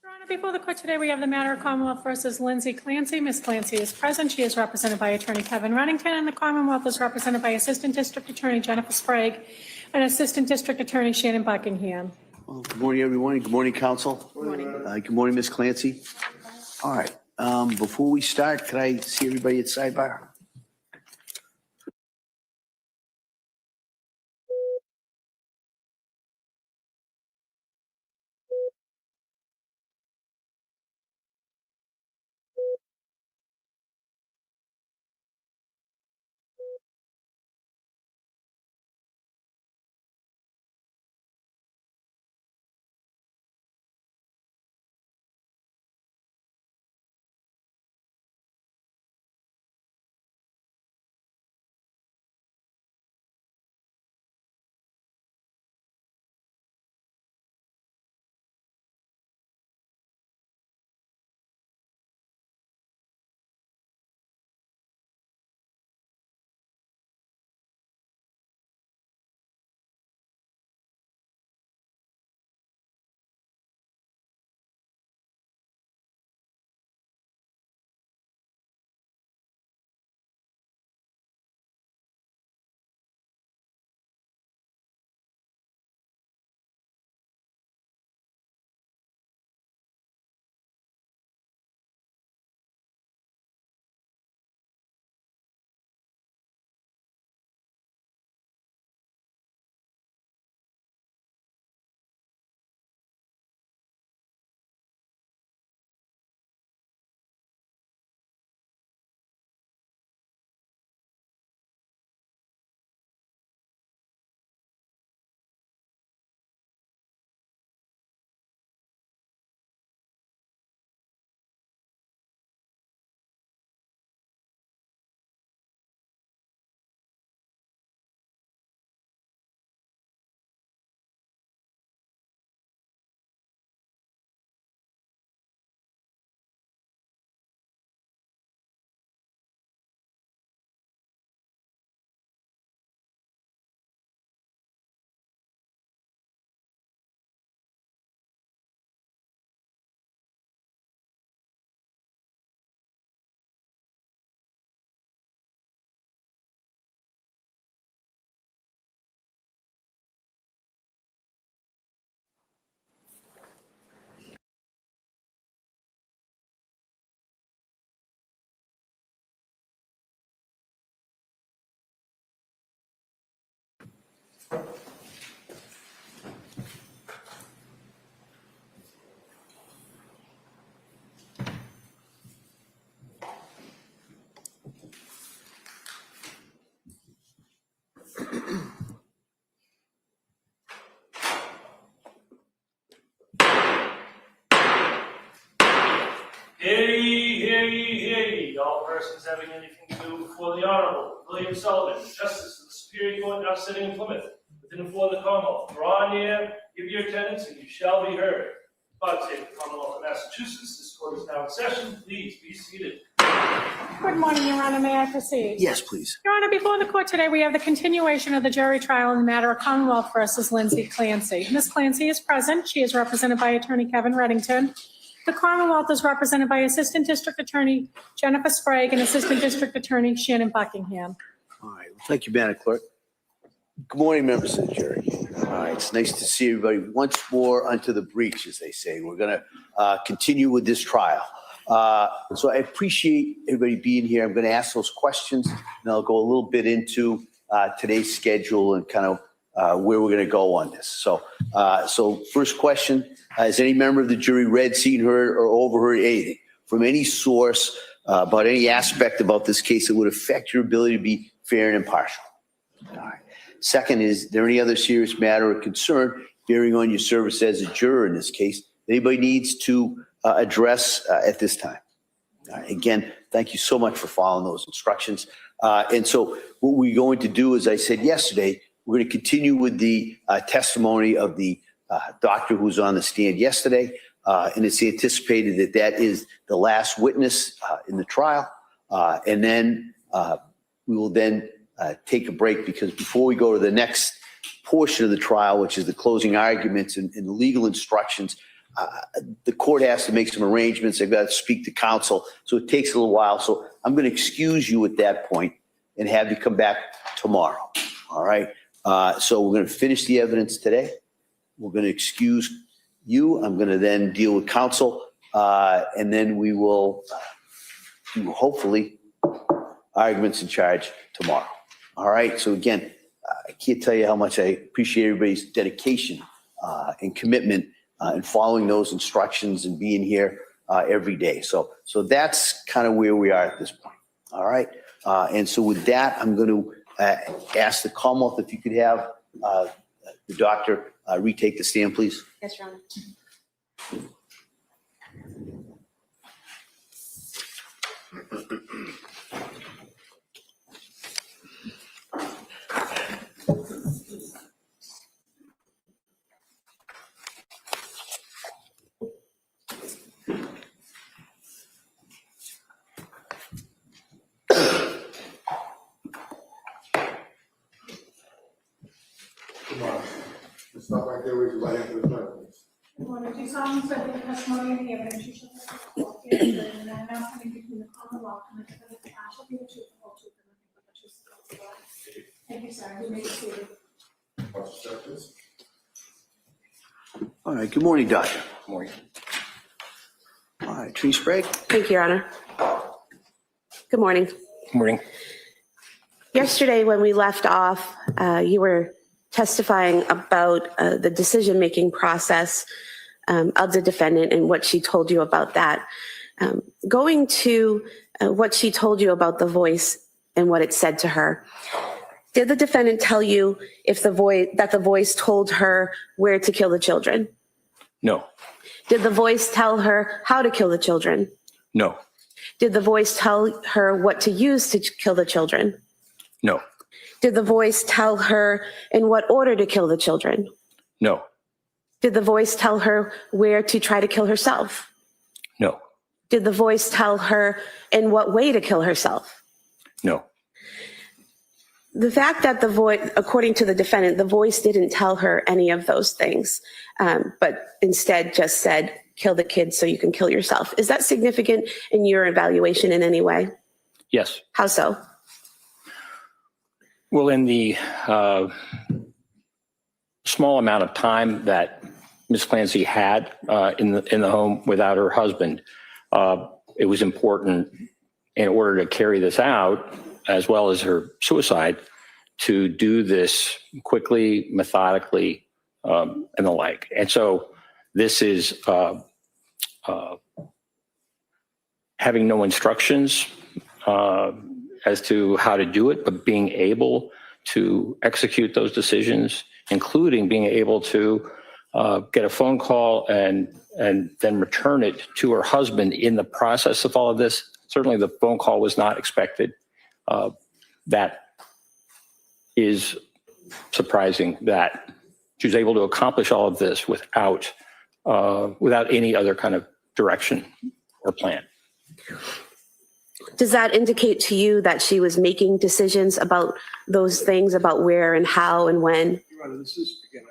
Your Honor, before the court today, we have the matter of Commonwealth versus Lindsay Clancy. Ms. Clancy is present. She is represented by Attorney Kevin Reddington, and the Commonwealth is represented by Assistant District Attorney Jennifer Sprague and Assistant District Attorney Shannon Buckingham. Well, good morning, everyone. Good morning, counsel. Good morning. Good morning, Ms. Clancy. All right. Before we start, could I see everybody at sidebar? Hear ye, hear ye, hear ye. All persons having anything to do before the Honorable William Sullivan, Justice of the Superior Court now sitting in Plymouth, within and before the Commonwealth. Draw near, give your attendance, and you shall be heard. God save the Commonwealth of Massachusetts. This court is now in session. Please be seated. Good morning, Your Honor. May I proceed? Yes, please. Your Honor, before the court today, we have the continuation of the jury trial in the matter of Commonwealth versus Lindsay Clancy. Ms. Clancy is present. She is represented by Attorney Kevin Reddington. The Commonwealth is represented by Assistant District Attorney Jennifer Sprague and Assistant District Attorney Shannon Buckingham. All right. Well, thank you, Madam Clerk. Good morning, members of the jury. All right. It's nice to see everybody once more onto the breach, as they say. We're going to continue with this trial. So I appreciate everybody being here. I'm going to ask those questions, and I'll go a little bit into today's schedule and kind of where we're going to go on this. So first question, has any member of the jury read, seen, heard, or overheard anything from any source about any aspect about this case that would affect your ability to be fair and impartial? All right. Second, is there any other serious matter or concern bearing on your service as a juror in this case that anybody needs to address at this time? All right. Again, thank you so much for following those instructions. And so what we're going to do, as I said yesterday, we're going to continue with the testimony of the doctor who was on the stand yesterday. And it's anticipated that that is the last witness in the trial. And then we will then take a break, because before we go to the next portion of the trial, which is the closing arguments and the legal instructions, the court has to make some arrangements. They've got to speak to counsel. So it takes a little while. So I'm going to excuse you at that point and have you come back tomorrow. All right. So we're going to finish the evidence today. We're going to excuse you. I'm going to then deal with counsel. And then we will do hopefully arguments in charge tomorrow. All right. So again, I can't tell you how much I appreciate everybody's dedication and commitment in following those instructions and being here every day. So that's kind of where we are at this point. All right. And so with that, I'm going to ask the Commonwealth if you could have the doctor retake the stand, please. Yes, Your Honor. It's not like they were right into the front. Do you solemnly swear that the testimony and the evidence you shall testify and that announcement between the Commonwealth and the defendant shall be the truth, the whole truth, and nothing but the truth, so help you God? Thank you, sir. You may be seated. All right. Good morning, doctor. Good morning. All right. Tree Sprague. Thank you, Your Honor. Good morning. Good morning. Yesterday, when we left off, you were testifying about the decision-making process of the defendant and what she told you about that. Going to what she told you about the voice and what it said to her, did the defendant tell you if that the voice told her where to kill the children? No. Did the voice tell her how to kill the children? No. Did the voice tell her what to use to kill the children? No. Did the voice tell her in what order to kill the children? No. Did the voice tell her where to try to kill herself? No. Did the voice tell her in what way to kill herself? No. The fact that the voice, according to the defendant, the voice didn't tell her any of those things, but instead just said, kill the kids so you can kill yourself. Is that significant in your evaluation in any way? Yes. How so? Well, in the small amount of time that Ms. Clancy had in the home without her husband, it was important in order to carry this out, as well as her suicide, to do this quickly, methodically, and the like. And so this is having no instructions as to how to do it, but being able to execute those decisions, including being able to get a phone call and then return it to her husband in the process of all of this. Certainly the phone call was not expected. That is surprising that she was able to accomplish all of this without any other kind of direction or plan. Does that indicate to you that she was making decisions about those things, about where and how and when? Your Honor, this is, again,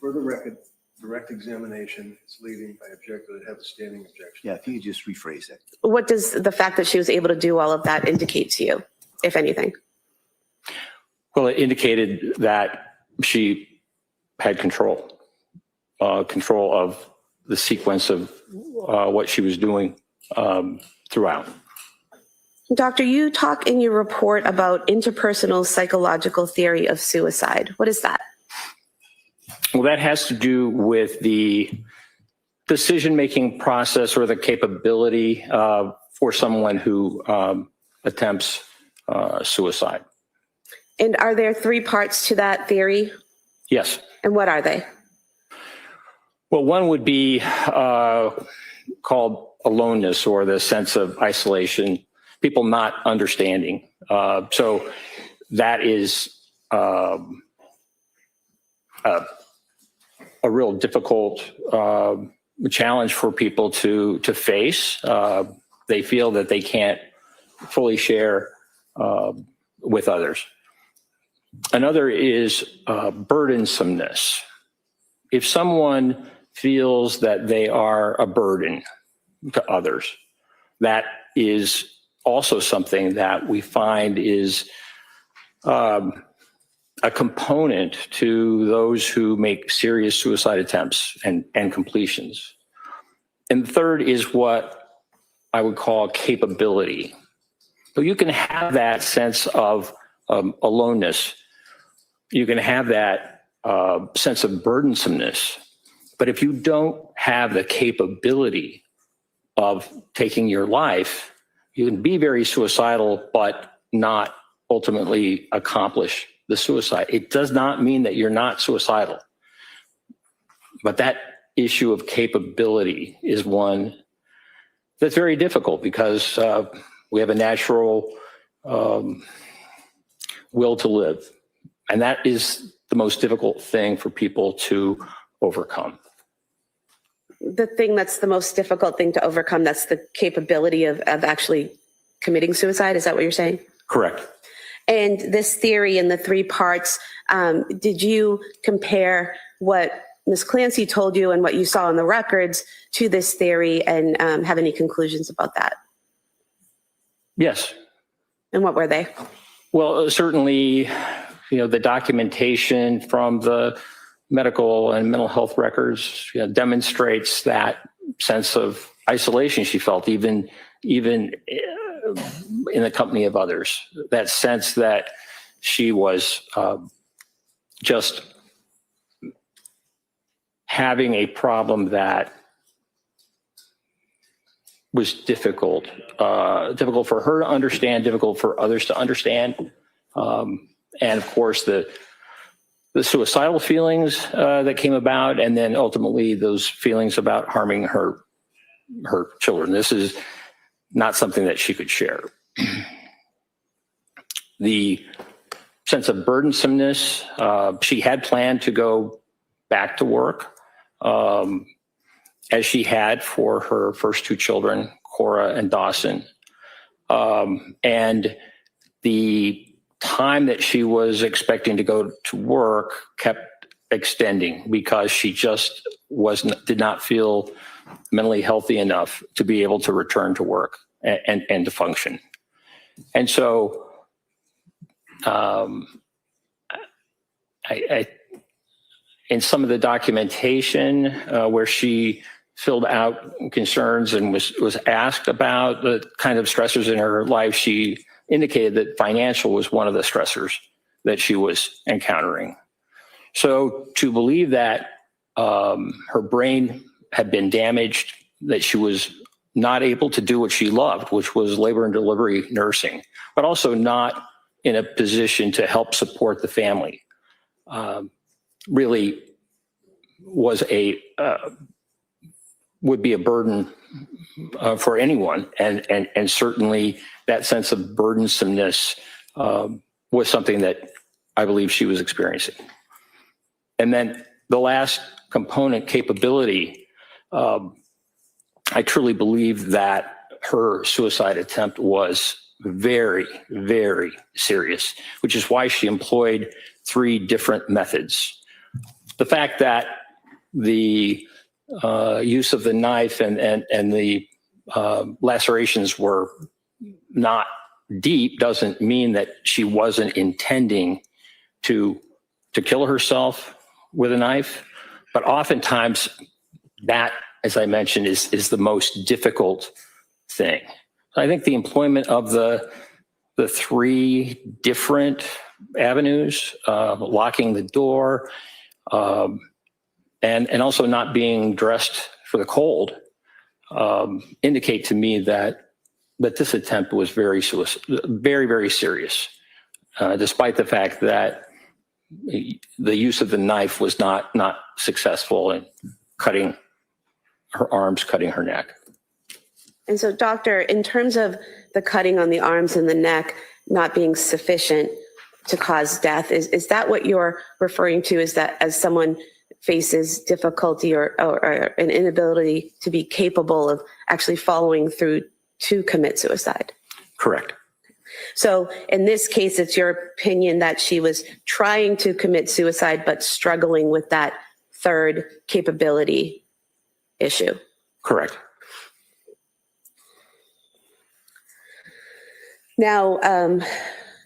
for the record, direct examination is leading. I object to have a standing objection. Yeah, if you could just rephrase that. What does the fact that she was able to do all of that indicate to you, if anything? Well, it indicated that she had control of the sequence of what she was doing throughout. Doctor, you talk in your report about interpersonal psychological theory of suicide. What is that? Well, that has to do with the decision-making process or the capability for someone who attempts suicide. And are there three parts to that theory? Yes. And what are they? Well, one would be called aloneness, or the sense of isolation, people not understanding. So that is a real difficult challenge for people to face. They feel that they can't fully share with others. Another is burdensomeness. If someone feels that they are a burden to others. That is also something that we find is a component to those who make serious suicide attempts and completions. And the third is what I would call capability. So you can have that sense of aloneness. You can have that sense of burdensomeness. But if you don't have the capability of taking your life, you can be very suicidal, but not ultimately accomplish the suicide. It does not mean that you're not suicidal. But that issue of capability is one that's very difficult because we have a natural will to live. And that is the most difficult thing for people to overcome. The thing that's the most difficult thing to overcome, that's the capability of actually committing suicide. Is that what you're saying? Correct. And this theory in the 3 parts, did you compare what Ms. Clancy told you and what you saw in the records to this theory and have any conclusions about that? Yes. And what were they? Well, certainly, the documentation from the medical and mental health records demonstrates that sense of isolation she felt, even in the company of others. That sense that she was just having a problem that was difficult for her to understand, difficult for others to understand. And of course, the suicidal feelings that came about, and then ultimately those feelings about harming her children. This is not something that she could share. The sense of burdensomeness, she had planned to go back to work, as she had for her first 2 children, Cora and Dawson. And the time that she was expecting to go to work kept extending because she just did not feel mentally healthy enough to be able to return to work and to function. And so I in some of the documentation where she filled out concerns and was asked about the kind of stressors in her life, she indicated that financial was one of the stressors that she was encountering. So to believe that her brain had been damaged, that she was not able to do what she loved, which was labor and delivery nursing, but also not in a position to help support the family, really was would be a burden for anyone. And certainly that sense of burdensomeness was something that I believe she was experiencing. And then the last component, capability, I truly believe that her suicide attempt was very, very serious, which is why she employed 3 different methods. The fact that the use of the knife and the lacerations were not deep doesn't mean that she wasn't intending to kill herself with a knife. But oftentimes that, as I mentioned, is the most difficult thing. I think the employment of the 3 different avenues, locking the door, and also not being dressed for the cold, indicate to me that this attempt was very, very serious, despite the fact that the use of the knife was not successful in cutting her arms, cutting her neck. And so, doctor, in terms of the cutting on the arms and the neck not being sufficient to cause death, is that what you're referring to? Is that as someone faces difficulty or an inability to be capable of actually following through to commit suicide? Correct. So in this case, it's your opinion that she was trying to commit suicide, but struggling with that third capability issue. Correct. Now,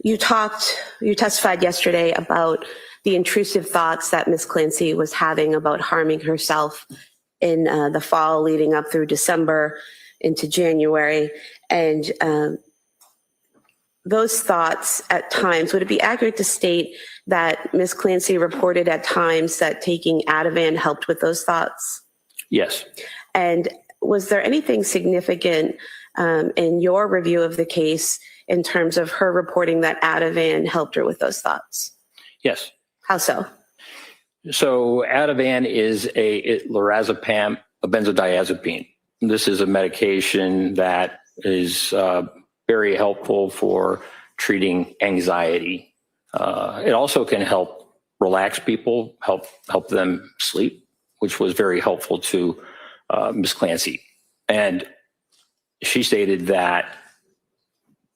you testified yesterday about the intrusive thoughts that Ms. Clancy was having about harming herself in the fall leading up through December into January. And those thoughts at times, would it be accurate to state that Ms. Clancy reported at times that taking Ativan helped with those thoughts? Yes. And was there anything significant in your review of the case in terms of her reporting that Ativan helped her with those thoughts? Yes. How so? So Ativan is a lorazepam, a benzodiazepine. This is a medication that is very helpful for treating anxiety. It also can help relax people, help them sleep, which was very helpful to Ms. Clancy. And she stated that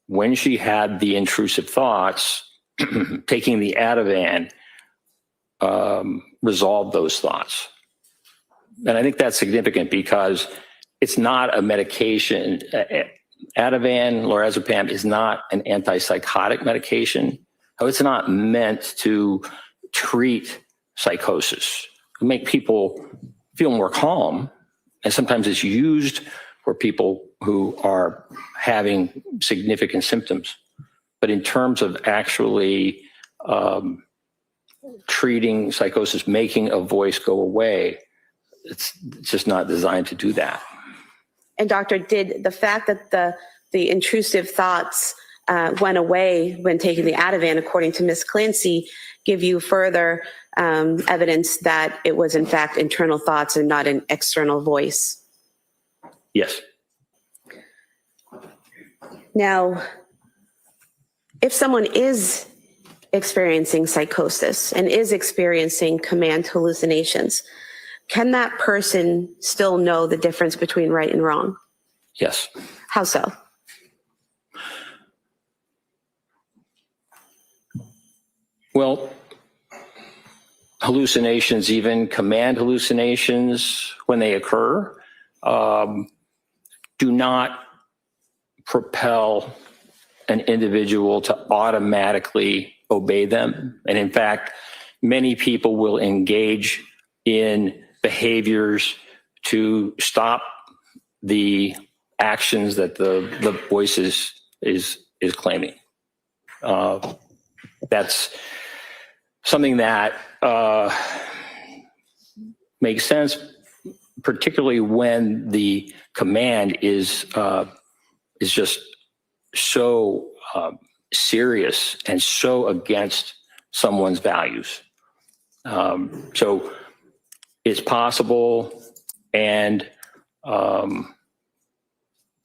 when she had the intrusive thoughts, taking the Ativan resolved those thoughts. And I think that's significant because it's not a medication. Ativan, lorazepam is not an antipsychotic medication. It's not meant to treat psychosis, to make people feel more calm. And sometimes it's used for people who are having significant symptoms. But in terms of actually treating psychosis, making a voice go away, it's just not designed to do that. And doctor, did the fact that the intrusive thoughts went away when taking the Ativan, according to Ms. Clancy, give you further evidence that it was in fact internal thoughts and not an external voice? Yes. Now, if someone is experiencing psychosis and is experiencing command hallucinations, can that person still know the difference between right and wrong? Yes. How so? Well, hallucinations, even command hallucinations, when they occur, do not propel an individual to automatically obey them. And in fact, many people will engage in behaviors to stop the actions that the voice is claiming. That's something that makes sense, particularly when the command is just so serious and so against someone's values. So it's possible and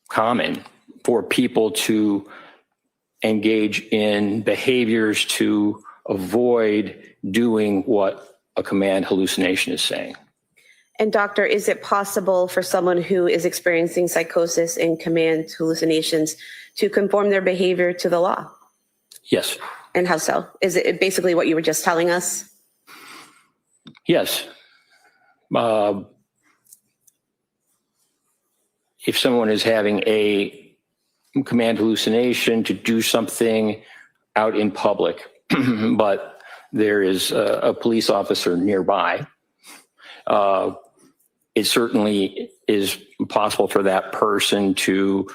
common for people to engage in behaviors to avoid doing what a command hallucination is saying. And doctor, is it possible for someone who is experiencing psychosis and command hallucinations to conform their behavior to the law? Yes. And how so? Is it basically what you were just telling us? Yes. If someone is having a command hallucination to do something out in public, but there is a police officer nearby, it certainly is possible for that person to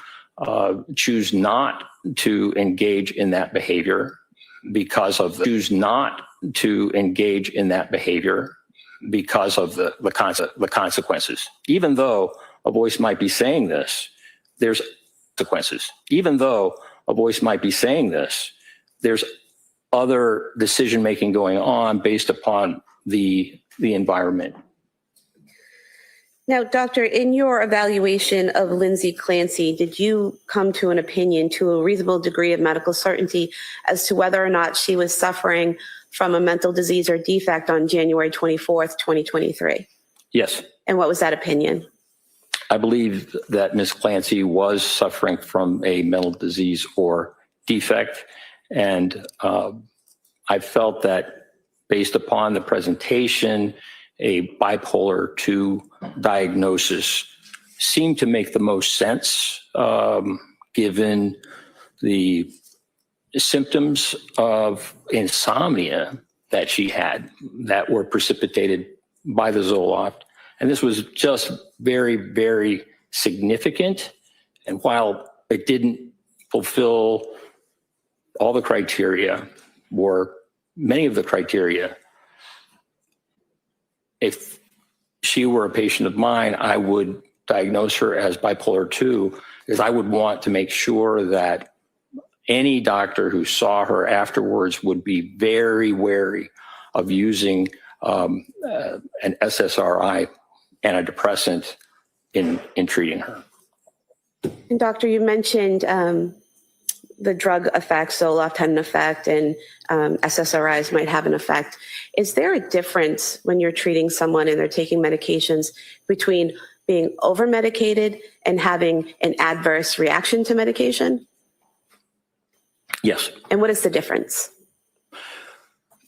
choose not to engage in that behavior because of the consequences. Even though a voice might be saying this, there's consequences. Even though a voice might be saying this, there's other decision-making going on based upon the environment. Now, doctor, in your evaluation of Lindsay Clancy, did you come to an opinion to a reasonable degree of medical certainty as to whether or not she was suffering from a mental disease or defect on January 24th, 2023? Yes. And what was that opinion? I believe that Ms. Clancy was suffering from a mental disease or defect. And I felt that based upon the presentation a bipolar 2 diagnosis seemed to make the most sense, given the symptoms of insomnia that she had that were precipitated by the Zoloft. And this was just very, very significant. And while it didn't fulfill all the criteria, or many of the criteria, if she were a patient of mine, I would diagnose her as bipolar 2, because I would want to make sure that any doctor who saw her afterwards would be very wary of using an SSRI antidepressant in treating her. And doctor, you mentioned the drug effects, Zoloft had an effect, and SSRIs might have an effect. Is there a difference when you're treating someone and they're taking medications between being over-medicated and having an adverse reaction to medication? Yes. And what is the difference?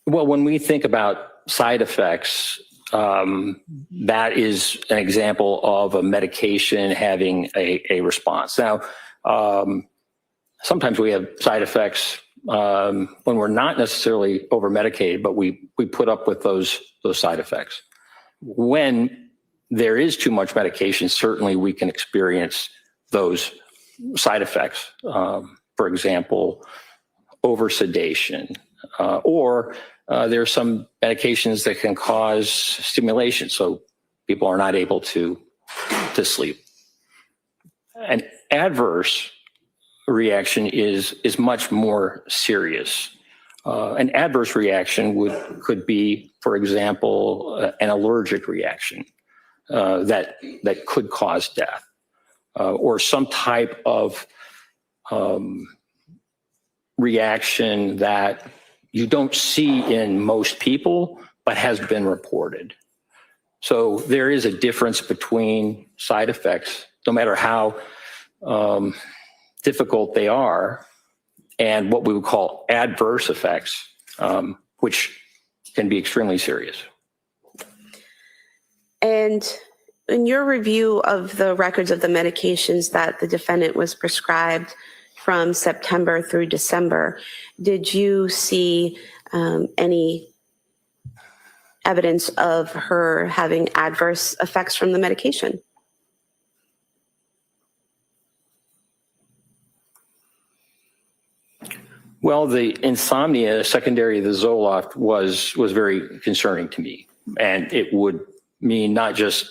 Well, when we think about side effects, that is an example of a medication having a response. Now, sometimes we have side effects when we're not necessarily over-medicated, but we put up with those side effects. When there is too much medication, certainly we can experience those side effects. For example, over-sedation, or there are some medications that can cause stimulation, so people are not able to sleep. An adverse reaction is much more serious. An adverse reaction could be, for example, an allergic reaction that could cause death, or some type of reaction that you don't see in most people, but has been reported. So there is a difference between side effects, no matter how difficult they are, and what we would call adverse effects, which can be extremely serious. And in your review of the records of the medications that the defendant was prescribed from September through December, did you see any evidence of her having adverse effects from the medication? Well, the insomnia secondary to the Zoloft was very concerning to me, and it would mean not just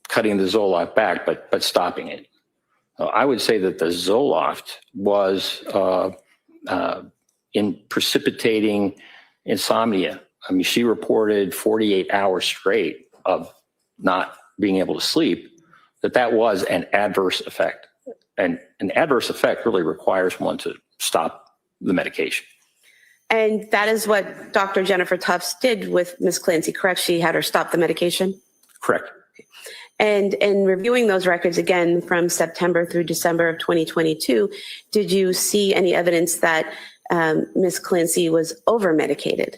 cutting the Zoloft back, but stopping it. I would say that the Zoloft was in precipitating insomnia. I mean, she reported 48 hours straight of not being able to sleep, that was an adverse effect. And an adverse effect really requires one to stop the medication. And that is what Dr. Jennifer Tufts did with Ms. Clancy, correct? She had her stop the medication? Correct. And in reviewing those records again from September through December of 2022, did you see any evidence that Ms. Clancy was over-medicated?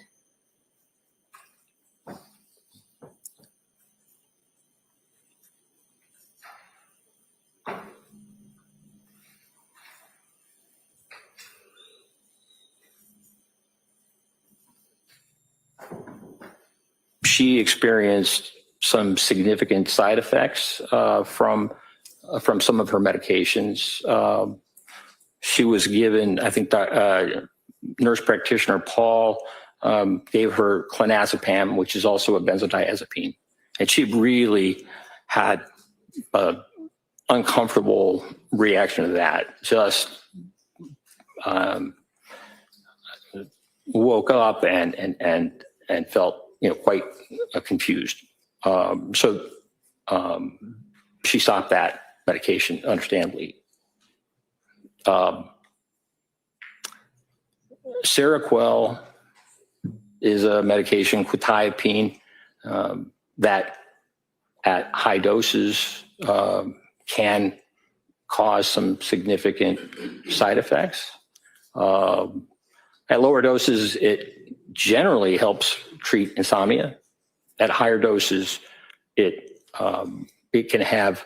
She experienced some significant side effects from some of her medications. She was given, I think, nurse practitioner Paul gave her clonazepam, which is also a benzodiazepine, and she really had an uncomfortable reaction to that. Just woke up and felt quite confused. So she stopped that medication, understandably. Seroquel is a medication, quetiapine, that at high doses can cause some significant side effects. At lower doses, it generally helps treat insomnia. at higher doses, it can have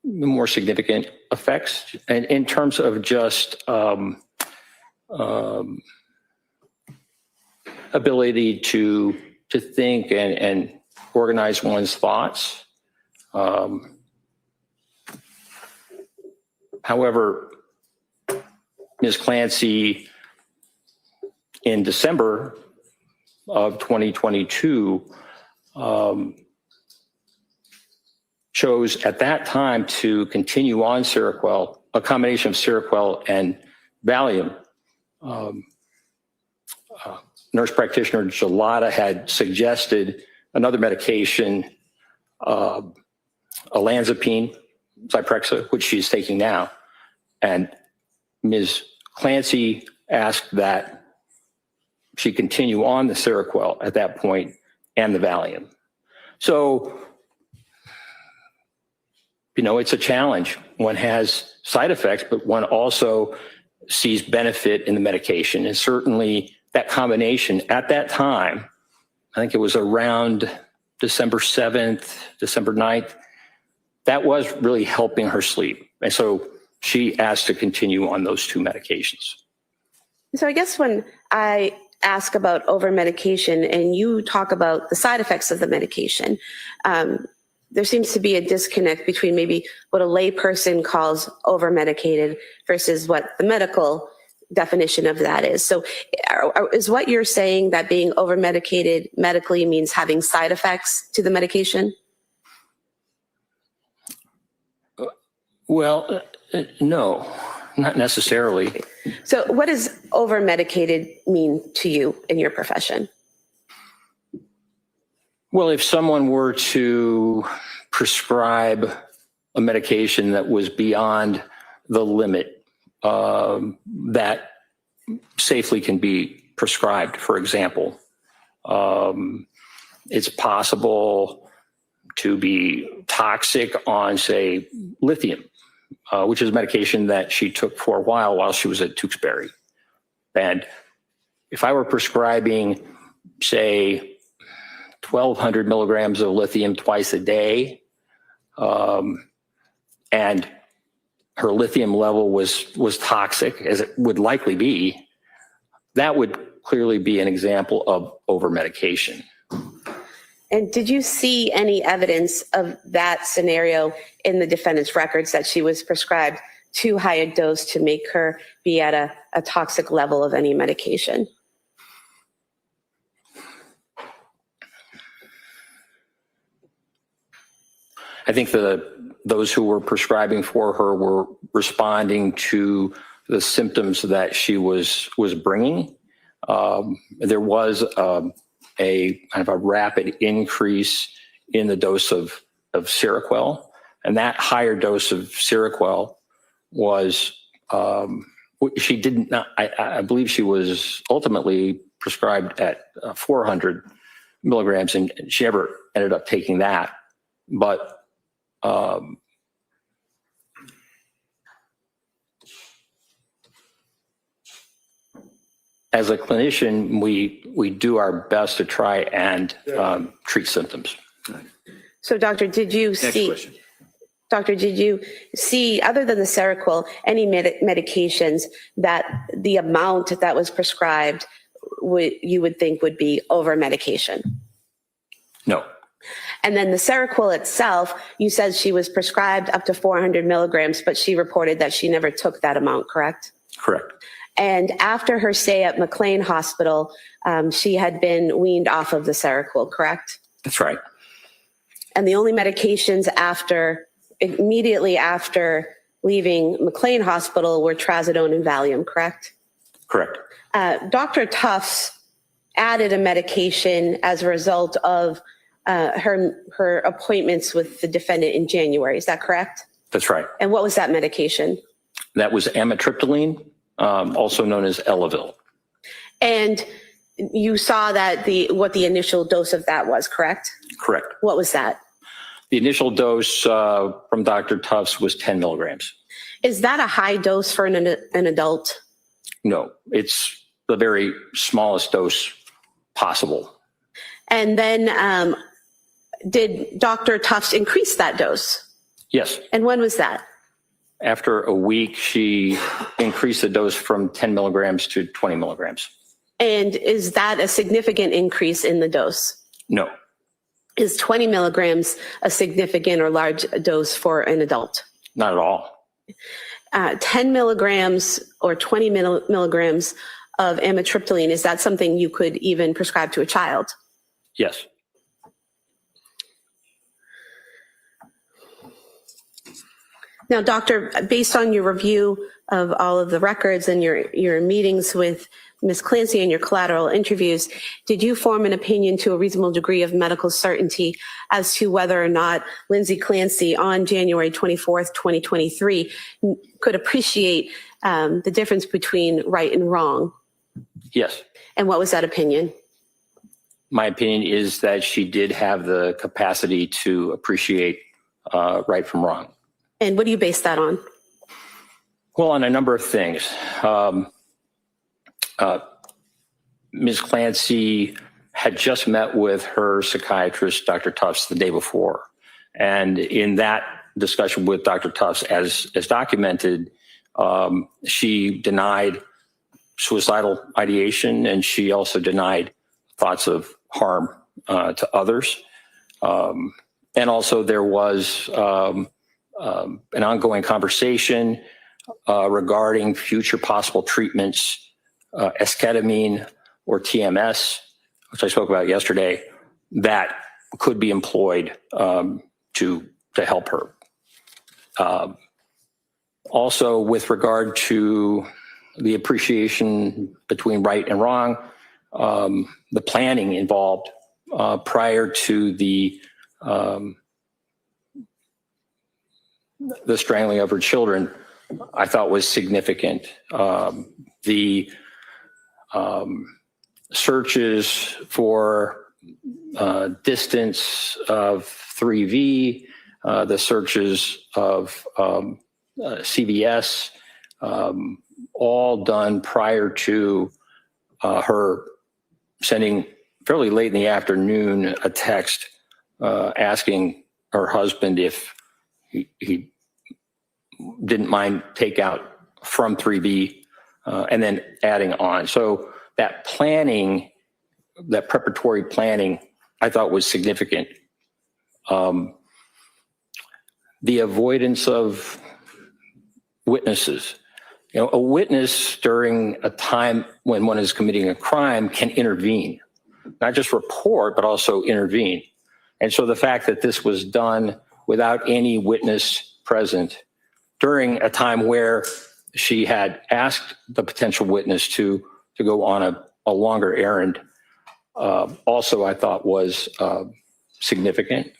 more significant effects. And in terms of just ability to think and organize one's thoughts. However, Ms. Clancy, in December of 2022, chose at that time to continue on Seroquel, a combination of Seroquel and Valium. Nurse practitioner Gelada had suggested another medication, olanzapine, Zyprexa, which she's taking now. And Ms. Clancy asked that she continue on the Seroquel at that point and the Valium. So, you know, it's a challenge. One has side effects, but one also sees benefit in the medication. And certainly that combination at that time, I think it was around December 7th, December 9th, that was really helping her sleep. And so she asked to continue on those two medications. So I guess when I ask about over-medication and you talk about the side effects of the medication, there seems to be a disconnect between maybe what a layperson calls over-medicated versus what the medical definition of that is. So is what you're saying that being over-medicated medically means having side effects to the medication? Well, no, not necessarily. So what does over-medicated mean to you in your profession? Well, if someone were to prescribe a medication that was beyond the limit that safely can be prescribed, for example, it's possible to be toxic on, say, lithium, which is a medication that she took for a while she was at Tewksbury. And if I were prescribing, say, 1,200 milligrams of lithium twice a day, and her lithium level was toxic, as it would likely be, that would clearly be an example of over-medication. And did you see any evidence of that scenario in the defendant's records, that she was prescribed too high a dose to make her be at a toxic level of any medication? I think those who were prescribing for her were responding to the symptoms that she was bringing. There was a kind of a rapid increase in the dose of Seroquel, and that higher dose of Seroquel was she did not. I believe she was ultimately prescribed at 400 milligrams, and she never ended up taking that, but. As a clinician, we do our best to try and treat symptoms. So, Doctor, did you see, other than the Seroquel, any medications that the amount that was prescribed you would think would be over medication? No. And then the Seroquel itself, you said she was prescribed up to 400 milligrams, but she reported that she never took that amount, correct? Correct. And after her stay at McLean Hospital, she had been weaned off of the Seroquel, correct? That's right. And the only medications immediately after leaving McLean Hospital were trazodone and Valium, correct? Correct. Dr. Tufts added a medication as a result of her appointments with the defendant in January. Is that correct? That's right. And what was that medication? That was amitriptyline, also known as Elavil. And you saw that what the initial dose of that was, correct? Correct. What was that? The initial dose from Dr. Tufts was 10 milligrams. Is that a high dose for an adult? No, it's the very smallest dose possible. And then did Dr. Tufts increase that dose? Yes. And when was that? After a week, she increased the dose from 10 milligrams to 20 milligrams. And is that a significant increase in the dose? No, Is 20 milligrams a significant or large dose for an adult? not at all. 10 milligrams or 20 milligrams of amitriptyline, is that something you could even prescribe to a child? Yes. Now, doctor, based on your review of all of the records and your meetings with Ms. Clancy and your collateral interviews, did you form an opinion to a reasonable degree of medical certainty as to whether or not Lindsay Clancy on January 24th, 2023 could appreciate the difference between right and wrong? Yes. And what was that opinion? My opinion is that she did have the capacity to appreciate right from wrong. And what do you base that on? Well, on a number of things. Ms. Clancy had just met with her psychiatrist, Dr. Tufts, the day before. And in that discussion with Dr. Tufts, as documented, she denied suicidal ideation, and she also denied thoughts of harm to others. And also there was an ongoing conversation regarding future possible treatments, esketamine or TMS, which I spoke about yesterday, that could be employed to help her. Also, with regard to the appreciation between right and wrong, the planning involved prior to the strangling of her children, I thought was significant. The searches for distance of 3V, the searches of CVS, all done prior to her sending fairly late in the afternoon a text asking her husband if he didn't mind takeout from 3B and then adding on. So that planning, that preparatory planning, I thought was significant. The avoidance of witnesses. You know, a witness during a time when one is committing a crime can intervene, not just report, but also intervene. And so the fact that this was done without any witness present during a time where she had asked the potential witness to go on a longer errand, also I thought was significant.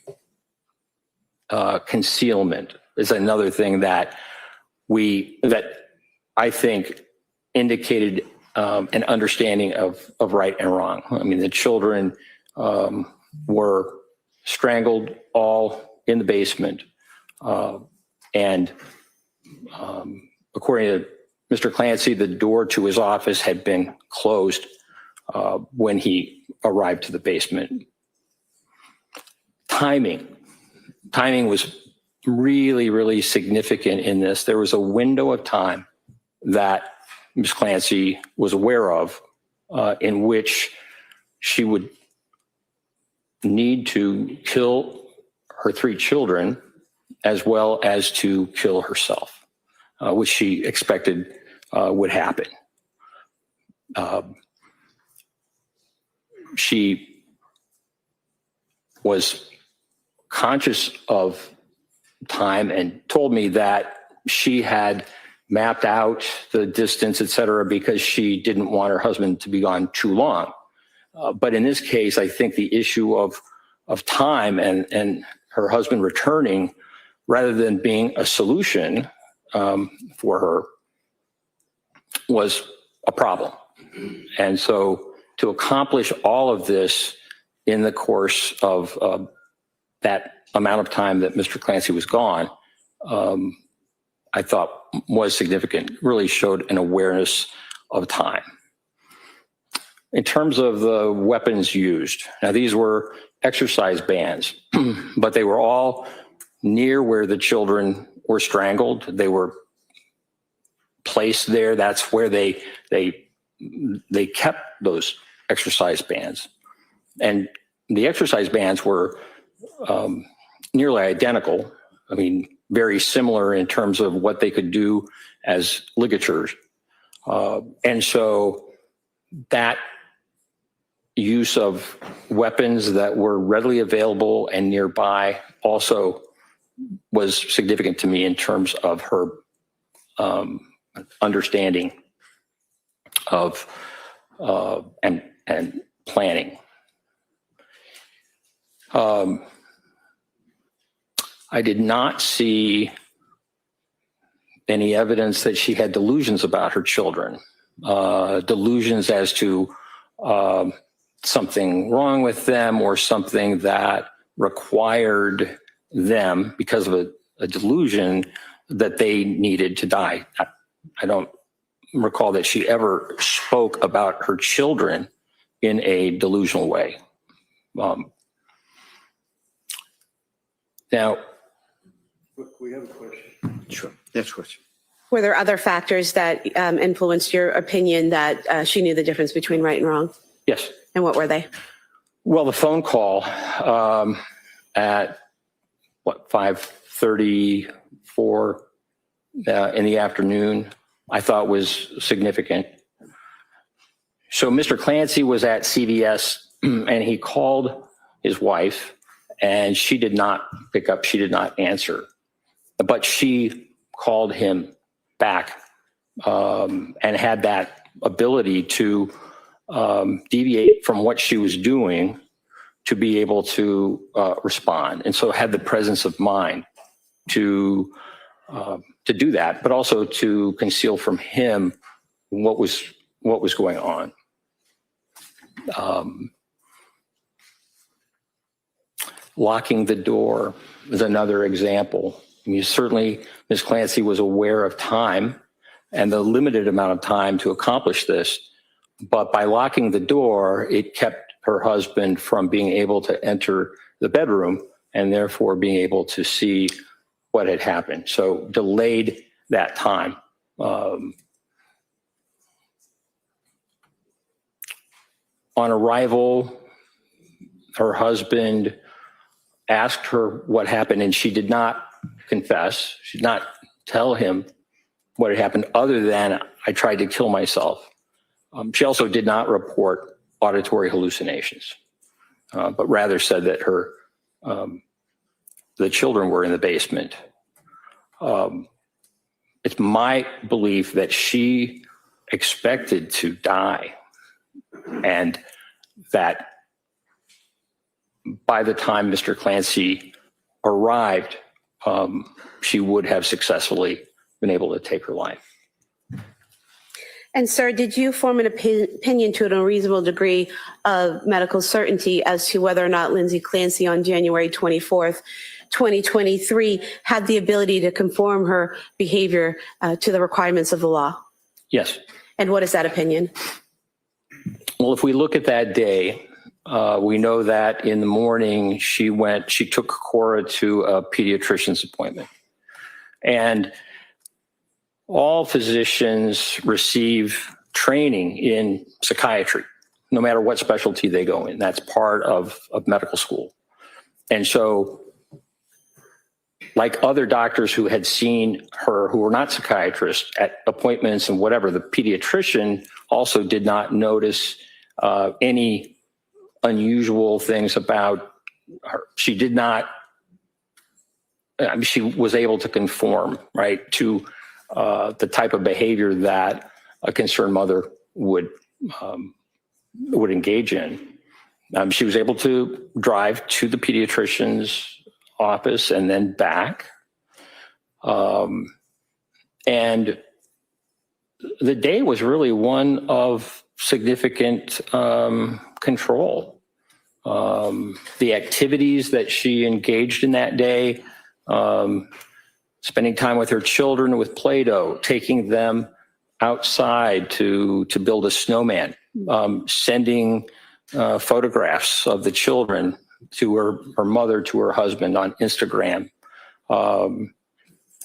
Concealment is another thing that I think indicated an understanding of right and wrong. I mean, the children were strangled all in the basement. And according to Mr. Clancy, the door to his office had been closed when he arrived to the basement. Timing was really, really significant in this. There was a window of time that Ms. Clancy was aware of in which she would need to kill her 3 children as well as to kill herself, which she expected would happen. She was conscious of time and told me that she had mapped out the distance, et cetera, because she didn't want her husband to be gone too long. But in this case, I think the issue of time and her husband returning, rather than being a solution for her, was a problem. And so to accomplish all of this in the course of that amount of time that Mr. Clancy was gone, I thought was significant, really showed an awareness of time. in terms of the weapons used, now these were exercise bands, but they were all near where the children were strangled. They were placed there. That's where they kept those exercise bands. And the exercise bands were nearly identical. I mean, very similar in terms of what they could do as ligatures. And so that use of weapons that were readily available and nearby also was significant to me in terms of her understanding of and planning. I did not see any evidence that she had delusions about her children, delusions as to something wrong with them or something that required them, because of a delusion, that they needed to die. I don't recall that she ever spoke about her children in a delusional way. Now, We have a question. Sure. Next question. Were there other factors that influenced your opinion that she knew the difference between right and wrong? yes. And what were they? Well, the phone call at 5:34 in the afternoon, I thought was significant. So Mr. Clancy was at CVS and he called his wife and she did not pick up. She did not answer, but she called him back and had that ability to deviate from what she was doing to be able to respond. And so had the presence of mind to do that, but also to conceal from him what was going on. Locking the door is another example. I mean, certainly Ms. Clancy was aware of time and the limited amount of time to accomplish this, but by locking the door, it kept her husband from being able to enter the bedroom and therefore being able to see what had happened. So delayed that time. On arrival, her husband asked her what happened and she did not confess. She did not tell him what had happened other than, I tried to kill myself. She also did not report auditory hallucinations, but rather said that the children were in the basement. It's my belief that she expected to die and that by the time Mr. Clancy arrived, she would have successfully been able to take her life. And sir, did you form an opinion to a reasonable degree of medical certainty as to whether or not Lindsay Clancy on January 24th, 2023 had the ability to conform her behavior to the requirements of the law? Yes. And what is that opinion? Well, if we look at that day, we know that in the morning she took Cora to a pediatrician's appointment. And all physicians receive training in psychiatry, no matter what specialty they go in. That's part of medical school. And so, like other doctors who had seen her who were not psychiatrists at appointments and whatever, the pediatrician also did not notice any unusual things about her. She did not, she was able to conform, right, to the type of behavior that a concerned mother would engage in. She was able to drive to the pediatrician's office and then back. And the day was really one of significant control. The activities that she engaged in that day, spending time with her children with Play-Doh, taking them outside to build a snowman sending photographs of the children to her mother, to her husband on Instagram,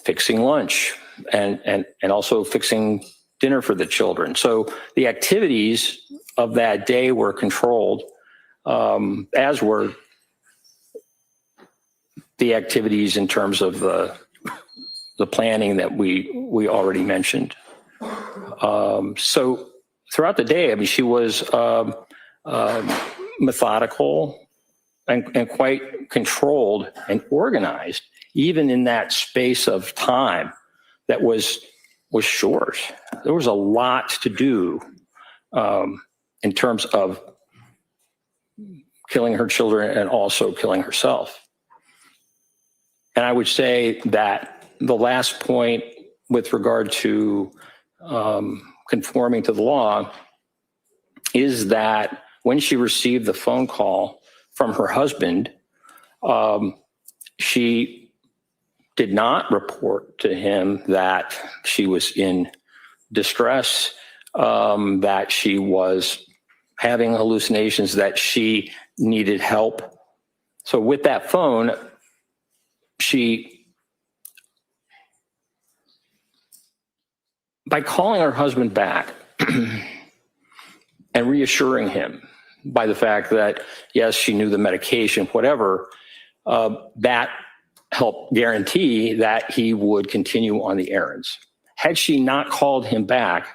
fixing lunch and also fixing dinner for the children. So the activities of that day were controlled, as were the activities in terms of the planning that we already mentioned. So throughout the day, I mean, she was methodical and quite controlled and organized, even in that space of time that was short. There was a lot to do in terms of killing her children and also killing herself. And I would say that the last point with regard to conforming to the law is that when she received the phone call from her husband, she did not report to him that she was in distress, that she was having hallucinations, that she needed help. So with that phone, by calling her husband back and reassuring him by the fact that, yes, she knew the medication, whatever, that helped guarantee that he would continue on the errands. Had she not called him back,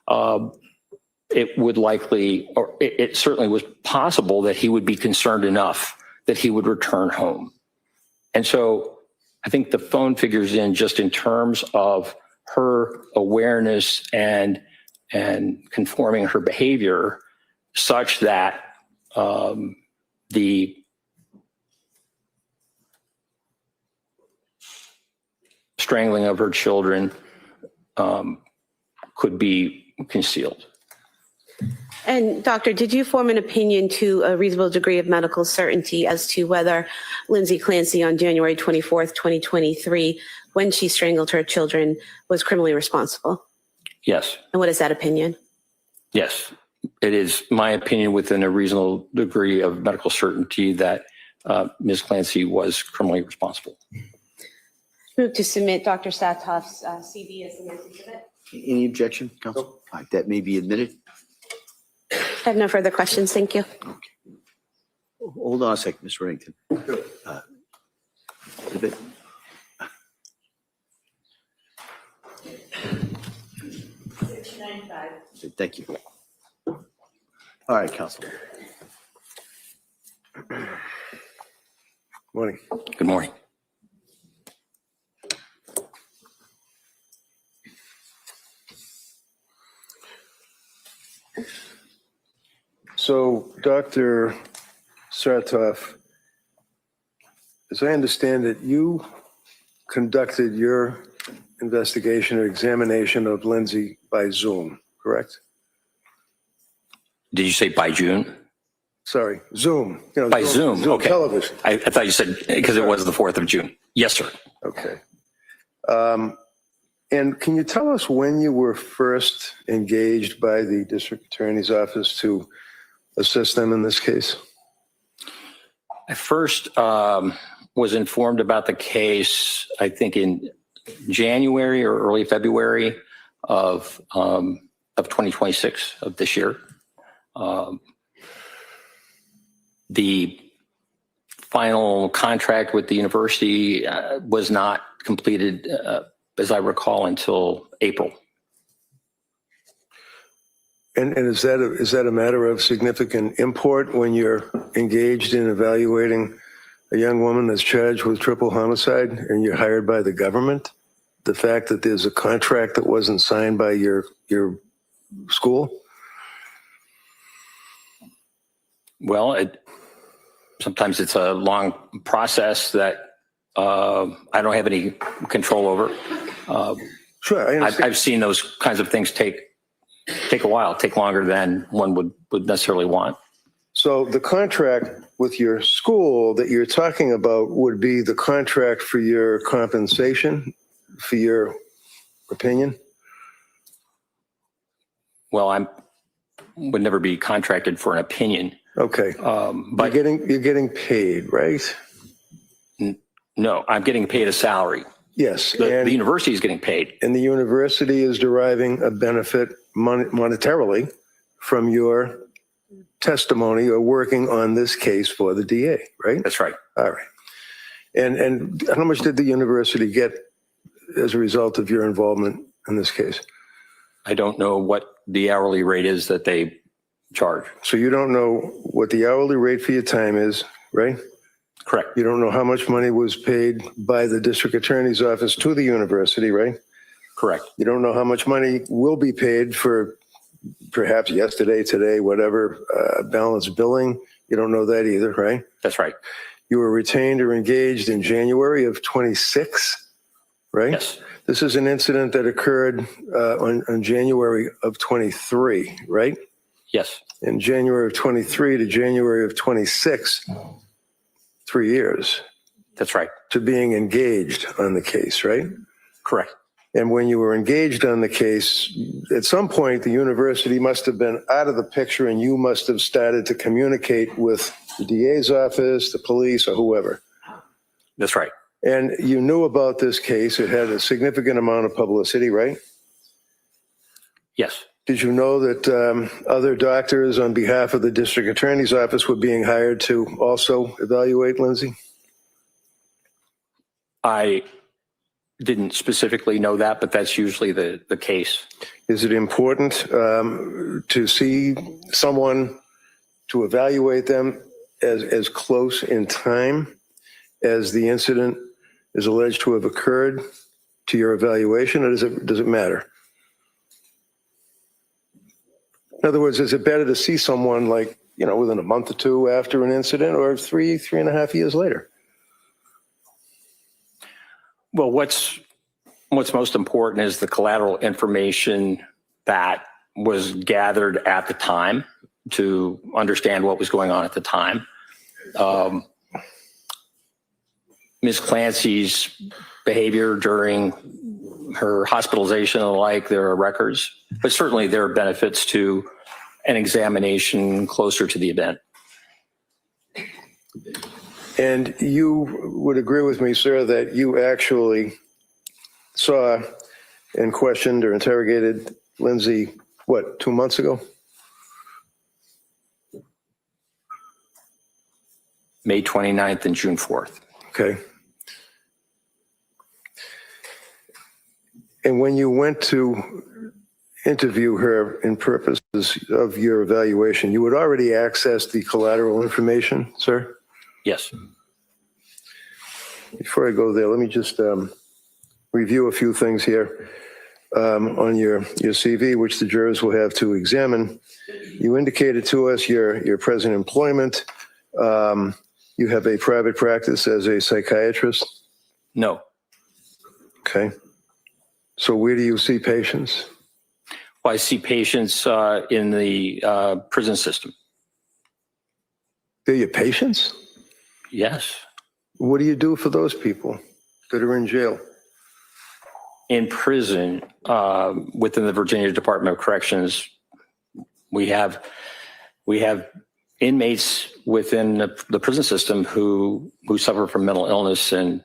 it would likely, or it certainly was possible that he would be concerned enough that he would return home. And so I think the phone figures in just in terms of her awareness and conforming her behavior such that the strangling of her children could be concealed. And doctor, did you form an opinion to a reasonable degree of medical certainty as to whether Lindsay Clancy on January 24th, 2023, when she strangled her children, was criminally responsible? Yes. And what is that opinion? Yes. It is my opinion within a reasonable degree of medical certainty that Ms. Clancy was criminally responsible. Move to submit Dr. Satoff's CV as amended to submit. Any objection, counsel? All right, that may be admitted. I have no further questions. Thank you. Hold on a second, Ms. Reddington. Thank you. All right, counsel. Morning. Good morning. So, Dr. Sartoff, as I understand it, you conducted your investigation or examination of Lindsay by Zoom, correct? Did you say by June? Sorry, Zoom. You know, By Zoom, okay. Television. I thought you said because it was the 4th of June. Yes, sir. Okay. And can you tell us when you were first engaged by the district attorney's office to assist them in this case? I first was informed about the case, I think in January or early February of 2026 of this year. The final contract with the university was not completed, as I recall, until April. And is that a matter of significant import when you're engaged in evaluating a young woman that's charged with triple homicide and you're hired by the government? The fact that there's a contract that wasn't signed by your school? Well, sometimes it's a long process that I don't have any control over. Sure, I understand. I've seen those kinds of things take a while, take longer than one would necessarily want. So the contract with your school that you're talking about would be the contract for your compensation, for your opinion? Well, would never be contracted for an opinion. Okay. But You're getting paid, right? no, I'm getting paid a salary. Yes. The university is getting paid. And the university is deriving a benefit monetarily from your testimony or working on this case for the DA, right? That's right. All right. And how much did the university get as a result of your involvement in this case? I don't know what the hourly rate is that they charge. So you don't know what the hourly rate for your time is, right? Correct. You don't know how much money was paid by the district attorney's office to the university, right? Correct. You don't know how much money will be paid for perhaps yesterday, today, whatever, balance billing. You don't know that either, right? That's right. You were retained or engaged in January of 26, right? Yes. This is an incident that occurred on January of 23, right? Yes. In January of 23 to January of 26, 3 years That's right. to being engaged on the case, right? Correct. And when you were engaged on the case, at some point, the university must have been out of the picture and you must have started to communicate with the DA's office, the police, or whoever. That's right. And you knew about this case. It had a significant amount of publicity, right? Yes. Did you know that other doctors on behalf of the district attorney's office were being hired to also evaluate Lindsay? I didn't specifically know that, but that's usually the case. Is it important to see someone, to evaluate them as close in time as the incident is alleged to have occurred to your evaluation, or does it matter? In other words, is it better to see someone like, within a month or two after an incident, or 3.5 years later? Well, what's most important is the collateral information that was gathered at the time to understand what was going on at the time. Ms. Clancy's behavior during her hospitalization and the like, there are records, but certainly there are benefits to an examination closer to the event. And you would agree with me, sir, that you actually saw and questioned or interrogated Lindsay, 2 months ago? May 29th and June 4th. Okay. And when you went to interview her in purposes of your evaluation, you had already accessed the collateral information, sir? Yes. Before I go there, let me just review a few things here on your CV, which the jurors will have to examine. You indicated to us your present employment. You have a private practice as a psychiatrist? No. Okay. So where do you see patients? Well, I see patients in the prison system. They're your patients? Yes. What do you do for those people that are in jail? In prison, within the Virginia Department of Corrections, we have inmates within the prison system who suffer from mental illness and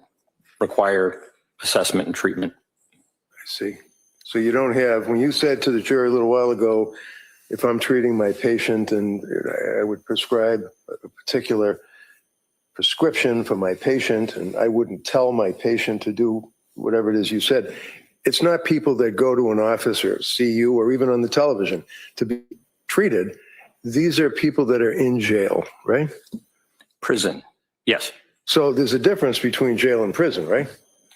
require assessment and treatment. I see. So you don't have, when you said to the jury a little while ago, if I'm treating my patient and I would prescribe a particular prescription for my patient and I wouldn't tell my patient to do whatever it is you said, it's not people that go to an office or see you or even on the television to be treated. These are people that are in jail, right? Prison. Yes. So there's a difference between jail and prison, right?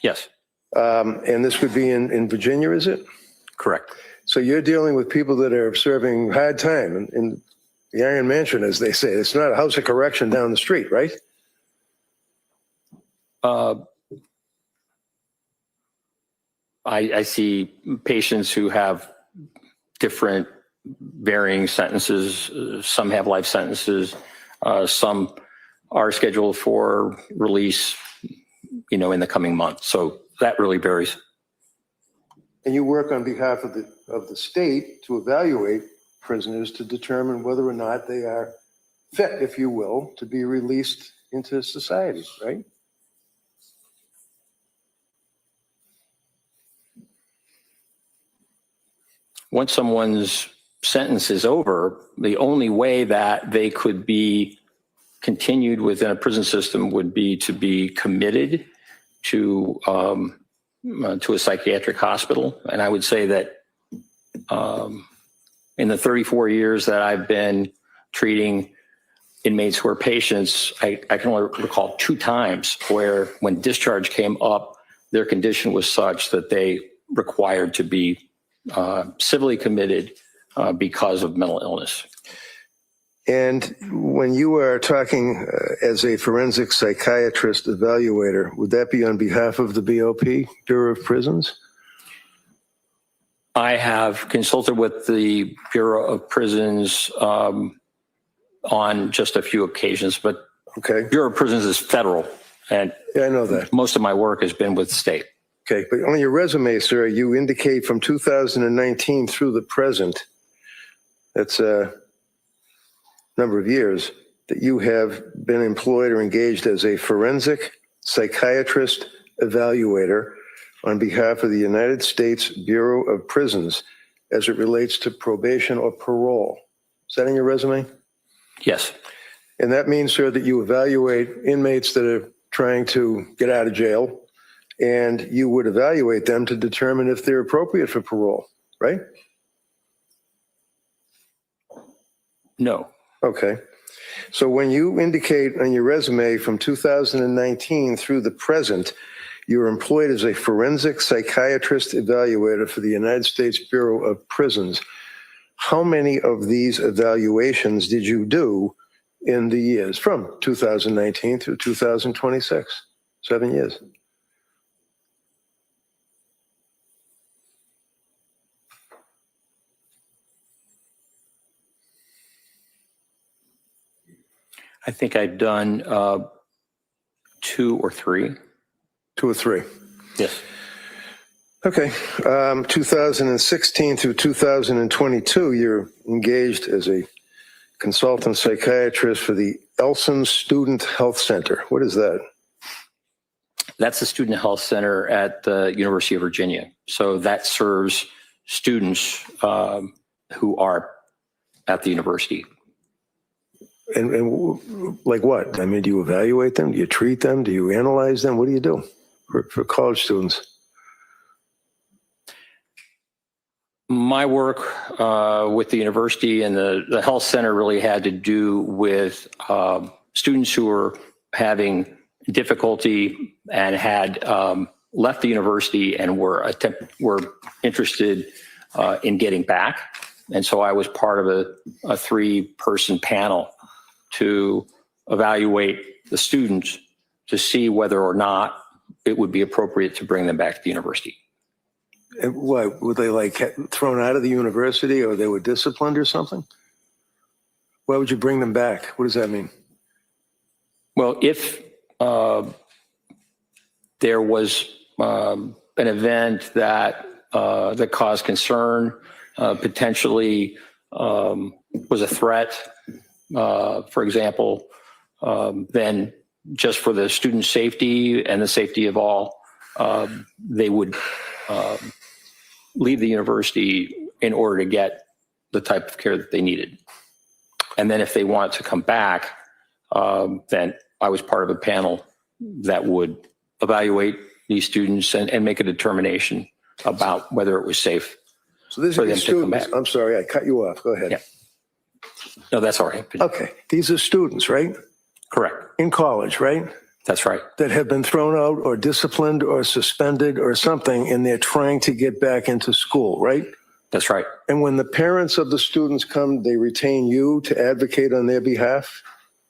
Yes. And this would be in Virginia, is it? Correct. So you're dealing with people that are serving hard time in the Iron Mansion, as they say. It's not a house of correction down the street, right? I see patients who have different varying sentences. Some have life sentences. Some are scheduled for release, in the coming months. So that really varies. And you work on behalf of the state to evaluate prisoners to determine whether or not they are fit, if you will, to be released into society, right? Once someone's sentence is over, the only way that they could be continued within a prison system would be to be committed to a psychiatric hospital. And I would say that in the 34 years that I've been treating inmates who are patients, I can only recall 2 times where when discharge came up, their condition was such that they required to be civilly committed because of mental illness. And when you are talking as a forensic psychiatrist evaluator, would that be on behalf of the BOP, Bureau of Prisons? I have consulted with the Bureau of Prisons on just a few occasions, but Okay. Bureau of Prisons is federal, and Yeah, I know that. most of my work has been with state. Okay, but on your resume, sir, you indicate from 2019 through the present, that's a number of years, that you have been employed or engaged as a forensic psychiatrist evaluator on behalf of the United States Bureau of Prisons as it relates to probation or parole. Is that in your resume? Yes, And that means, sir, that you evaluate inmates that are trying to get out of jail, and you would evaluate them to determine if they're appropriate for parole, right? no, Okay. So when you indicate on your resume from 2019 through the present, you're employed as a forensic psychiatrist evaluator for the United States Bureau of Prisons. How many of these evaluations did you do in the years from 2019 through 2026? 7 years. I think I've done 2 or 3. 2 or 3. Yes. Okay. 2016 through 2022, you're engaged as a consultant psychiatrist for the Elson Student Health Center. What is that? That's the Student Health Center at the University of Virginia. So that serves students who are at the university. And like what? I mean, do you evaluate them? Do you treat them? Do you analyze them? What do you do for college students? My work with the university and the health center really had to do with students who were having difficulty and had left the university and were interested in getting back. And so I was part of a 3-person panel to evaluate the students to see whether or not it would be appropriate to bring them back to the university. And what, were they like thrown out of the university, or they were disciplined or something? Why would you bring them back? What does that mean? Well, if there was an event that caused concern, potentially was a threat, for example, then just for the student safety and the safety of all, they would leave the university in order to get the type of care that they needed. And then if they wanted to come back, then I was part of a panel that would evaluate these students and make a determination about whether it was safe. So these for are them to come students. back. I'm sorry, I cut you off. Go ahead. Yeah. No, that's all right. Okay. These are students, right? Correct. In college, right? That's right. That have been thrown out or disciplined or suspended or something, and they're trying to get back into school, right? That's right. And when the parents of the students come, they retain you to advocate on their behalf?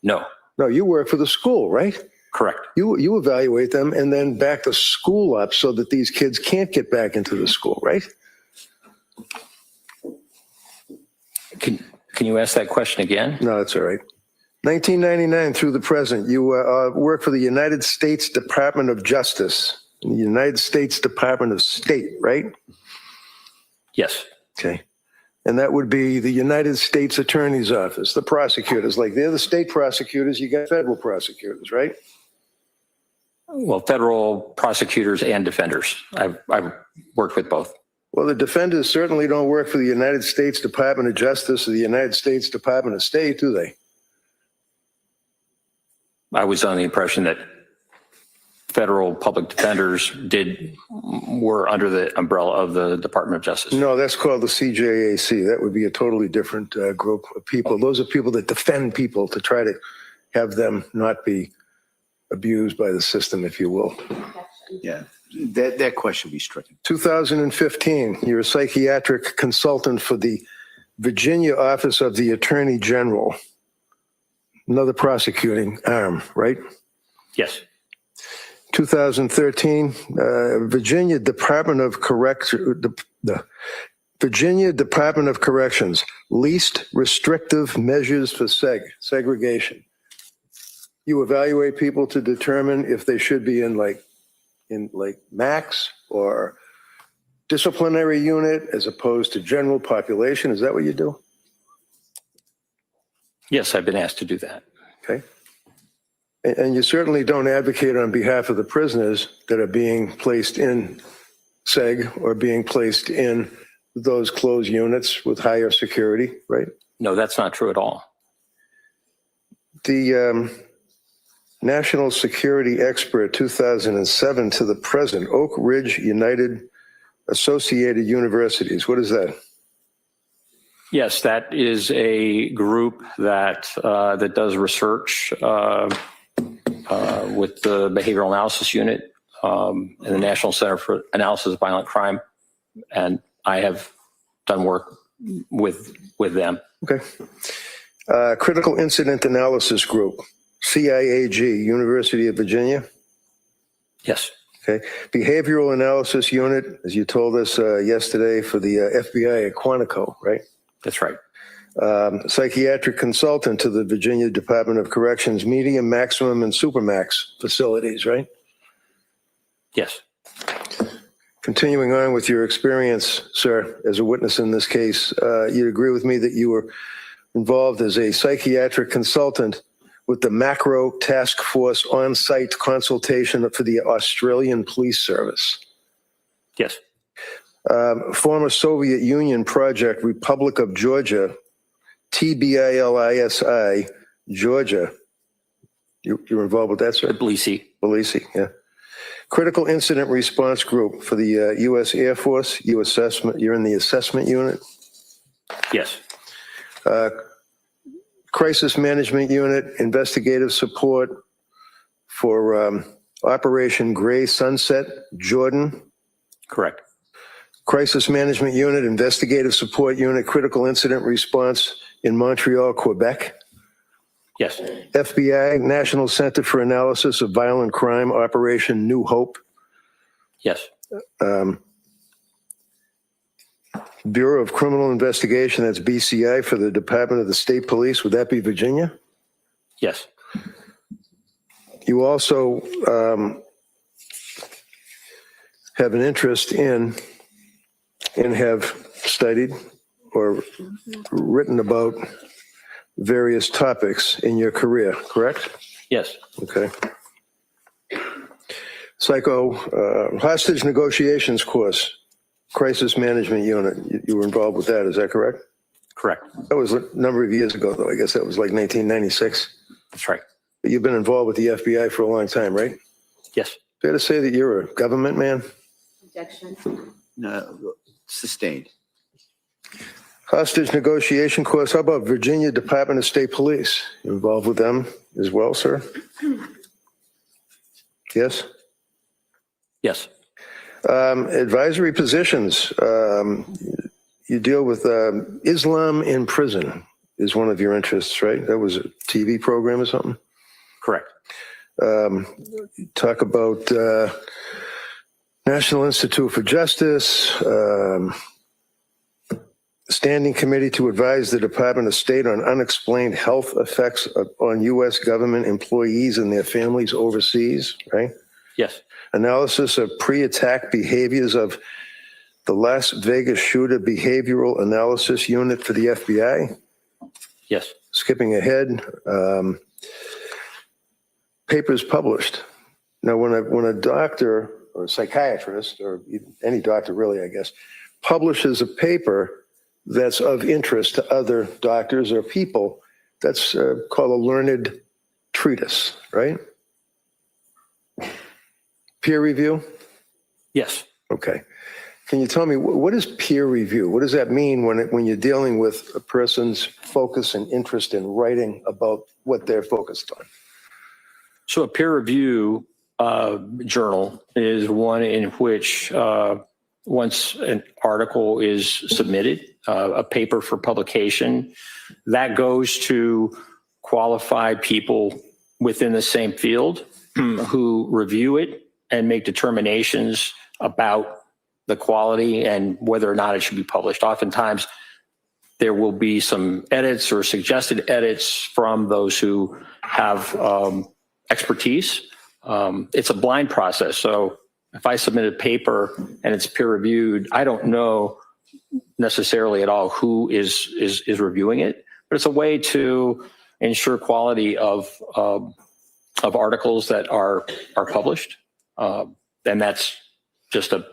No, No, you work for the school, right? correct. You evaluate them and then back the school up so that these kids can't get back into the school, right? Can you ask that question again? No, that's all right. 1999 through the present, you work for the United States Department of Justice, the United States Department of State, right? Yes. Okay. And that would be the United States Attorney's Office, the prosecutors. Like they're the state prosecutors, you got federal prosecutors, right? Well, federal prosecutors and defenders. I've worked with both. Well, the defenders certainly don't work for the United States Department of Justice or the United States Department of State, do they? I was under the impression that federal public defenders were under the umbrella of the Department of Justice. No, that's called the CJAC. That would be a totally different group of people. Those are people that defend people to try to have them not be abused by the system, if you will. Yeah, that question be stricken. 2015, you're a psychiatric consultant for the Virginia Office of the Attorney General. Another prosecuting arm, right? Yes. 2013, Virginia Department of the Virginia Department of Corrections, least restrictive measures for segregation. You evaluate people to determine if they should be in max or disciplinary unit as opposed to general population. Is that what you do? Yes, I've been asked to do that. Okay. And you certainly don't advocate on behalf of the prisoners that are being placed in seg or being placed in those closed units with higher security, right? No, that's not true at all. The National Security Expert 2007 to the present, Oak Ridge United Associated Universities. What is that? Yes, that is a group that that does research with the Behavioral Analysis Unit and the National Center for Analysis of Violent Crime, and I have done work with them. Okay. Critical Incident Analysis Group, CIAG, University of Virginia. Yes. Okay. Behavioral Analysis Unit, as you told us yesterday, for the FBI at Quantico, right? That's right. Psychiatric consultant to the Virginia Department of Corrections, medium, maximum, and supermax facilities, right? Yes. Continuing on with your experience, sir, as a witness in this case, you agree with me that you were involved as a psychiatric consultant with the Macro Task Force on-site consultation for the Australian Police Service. Yes. Former Soviet Union project, Republic of Georgia, TBILISI, Georgia. You're involved with that, sir? Tbilisi. Tbilisi, yeah. Critical Incident Response Group for the U.S. Air Force. You're in the assessment unit. Yes. Crisis Management Unit, investigative support for Operation Gray Sunset, Jordan. Correct. Crisis Management Unit, investigative support unit, critical incident response in Montreal, Quebec. Yes. FBI, National Center for Analysis of Violent Crime, Operation New Hope. Yes. Bureau of Criminal Investigation, that's BCI, for the Department of the State Police. Would that be Virginia? Yes. You also have an interest in and have studied or written about various topics in your career, correct? Yes. Okay. Hostage negotiations course, crisis management unit. You were involved with that, is that correct? Correct. That was a number of years ago, though. I guess that was like 1996. That's right. But you've been involved with the FBI for a long time, right? Yes. Fair to say that you're a government man? Objection. No, sustained. Hostage negotiation course. How about Virginia Department of State Police? You involved with them as well, sir? Yes? Yes. Advisory positions. You deal with Islam in prison is one of your interests, right? That was a TV program or something? Correct. Talk about National Institute for Justice, Standing Committee to advise the Department of State on unexplained health effects on U.S. government employees and their families overseas, right? Yes. Analysis of pre-attack behaviors of the Las Vegas Shooter Behavioral Analysis Unit for the FBI. Yes. Skipping ahead, papers published. Now, when a doctor or a psychiatrist, or any doctor really, I guess, publishes a paper that's of interest to other doctors or people, that's called a learned treatise, right? Peer review? Yes. Okay. Can you tell me, what is peer review? What does that mean when you're dealing with a person's focus and interest in writing about what they're focused on? So a peer review journal is one in which once an article is submitted, a paper for publication, that goes to qualified people within the same field who review it and make determinations about the quality and whether or not it should be published. Oftentimes, there will be some edits or suggested edits from those who have expertise. It's a blind process. So if I submit a paper and it's peer reviewed, I don't know necessarily at all who is reviewing it, but it's a way to ensure quality of articles that are published. And that's just an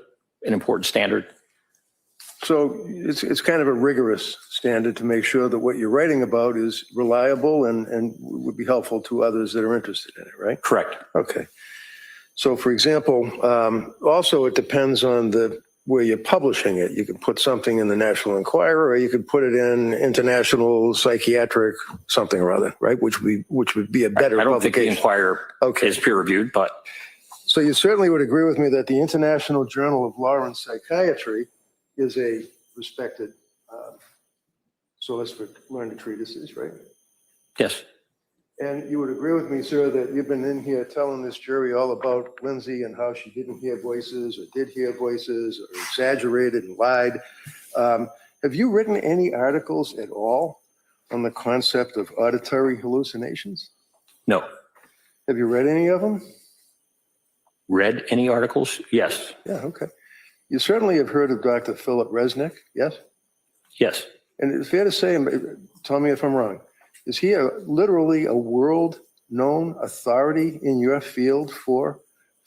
important standard. So it's kind of a rigorous standard to make sure that what you're writing about is reliable and would be helpful to others that are interested in it, right? Correct. Okay. So for example, also it depends on where you're publishing it. You could put something in the National Enquirer, or you could put it in International Psychiatric something or other, right? Which would be a better I don't think the publication. Enquirer is peer reviewed, but. So you certainly would agree with me that the International Journal of Law and Psychiatry is a respected source for learned treatises, right? Yes. And you would agree with me, sir, that you've been in here telling this jury all about Lindsay and how she didn't hear voices or did hear voices or exaggerated and lied. Have you written any articles at all on the concept of auditory hallucinations? No. Have you read any of them? Read any articles? Yes. Yeah, okay. You certainly have heard of Dr. Philip Resnick, yes? Yes. And it's fair to say, tell me if I'm wrong, is he literally a world-known authority in your field for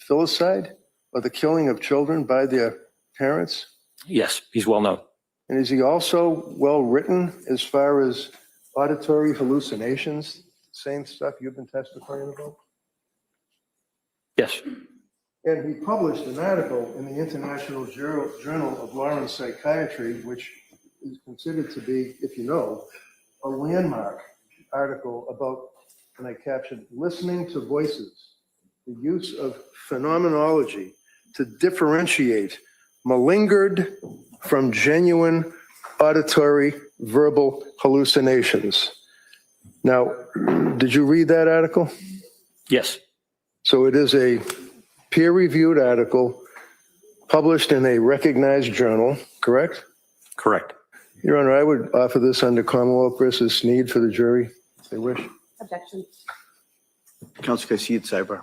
filicide or the killing of children by their parents? Yes, he's well known. And is he also well-written as far as auditory hallucinations, same stuff you've been testifying about? Yes. And he published an article in the International Journal of Law and Psychiatry, which is considered to be, if you know, a landmark article about, and I captioned, listening to voices, the use of phenomenology to differentiate malingered from genuine auditory verbal hallucinations. Now, did you read that article? Yes. So it is a peer-reviewed article published in a recognized journal, correct? Correct. Your Honor, I would offer this under Commonwealth versus Sneed for the jury, if they wish. Objection. Counsel, can I see you at sidebar?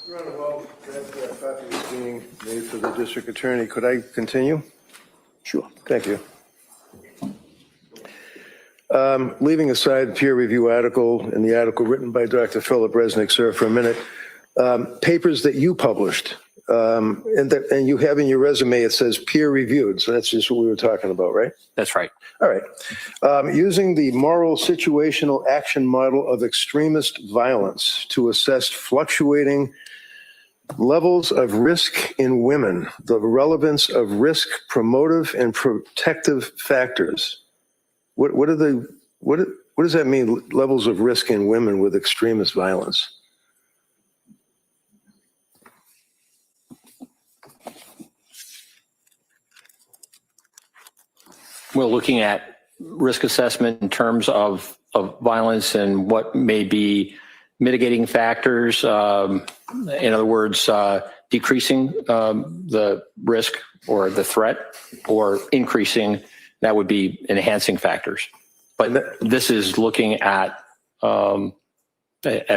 Your Honor, well, that copy is being made for the district attorney. Could I continue? Sure. Thank you. Leaving aside the peer review article and the article written by Dr. Philip Resnick, sir, for a minute, papers that you published, and you have in your resume, it says peer reviewed. So that's just what we were talking about, right? That's right. All right. Using the moral situational action model of extremist violence to assess fluctuating levels of risk in women, the relevance of risk promotive and protective factors. What does that mean, levels of risk in women with extremist violence? We're looking at risk assessment in terms of violence and what may be mitigating factors. In other words, decreasing the risk or the threat, or increasing, that would be enhancing factors. But this is looking at a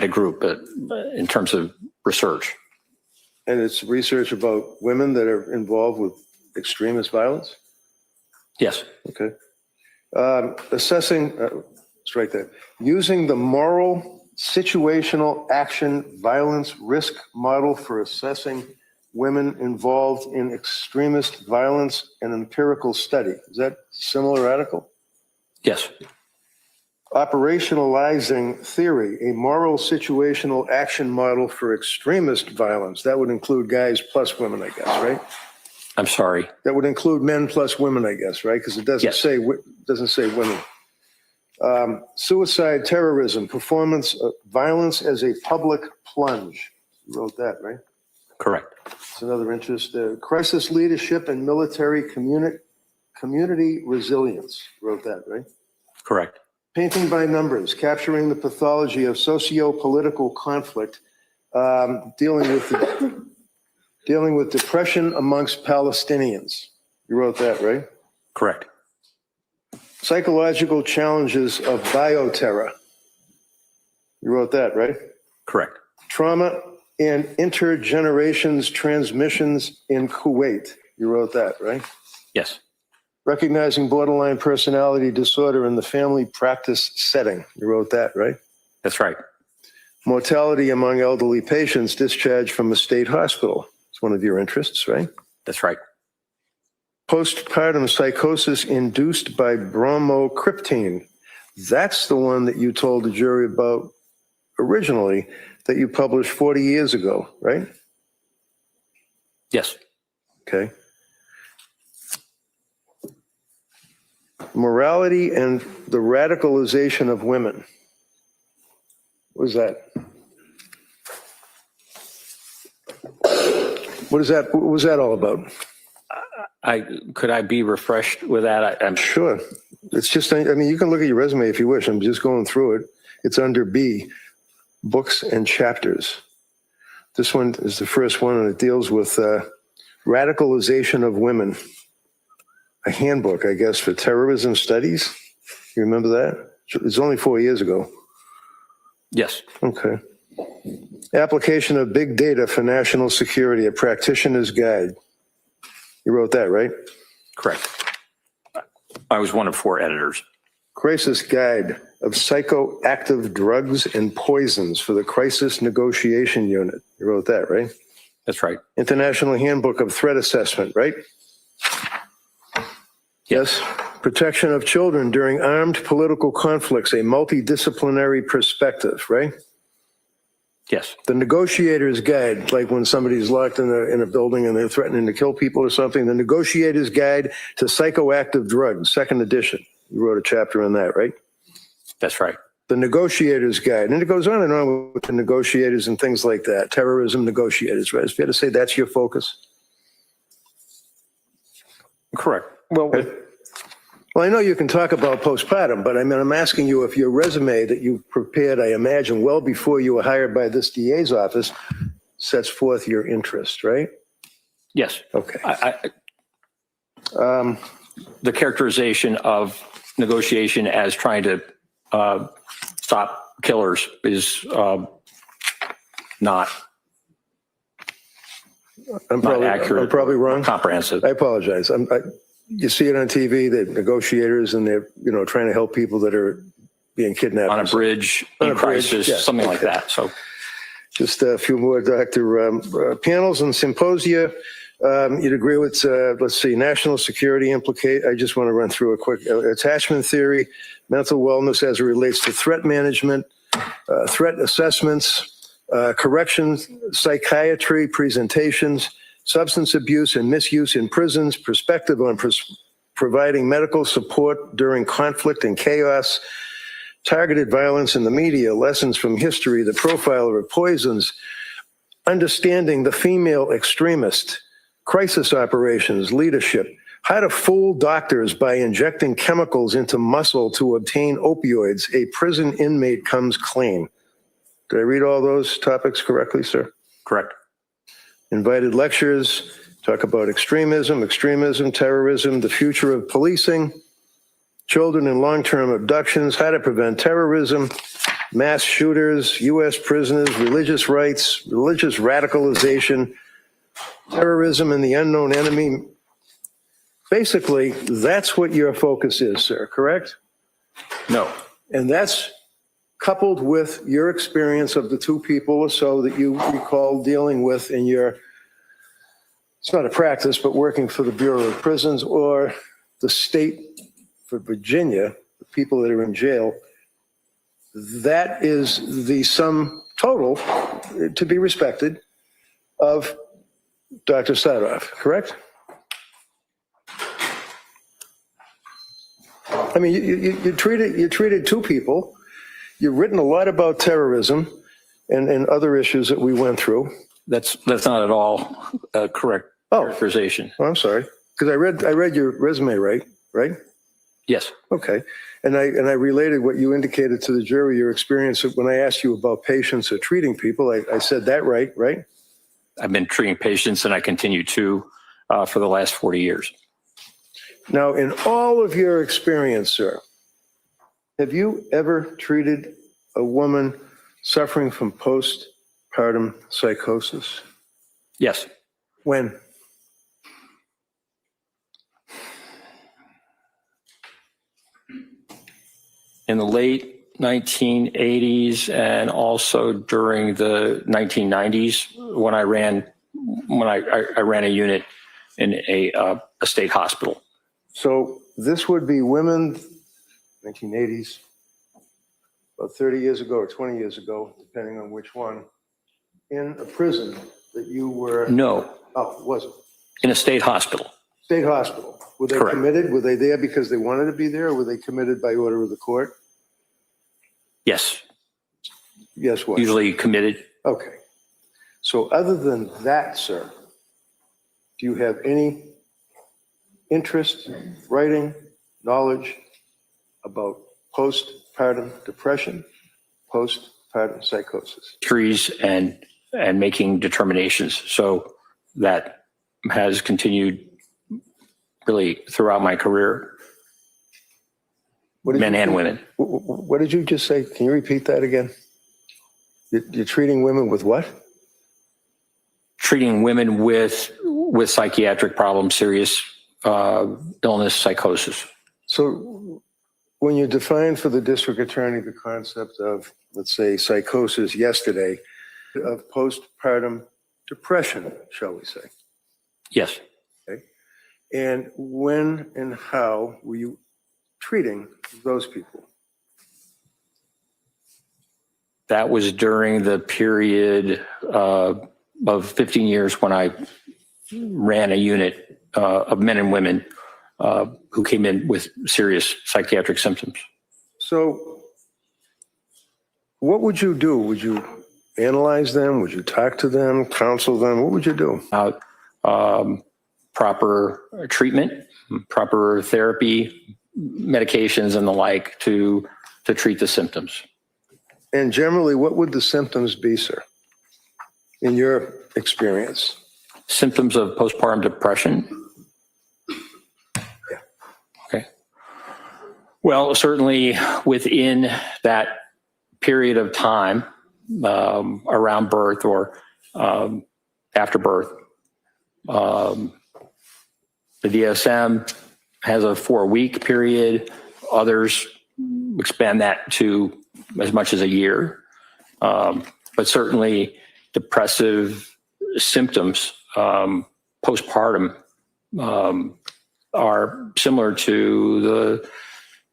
group in terms of research. And it's research about women that are involved with extremist violence? Yes. Okay. Assessing, let's write that. Using the moral situational action violence risk model for assessing women involved in extremist violence, and empirical study. Is that a similar article? Yes. Operationalizing theory, a moral situational action model for extremist violence. That would include guys plus women, I guess, right? I'm sorry. That would include men plus women, I guess, right? Because it doesn't say women. Suicide, terrorism, performance of violence as a public plunge. You wrote that, right? Correct. It's another interest. Crisis leadership and military community resilience. You wrote that, right? Correct. Painting by numbers, capturing the pathology of socio-political conflict, dealing with depression amongst Palestinians. You wrote that, right? Correct. Psychological challenges of bioterror. You wrote that, right? Correct. Trauma and intergenerations transmissions in Kuwait. You wrote that, right? Yes. Recognizing borderline personality disorder in the family practice setting. You wrote that, right? That's right. Mortality among elderly patients discharged from a state hospital. It's one of your interests, right? That's right. Postpartum psychosis induced by bromocriptine. That's the one that you told the jury about originally, that you published 40 years ago, right? Yes. Okay. Morality and the radicalization of women. What is that? What was that all about? Could I be refreshed with that? I'm Sure. It's just, I mean, you can look at your resume if you wish. I'm just going through it. It's under B, books and chapters. This one is the first one, and it deals with radicalization of women. A handbook, I guess, for terrorism studies. You remember that? It's only 4 years ago. Yes. Okay. Application of big data for national security, a practitioner's guide. You wrote that, right? Correct. I was one of 4 editors. Crisis guide of psychoactive drugs and poisons for the crisis negotiation unit. You wrote that, right? That's right. International handbook of threat assessment, right? Yes. Protection of children during armed political conflicts, a multidisciplinary perspective, right? Yes. The negotiator's guide, like when somebody's locked in a building and they're threatening to kill people or something, the negotiator's guide to psychoactive drugs, 2nd edition. You wrote a chapter on that, right? That's right. The negotiator's guide. And it goes on and on with the negotiators and things like that. Terrorism negotiators, right? It's fair to say that's your focus. Correct. Well, Well, I know you can talk about postpartum, but I mean, I'm asking you if your resume that you prepared, I imagine, well before you were hired by this DA's office, sets forth your interest, right? yes. Okay. The characterization of negotiation as trying to stop killers is not I'm not probably, accurate. I'm probably wrong. Comprehensive. I apologize. You see it on TV, the negotiators, and they're, trying to help people that are being kidnapped. On a bridge, On a in bridge, crisis, yeah. something like that. So Just a few more, Dr. Panels and symposia. You'd agree with, let's see, national security I just want to run through a quick attachment theory, mental wellness as it relates to threat management, threat assessments, corrections, psychiatry presentations, substance abuse and misuse in prisons, perspective on providing medical support during conflict and chaos, targeted violence in the media, lessons from history, the profiler of poisons, understanding the female extremist, crisis operations, leadership, how to fool doctors by injecting chemicals into muscle to obtain opioids, a prison inmate comes clean. Did I read all those topics correctly, sir? correct. Invited lectures, talk about extremism, terrorism, the future of policing, children in long-term abductions, how to prevent terrorism, mass shooters, U.S. prisoners, religious rights, religious radicalization, terrorism and the unknown enemy. Basically, that's what your focus is, sir, correct? No, And that's coupled with your experience of the two people or so that you recall dealing with in your, it's not a practice, but working for the Bureau of Prisons or the state for Virginia, the people that are in jail. That is the sum total, to be respected, of Dr. Sadoff, correct? I mean, you treated two people. You've written a lot about terrorism and other issues that we went through. that's not at all a correct characterization. Oh, I'm sorry, because I read your resume, right? Yes, Okay, and I related what you indicated to the jury, your experience when I asked you about patients or treating people. I said that right? I've been treating patients and I continue to for the last 40 years. Now, in all of your experience, sir, have you ever treated a woman suffering from postpartum psychosis? Yes, When? in the late 1980s and also during the 1990s when I ran a unit in a state hospital. So this would be women, 1980s, about 30 years ago or 20 years ago, depending on which one, in a prison that you were. No, Oh, it wasn't. in a state hospital. State hospital. Were they Correct. committed? Were they there because they wanted to be there, or were they committed by order of the court? Yes, Yes, what? usually committed. Okay. So other than that, sir, do you have any interest, writing, knowledge about postpartum depression, postpartum psychosis? Trees and making determinations. So that has continued really throughout my career, What did men you- and women. What did you just say? Can you repeat that again? You're treating women with what? Treating women with psychiatric problems, serious illness, psychosis. So when you defined for the district attorney the concept of, let's say, psychosis yesterday, of postpartum depression, shall we say? Yes, And when and how were you treating those people? that was during the period of 15 years when I ran a unit of men and women who came in with serious psychiatric symptoms. So what would you do? Would you analyze them? Would you talk to them, counsel them? What would you do? Proper treatment, proper therapy, medications and the like to treat the symptoms. And generally, what would the symptoms be, sir, in your experience? Symptoms of postpartum depression? Okay. Well, certainly within that period of time around birth or after birth, The DSM has a 4-week period. Others expand that to as much as a year. But certainly depressive symptoms postpartum are similar to the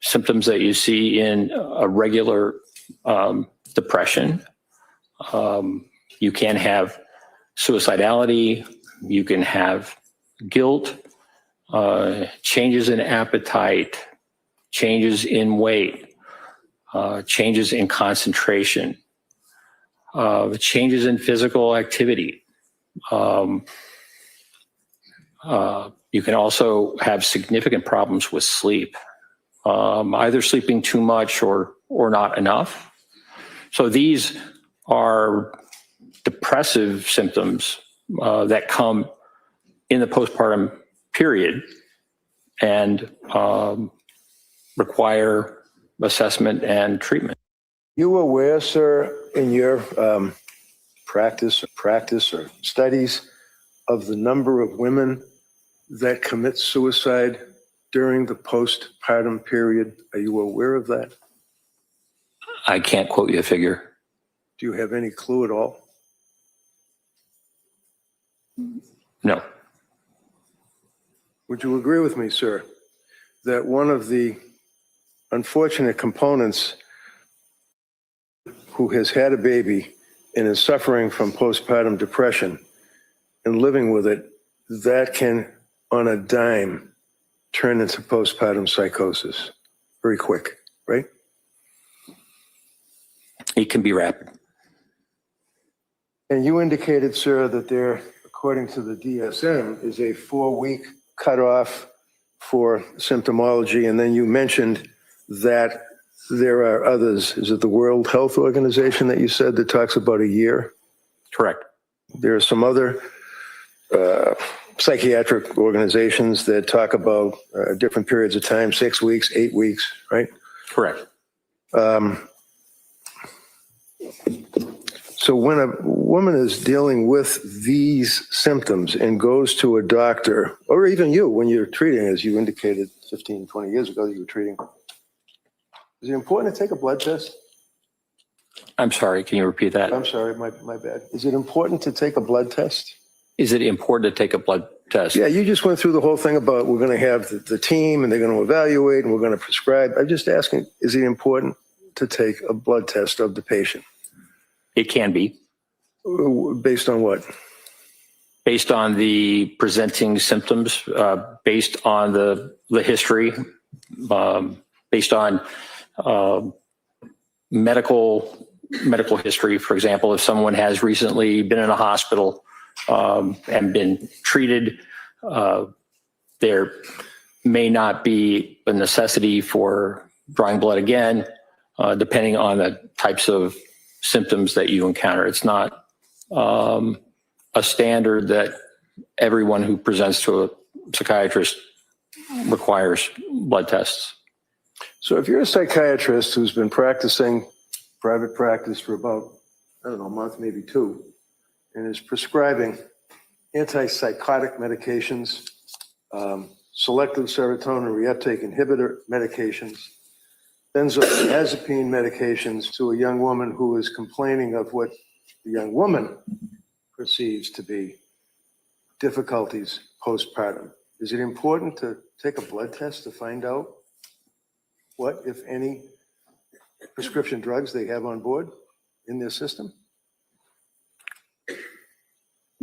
symptoms that you see in a regular depression. You can have suicidality, you can have guilt, changes in appetite, changes in weight, changes in concentration, changes in physical activity. You can also have significant problems with sleep, either sleeping too much or not enough. So these are depressive symptoms that come in the postpartum period and require assessment and treatment. You aware, sir, in your practice or studies of the number of women that commit suicide during the postpartum period? Are you aware of that? I can't quote you a figure. Do you have any clue at all? No. Would you agree with me, sir, that one of the unfortunate components who has had a baby and is suffering from postpartum depression and living with it, that can, on a dime, turn into postpartum psychosis very quick, right? It can be rapid. And you indicated, sir, that there, according to the DSM, is a 4-week cutoff for symptomology. And then you mentioned that there are others. Is it the World Health Organization that you said that talks about a year? Correct. There are some other psychiatric organizations that talk about different periods of time, 6 weeks, 8 weeks, right? Correct. So when a woman is dealing with these symptoms and goes to a doctor, or even you, when you're treating, as you indicated 15, 20 years ago, you were treating, is it important to take a blood test? I'm sorry, can you repeat that? I'm sorry, my bad. Is it important to take a blood test? Is it important to take a blood test? Yeah, you just went through the whole thing about we're going to have the team and they're going to evaluate and we're going to prescribe. I'm just asking, is it important to take a blood test of the patient? It can be. Based on what? Based on the presenting symptoms, based on the history, based on medical history. For example, if someone has recently been in a hospital and been treated, there may not be a necessity for drawing blood again, depending on the types of symptoms that you encounter. It's not a standard that everyone who presents to a psychiatrist requires blood tests. So if you're a psychiatrist who's been practicing private practice for about, I don't know, a month, maybe 2, and is prescribing antipsychotic medications, selective serotonin reuptake inhibitor medications, benzodiazepine medications to a young woman who is complaining of what the young woman perceives to be difficulties postpartum. Is it important to take a blood test to find out what, if any, prescription drugs they have on board in their system?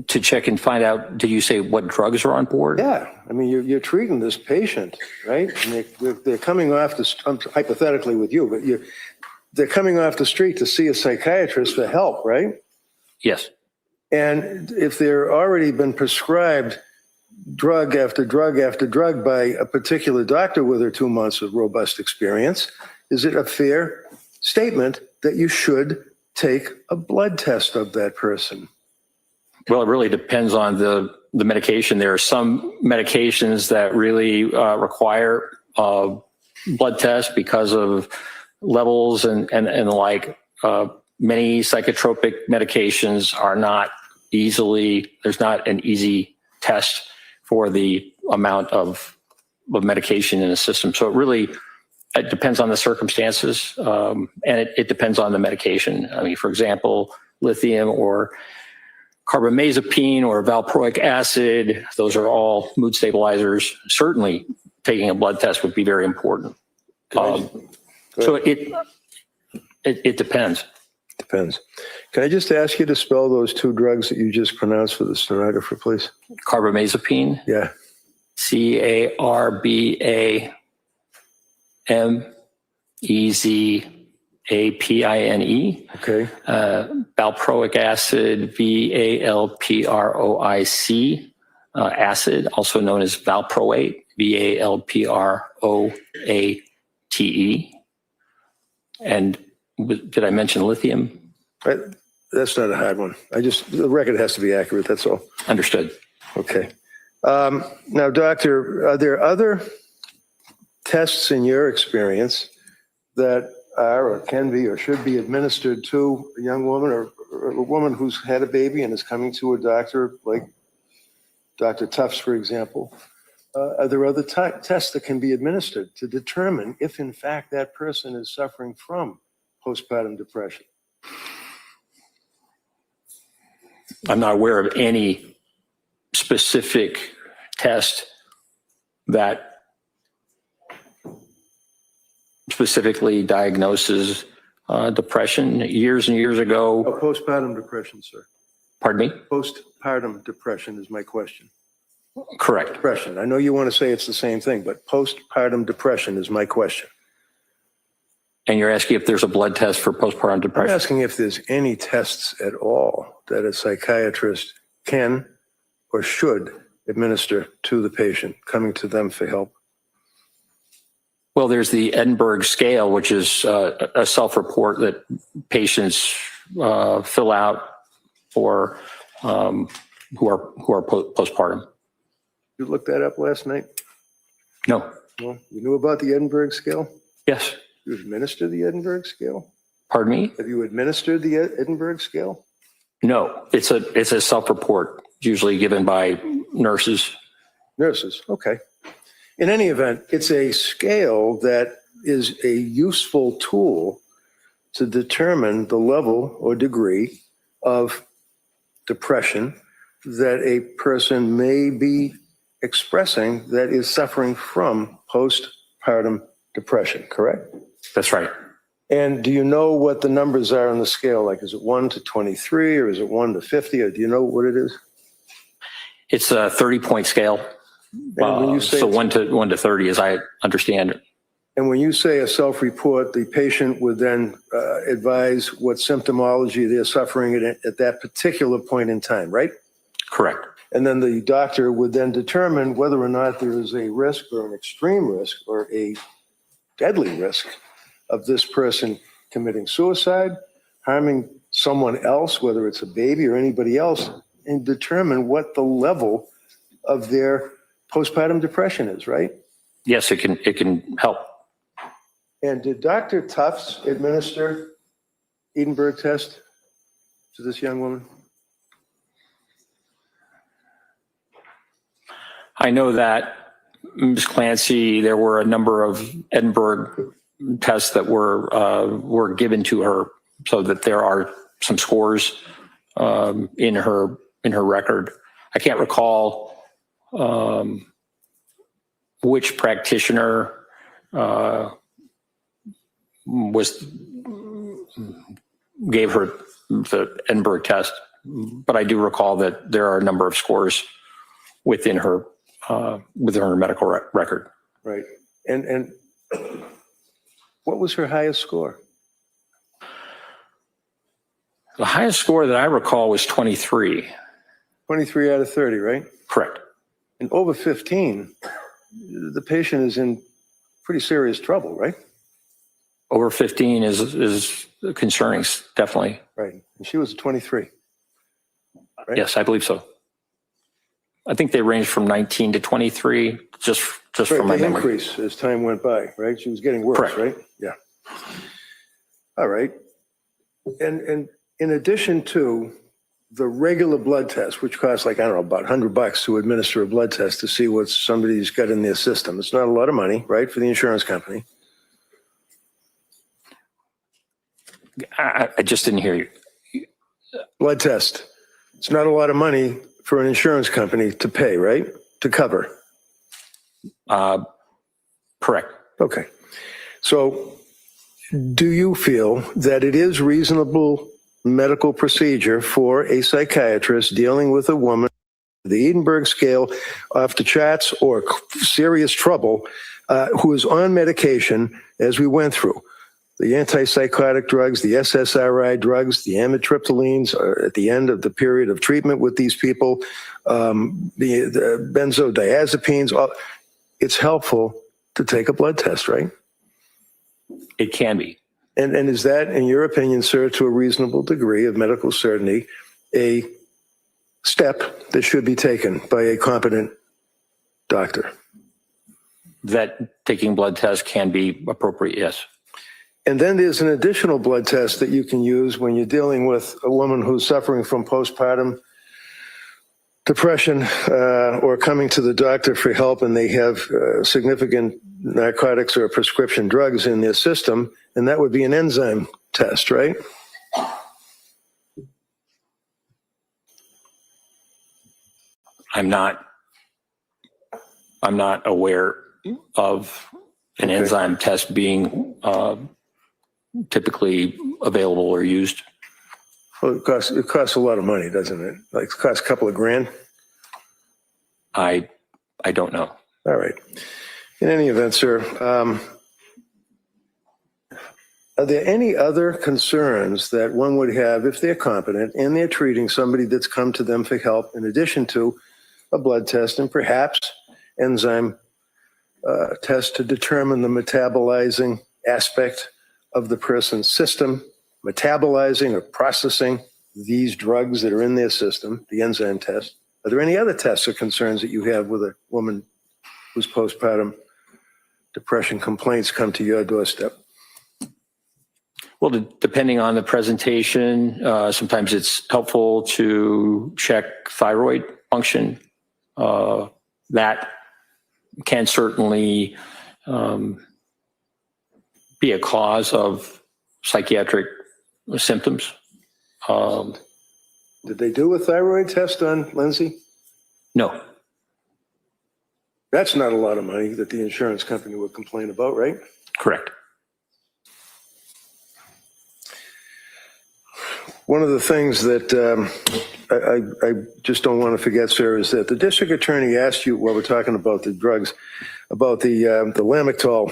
To check and find out, did you say what drugs are on board? Yeah, I mean, you're treating this patient, right? And they're coming off hypothetically with you, but they're coming off the street to see a psychiatrist for help, right? Yes. And if they're already been prescribed drug after drug after drug by a particular doctor with her 2 months of robust experience, is it a fair statement that you should take a blood test of that person? Well, it really depends on the medication. There are some medications that really require blood tests because of levels and the like. Many psychotropic medications are not easily, there's not an easy test for the amount of medication in the system. So it depends on the circumstances, and it depends on the medication. I mean, for example, lithium or carbamazepine or valproic acid, those are all mood stabilizers. Certainly, taking a blood test would be very important. So it depends. Depends. Can I just ask you to spell those two drugs that you just pronounced for the stenographer, please? Carbamazepine, Yeah. Carbamazepine. Okay. Valproic acid, Valproic acid, also known as valproate, Valproate. And did I mention lithium? That's not a hard one. The record has to be accurate. That's all. Understood. Okay. Now, doctor, are there other tests in your experience that are or can be or should be administered to a young woman or a woman who's had a baby and is coming to a doctor, like Dr. Tufts, for example? Are there other tests that can be administered to determine if, in fact, that person is suffering from postpartum depression? I'm not aware of any specific test that specifically diagnoses depression. Years and years ago. Oh, postpartum depression, sir. Pardon me? Postpartum depression is my question. Correct. Depression. I know you want to say it's the same thing, but postpartum depression is my question. And you're asking if there's a blood test for postpartum I'm depression? asking if there's any tests at all that a psychiatrist can or should administer to the patient coming to them for help. Well, there's the Edinburgh scale, which is a self-report that patients fill out for who are postpartum. You looked that up last night? No. No? You knew about the Edinburgh scale? Yes. You administered the Edinburgh scale? Pardon me? Have you administered the Edinburgh scale? No. It's a self-report, usually given by nurses. Nurses, okay. In any event, it's a scale that is a useful tool to determine the level or degree of depression that a person may be expressing that is suffering from postpartum depression, correct? That's right. And do you know what the numbers are on the scale? Like, is it 1 to 23 or is it 1 to 50? Or do you know what it is? It's a 30-point scale. And when you say So 1 to 30, as I understand it. And when you say a self-report, the patient would then advise what symptomology they're suffering at that particular point in time, right? Correct. And then the doctor would then determine whether or not there is a risk or an extreme risk or a deadly risk of this person committing suicide, harming someone else, whether it's a baby or anybody else, and determine what the level of their postpartum depression is, right? Yes, it can help. And did Dr. Tufts administer Edinburgh test to this young woman? I know that, Ms. Clancy, there were a number of Edinburgh tests that were given to her, so that there are some scores in her record. I can't recall which practitioner gave her the Edinburgh test, but I do recall that there are a number of scores within her medical record. Right. And what was her highest score? The highest score that I recall was 23. 23 out of 30, right? Correct. And over 15, the patient is in pretty serious trouble, right? Over 15 is concerning, definitely. Right. And she was 23. Right? Yes, I believe so. I think they ranged from 19 to 23, just Right, from my they memory. increase as time went by, right? She was getting worse, Correct. right? Yeah. All right. And in addition to the regular blood test, which costs like, I don't know, about $100 to administer a blood test to see what somebody's got in their system. It's not a lot of money, right, for the insurance company. I just didn't hear you. Blood test. It's not a lot of money for an insurance company to pay, right? To cover. Correct. Okay. So do you feel that it is reasonable medical procedure for a psychiatrist dealing with a woman, the Edinburgh scale off the charts or serious trouble, who is on medication, as we went through? The antipsychotic drugs, the SSRI drugs, the amitriptylines are at the end of the period of treatment with these people, the benzodiazepines. It's helpful to take a blood test, right? It can be. And is that, in your opinion, sir, to a reasonable degree of medical certainty, a step that should be taken by a competent doctor? That taking blood tests can be appropriate, yes. And then there's an additional blood test that you can use when you're dealing with a woman who's suffering from postpartum depression or coming to the doctor for help, and they have significant narcotics or prescription drugs in their system, and that would be an enzyme test, right? I'm not aware of an enzyme test being typically available or used. Well, it costs a lot of money, doesn't it? Like it costs a couple of grand? I don't know. All right. In any event, sir, are there any other concerns that one would have if they're competent and they're treating somebody that's come to them for help, in addition to a blood test and perhaps enzyme test to determine the metabolizing aspect of the person's system, metabolizing or processing these drugs that are in their system, the enzyme test? Are there any other tests or concerns that you have with a woman whose postpartum depression complaints come to your doorstep? Well, depending on the presentation, sometimes it's helpful to check thyroid function. That can certainly be a cause of psychiatric symptoms. Did they do a thyroid test on Lindsay? No. That's not a lot of money that the insurance company would complain about, right? Correct. One of the things that I just don't want to forget, sir, is that the district attorney asked you, while we're talking about the drugs, about the Lamictal,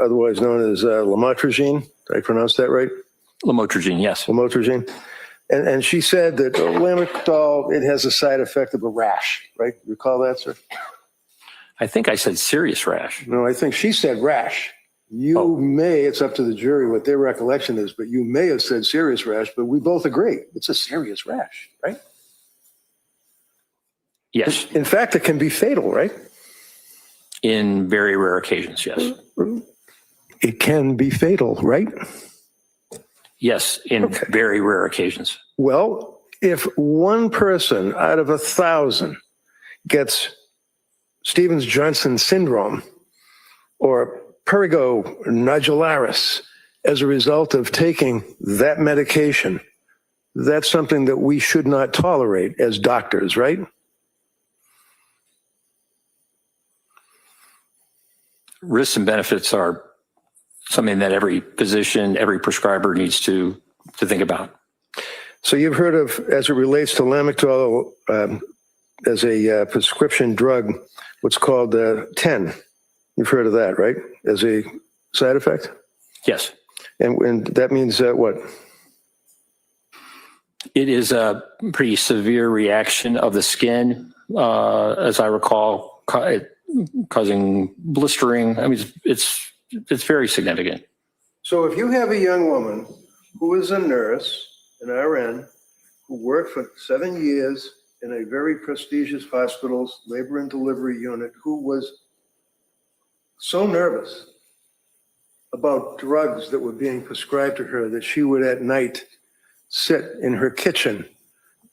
otherwise known as lamotrigine. Did I pronounce that right? Lamotrigine, yes. Lamotrigine. And she said that Lamictal, it has a side effect of a rash, right? You recall that, sir? I think I said serious rash. No, I think she said rash. You may, it's up to the jury what their recollection is, but you may have said serious rash, but we both agree it's a serious rash, right? Yes. In fact, it can be fatal, right? In very rare occasions, yes. It can be fatal, right? Yes, in very rare occasions. Well, if one person out of 1,000 gets Stevens-Johnson syndrome or prurigo nodularis as a result of taking that medication, that's something that we should not tolerate as doctors, right? Risks and benefits are something that every physician, every prescriber needs to think about. So you've heard of, as it relates to Lamictal as a prescription drug, what's called 10. You've heard of that, right? As a side effect? Yes. And that means what? It is a pretty severe reaction of the skin, as I recall, causing blistering. I mean, it's very significant. So if you have a young woman who is a nurse, an RN, who worked for 7 years in a very prestigious hospital's labor and delivery unit, who was so nervous about drugs that were being prescribed to her that she would at night sit in her kitchen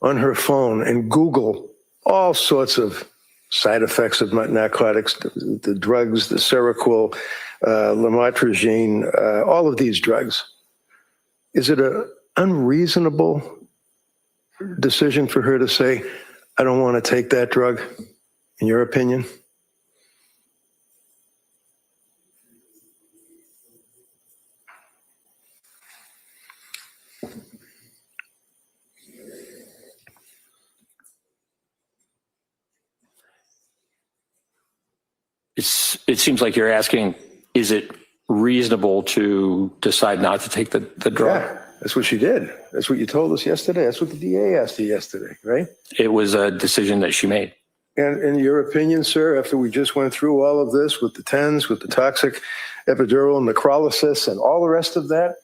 on her phone and Google all sorts of side effects of narcotics, the drugs, the Seroquel, lamotrigine, all of these drugs, is it an unreasonable decision for her to say, I don't want to take that drug, in your opinion? It seems like you're asking, is it reasonable to decide not to take the drug? Yeah, that's what she did. That's what you told us yesterday. That's what the DA asked you yesterday, right? It was a decision that she made. And in your opinion, sir, after we just went through all of this with the TENS, with the toxic epidural necrolysis and all the rest of that,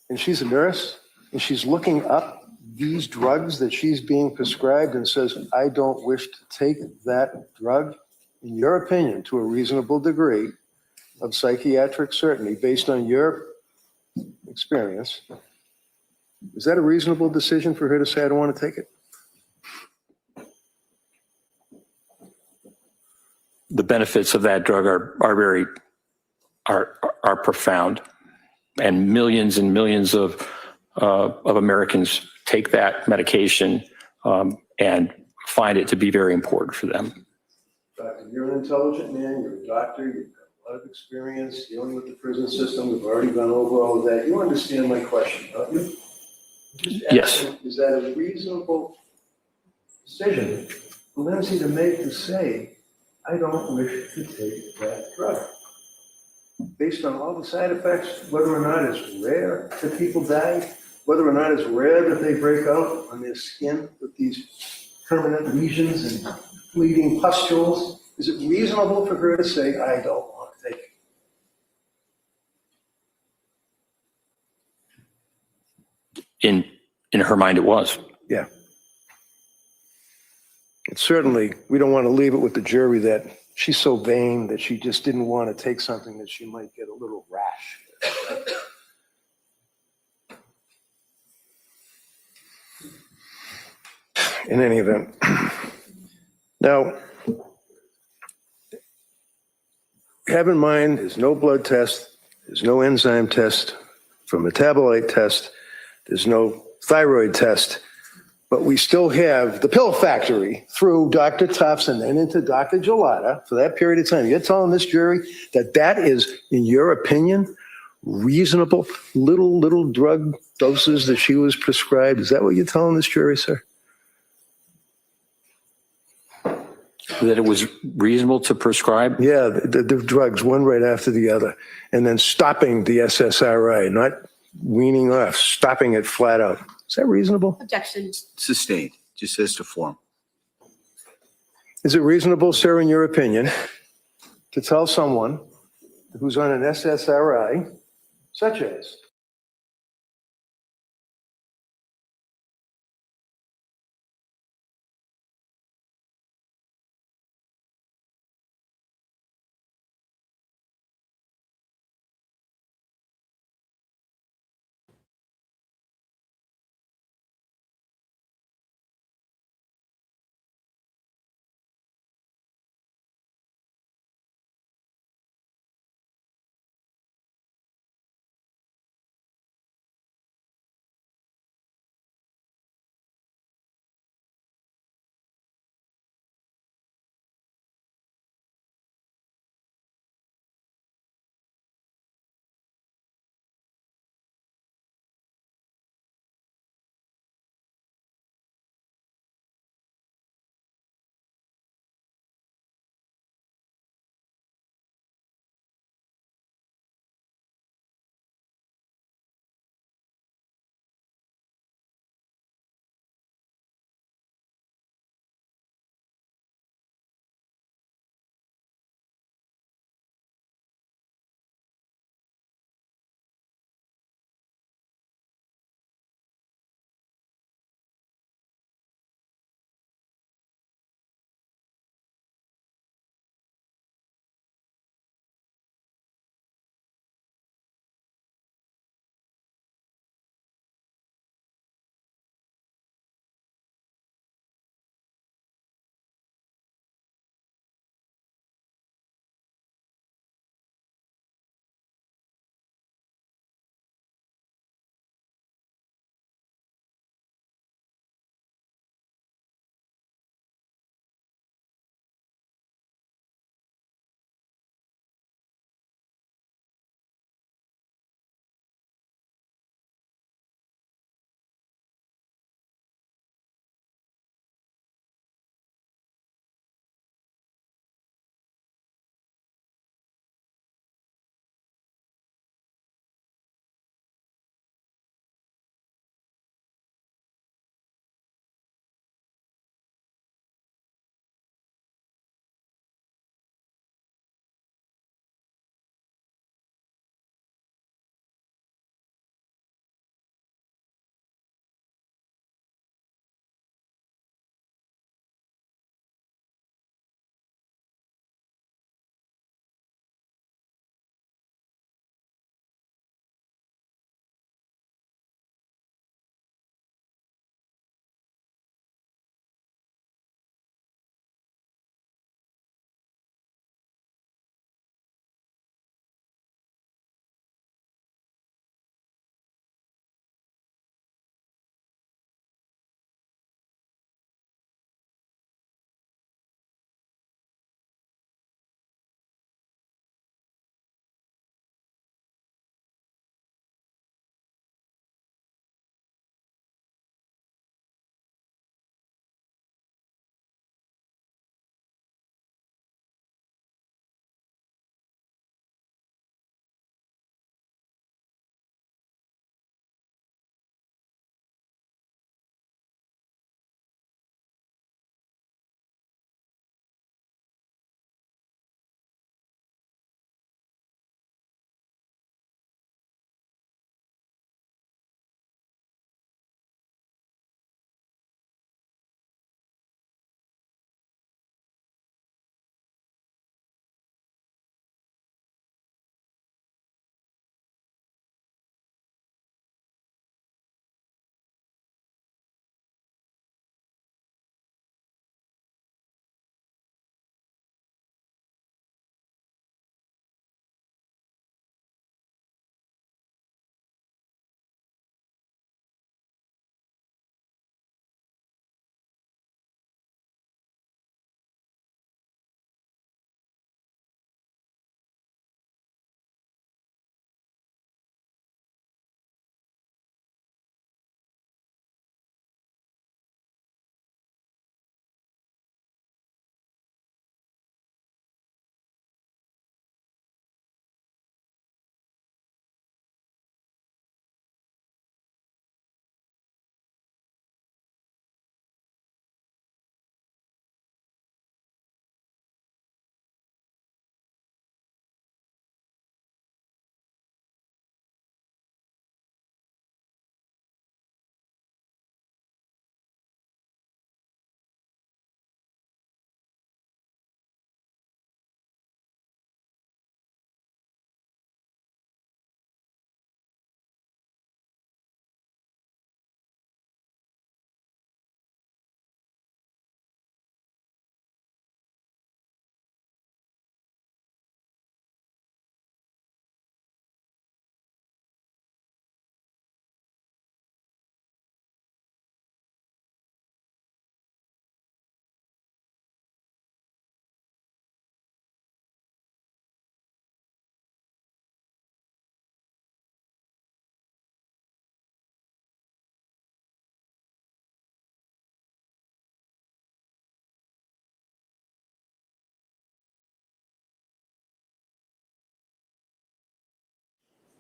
and she's a nurse, and she's looking up these drugs that she's being prescribed and says, I don't wish to take that drug, in your opinion, to a reasonable degree of psychiatric certainty based on your experience, is that a reasonable decision for her to say, I don't want to take it? The benefits of that drug are profound, and millions of Americans take that medication and find it to be very important for them. Doctor, you're an intelligent man, you're a doctor, you've got a lot of experience dealing with the prison system. We've already gone over all of that. You understand my question, don't you? Just Yes. asking, is that a reasonable decision for Lindsay to make, to say, I don't wish to take that drug? Based on all the side effects, whether or not it's rare that people die, whether or not it's rare that they break out on their skin with these permanent lesions and bleeding pustules, is it reasonable for her to say, I don't want to take it? In her mind, it was. Yeah. And certainly, we don't want to leave it with the jury that she's so vain that she just didn't want to take something that she might get a little rash. In any event. Now, have in mind, there's no blood test, there's no enzyme test for metabolite test, there's no thyroid test, but we still have the pill factory through Dr. Tufts and then into Dr. Gelada for that period of time. You're telling this jury that that is, in your opinion, reasonable little drug doses that she was prescribed? Is that what you're telling this jury, sir? That it was reasonable to prescribe? Yeah, the drugs, one right after the other, and then stopping the SSRI, not weaning off, stopping it flat out. Is that reasonable? Objection. Sustained, just as to form. Is it reasonable, sir, in your opinion, to tell someone who's on an SSRI, such as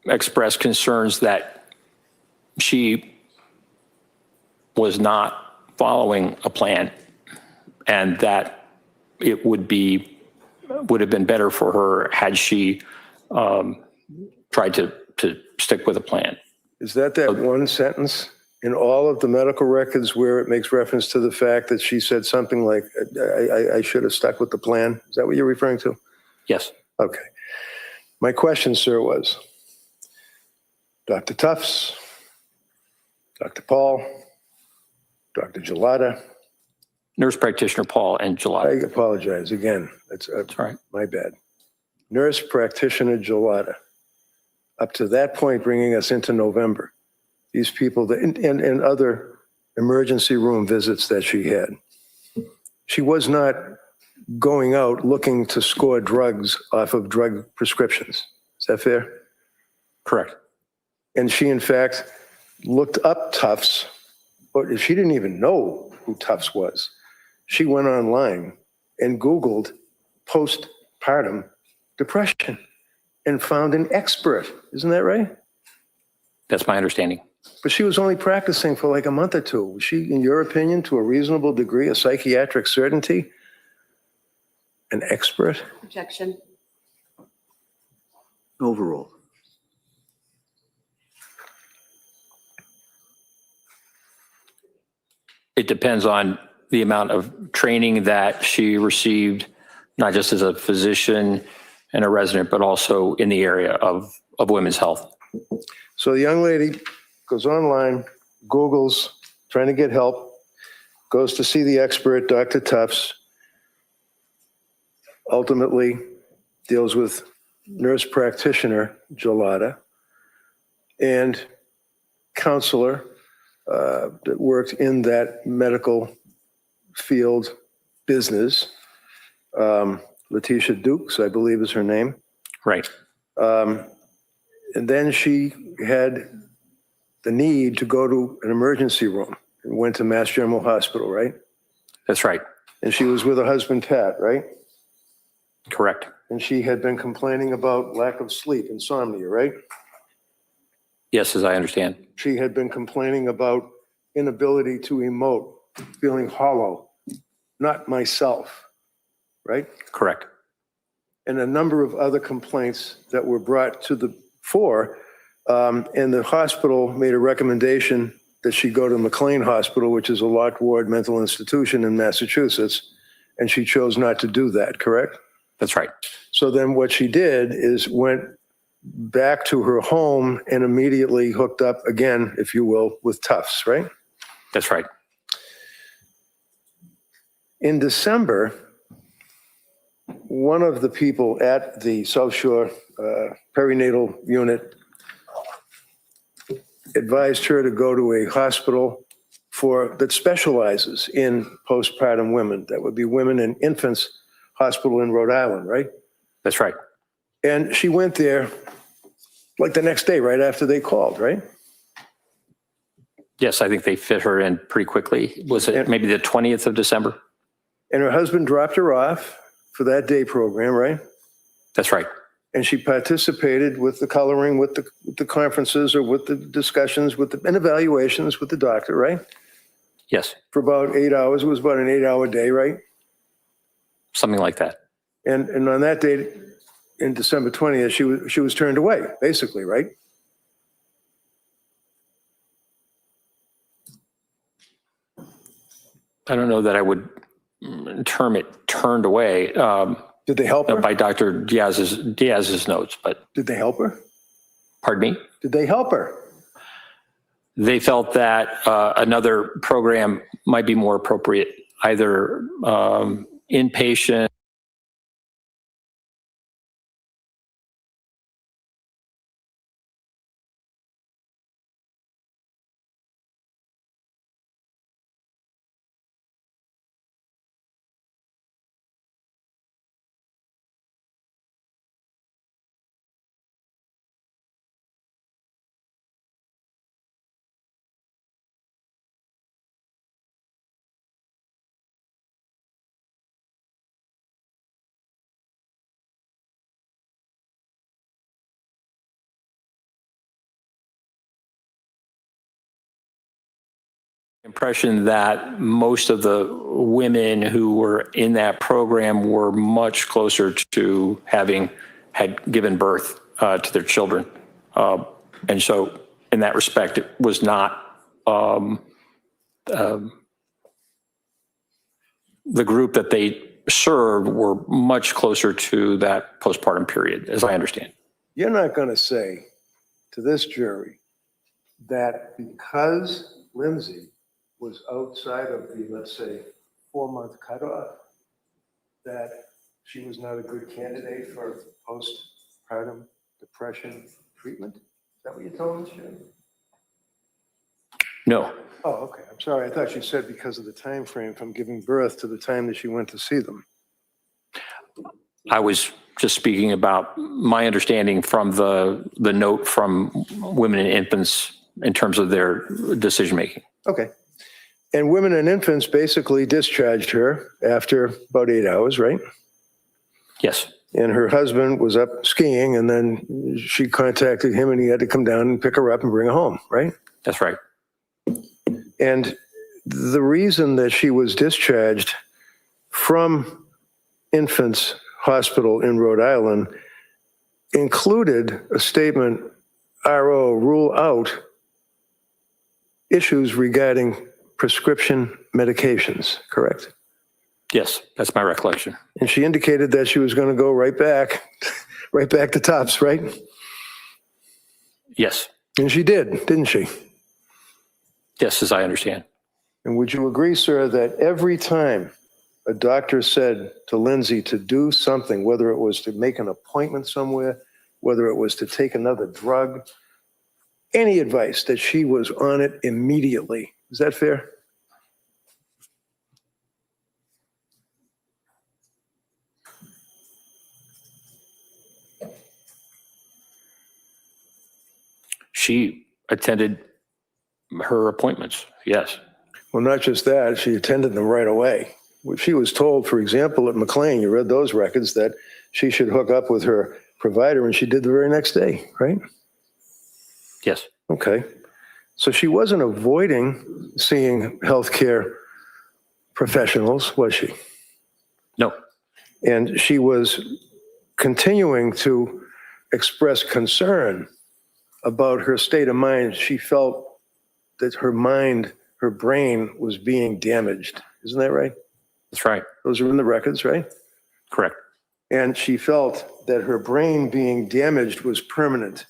expressed concerns that she was not following a plan and that it would have been better for her had she tried to stick with a plan. Is that one sentence in all of the medical records where it makes reference to the fact that she said something like, I should have stuck with the plan? Is that what you're referring to? Yes. Okay. My question, sir, was Dr. Tufts, Dr. Paul, Dr. Gelada. Nurse practitioner Paul and I Gelada. apologize again. That's all right. My bad. Nurse practitioner Gelada. Up to that point, bringing us into November, these people and other emergency room visits that she had. She was not going out looking to score drugs off of drug prescriptions. Is that fair? Correct. And she, in fact, looked up Tufts, but she didn't even know who Tufts was. She went online and Googled postpartum depression and found an expert. Isn't that right? That's my understanding. But she was only practicing for like a month or two. Was she, in your opinion, to a reasonable degree, a psychiatric certainty, an expert? Objection. Overruled. It depends on the amount of training that she received, not just as a physician and a resident, but also in the area of women's health. So the young lady goes online, Googles, trying to get help, goes to see the expert, Dr. Tufts, ultimately deals with nurse practitioner Gelada and counselor that worked in that medical field business. Letitia Dukes, I believe is her name. Right. And then she had the need to go to an emergency room and went to Mass General Hospital, right? That's right. And she was with her husband, Pat, right? Correct. And she had been complaining about lack of sleep, insomnia, right? Yes, as I understand. She had been complaining about inability to emote, feeling hollow, not myself, right? Correct. And a number of other complaints that were brought to the fore. And the hospital made a recommendation that she go to McLean Hospital, which is a locked ward mental institution in Massachusetts. And she chose not to do that, correct? That's right. So then what she did is went back to her home and immediately hooked up again, if you will, with Tufts, right? That's right. In December, one of the people at the South Shore perinatal unit advised her to go to a hospital that specializes in postpartum women. That would be Women and Infants Hospital in Rhode Island, right? That's right. And she went there like the next day, right after they called, right? Yes, I think they fit her in pretty quickly. Was it maybe the 20th of December? And her husband dropped her off for that day program, right? That's right. And she participated with the coloring, with the conferences or with the discussions and evaluations with the doctor, right? Yes. For about 8 hours. It was about an 8-hour day, right? Something like that. And on that day, in December 20th, she was turned away, basically, right? I don't know that I would term it turned away. Did they help her? By Dr. Diaz's notes, but Did they help her? pardon me? Did they help her? They felt that another program might be more appropriate, either inpatient Impression that most of the women who were in that program were much closer to had given birth to their children. And so in that respect, it was not the group that they served were much closer to that postpartum period, as I understand. You're not going to say to this jury that because Lindsay was outside of the, let's say, 4-month cutoff, that she was not a good candidate for postpartum depression treatment? Is that what you told us, Jim? No, Oh, okay. I'm sorry. I thought you said because of the time frame from giving birth to the time that she went to see them. I was just speaking about my understanding from the note from women and infants in terms of their decision making. Okay. And women and infants basically discharged her after about 8 hours, right? Yes, And her husband was up skiing, and then she contacted him, and he had to come down and pick her up and bring her home, right? that's right. And the reason that she was discharged from Infants Hospital in Rhode Island included a statement, RO, rule out issues regarding prescription medications, correct? Yes, that's my recollection. And she indicated that she was going to go right back to TOPS, right? Yes, And she did, didn't she? yes, as I understand. And would you agree, sir, that every time a doctor said to Lindsay to do something, whether it was to make an appointment somewhere, whether it was to take another drug, any advice, that she was on it immediately? Is that fair? She attended her appointments. Yes, Well, not just that, she attended them right away. She was told, for example, at McLean, you read those records, that she should hook up with her provider, and she did the very next day, right? yes, Okay. So she wasn't avoiding seeing healthcare professionals, was she? no, And she was continuing to express concern about her state of mind. She felt that her mind, her brain was being damaged. Isn't that right? that's right. Those are in the records, right? Correct. And she felt that her brain being damaged was permanent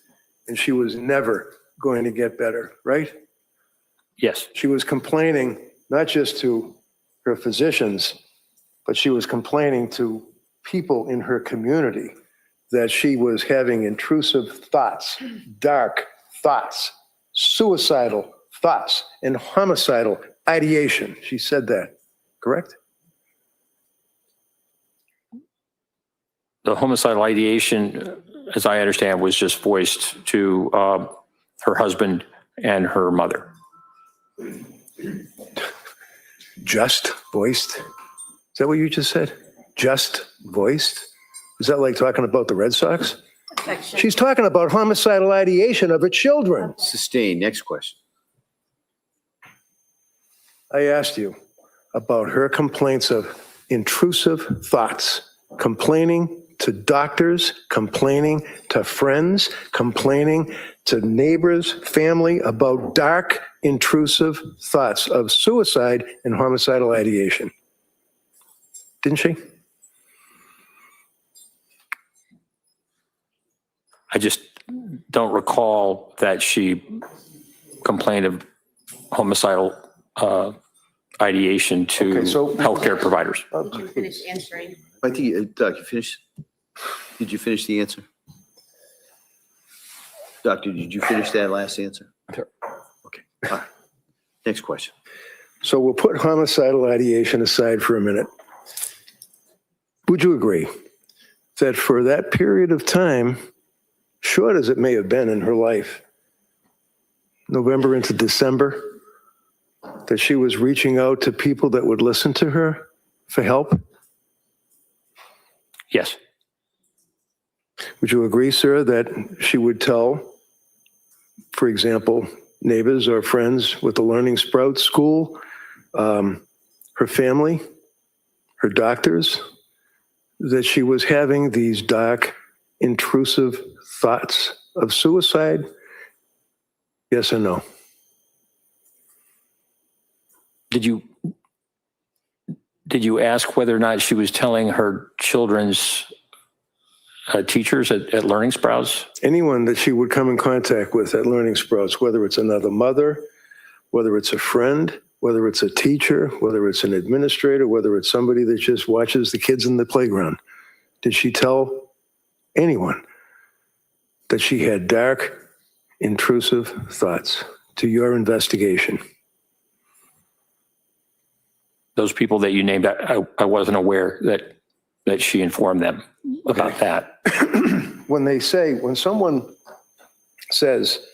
and she was never going to get better, right? Yes, She was complaining not just to her physicians, but she was complaining to people in her community that she was having intrusive thoughts, dark thoughts, suicidal thoughts, and homicidal ideation. She said that, correct? the homicidal ideation, as I understand, was just voiced to her husband and her mother. Just voiced? Is that what you just said? Just voiced? Is that like talking about the Red Sox? She's talking about homicidal ideation of her children. Sustained. Next question. I asked you about her complaints of intrusive thoughts, complaining to doctors, complaining to friends, complaining to neighbors, family about dark, intrusive thoughts of suicide and homicidal ideation. Didn't she? I just don't recall that she complained of homicidal ideation to Okay, so- healthcare providers. Finish answering. I think, Doc, you finished? Did you finish the answer? Doctor, did you finish that last answer? Sure. Okay. All right. Next question. So we'll put homicidal ideation aside for a minute. Would you agree that for that period of time, short as it may have been in her life, November into December, that she was reaching out to people that would listen to her for help? Yes, Would you agree, sir, that she would tell, for example, neighbors or friends with the Learning Sprouts School, her family, her doctors, that she was having these dark, intrusive thoughts of suicide? Yes or no? Did you ask whether or not she was telling her children's teachers at Learning Sprouts? Anyone that she would come in contact with at Learning Sprouts, whether it's another mother, whether it's a friend, whether it's a teacher, whether it's an administrator, whether it's somebody that just watches the kids in the playground, did she tell anyone that she had dark, intrusive thoughts to your investigation? Those people that you named, I wasn't aware that she informed them about that. When someone says,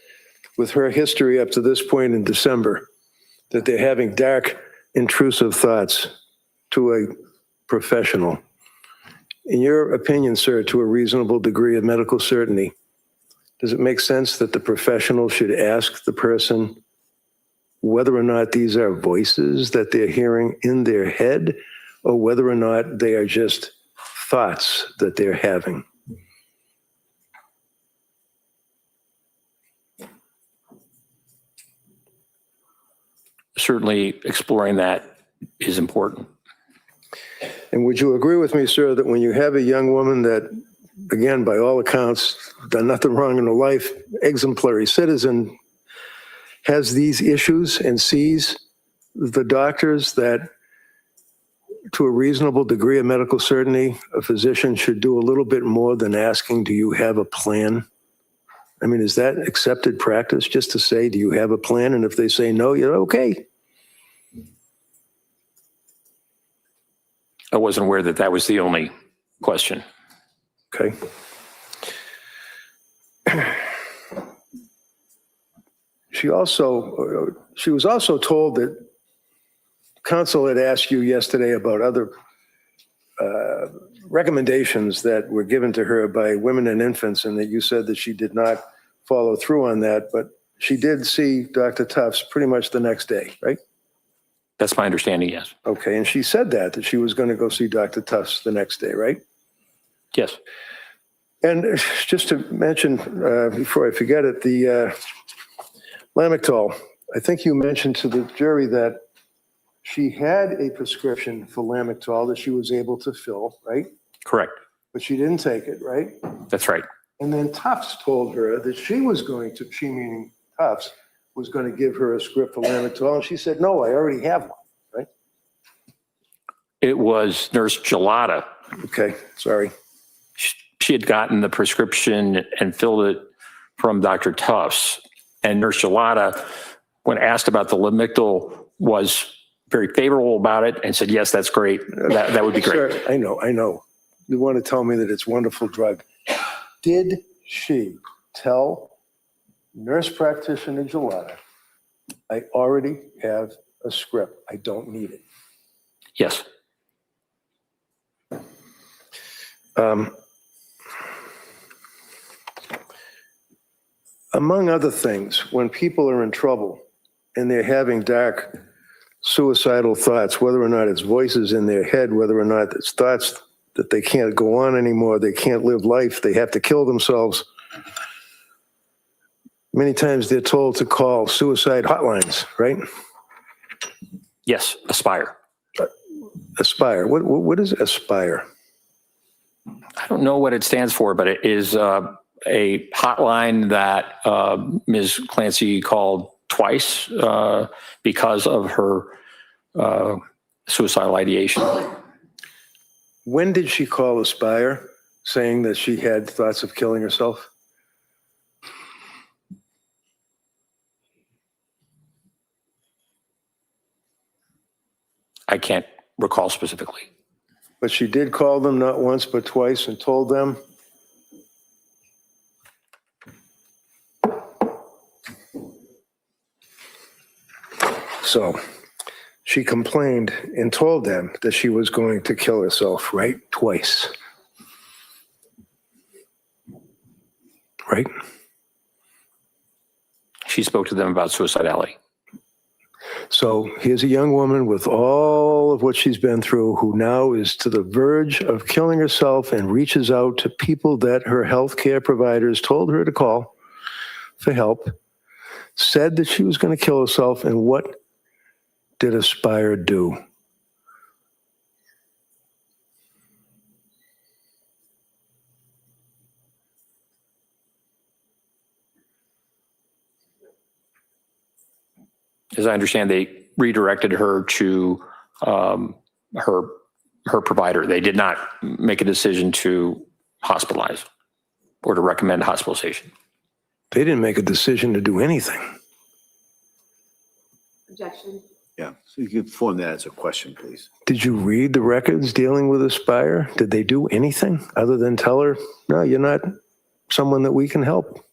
with her history up to this point in December, that they're having dark, intrusive thoughts to a professional, in your opinion, sir, to a reasonable degree of medical certainty, does it make sense that the professional should ask the person whether or not these are voices that they're hearing in their head, or whether or not they are just thoughts that they're having? Certainly exploring that is important. And would you agree with me, sir, that when you have a young woman that, again, by all accounts, done nothing wrong in her life, exemplary citizen, has these issues and sees the doctors, that to a reasonable degree of medical certainty, a physician should do a little bit more than asking, do you have a plan? I mean, is that accepted practice, just to say, do you have a plan? And if they say no, you're okay. I wasn't aware that that was the only question. Okay. She was also told that counsel had asked you yesterday about other recommendations that were given to her by women and infants, and that you said that she did not follow through on that, but she did see Dr. Tufts pretty much the next day, right? That's my understanding, yes. Okay, and she said that she was going to go see Dr. Tufts the next day, right? Yes. And just to mention, before I forget it, the Lamictal, I think you mentioned to the jury that she had a prescription for Lamictal that she was able to fill, right? Correct. But she didn't take it, right? That's right. And then Tufts told her that she was going to, she meaning Tufts, was going to give her a script for Lamictal. And she said, no, I already have one, right? It was Nurse Gelada. Okay, sorry. She had gotten the prescription and filled it from Dr. Tufts. And Nurse Gelada, when asked about the Lamictal, was very favorable about it and said, yes, that's great. That would be great. Sir, I know. You want to tell me that it's a wonderful drug. Did she tell nurse practitioner Gelada, I already have a script, I don't need it? Yes. Among other things, when people are in trouble and they're having dark suicidal thoughts, whether or not it's voices in their head, whether or not it's thoughts that they can't go on anymore, they can't live life, they have to kill themselves, many times they're told to call suicide hotlines, right? Yes. Aspire. Aspire. What is Aspire? I don't know what it stands for, but it is a hotline that Ms. Clancy called twice because of her suicidal ideation. When did she call Aspire saying that she had thoughts of killing herself? I can't recall specifically. But she did call them not once but twice and told them. So she complained and told them that she was going to kill herself, right? Twice. Right? she spoke to them about suicidality. So here's a young woman with all of what she's been through who now is to the verge of killing herself and reaches out to people that her healthcare providers told her to call for help, said that she was going to kill herself. And what did Aspire do? As I understand, they redirected her to her provider. They did not make a decision to hospitalize or to recommend hospitalization. They didn't make a decision to do anything. Objection. Yeah, so you can form that as a question, please. Did you read the records dealing with Aspire? Did they do anything other than tell her, no, you're not someone that we can help?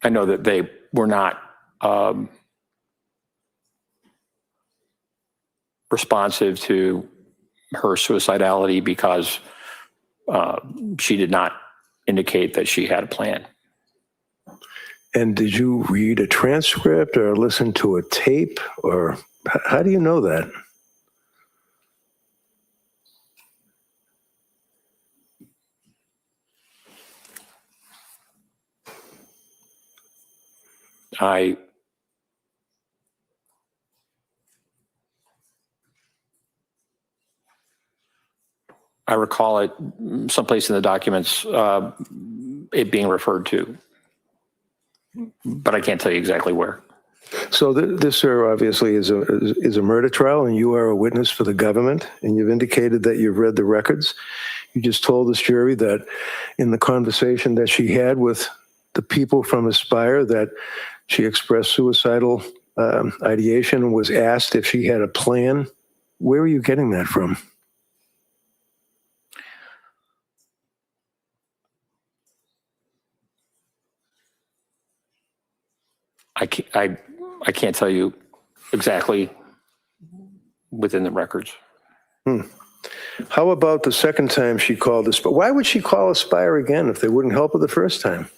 I know that they were not responsive to her suicidality because she did not indicate that she had a plan. And did you read a transcript or listen to a tape, or how do you know that? I recall it someplace in the documents, it being referred to, but I can't tell you exactly where. So this, sir, obviously is a murder trial, and you are a witness for the government, and you've indicated that you've read the records. You just told this jury that in the conversation that she had with the people from Aspire that she expressed suicidal ideation and was asked if she had a plan. Where are you getting that from? I can't tell you exactly within the records. How about the second time she called Aspire? Why would she call Aspire again if they wouldn't help her the first time?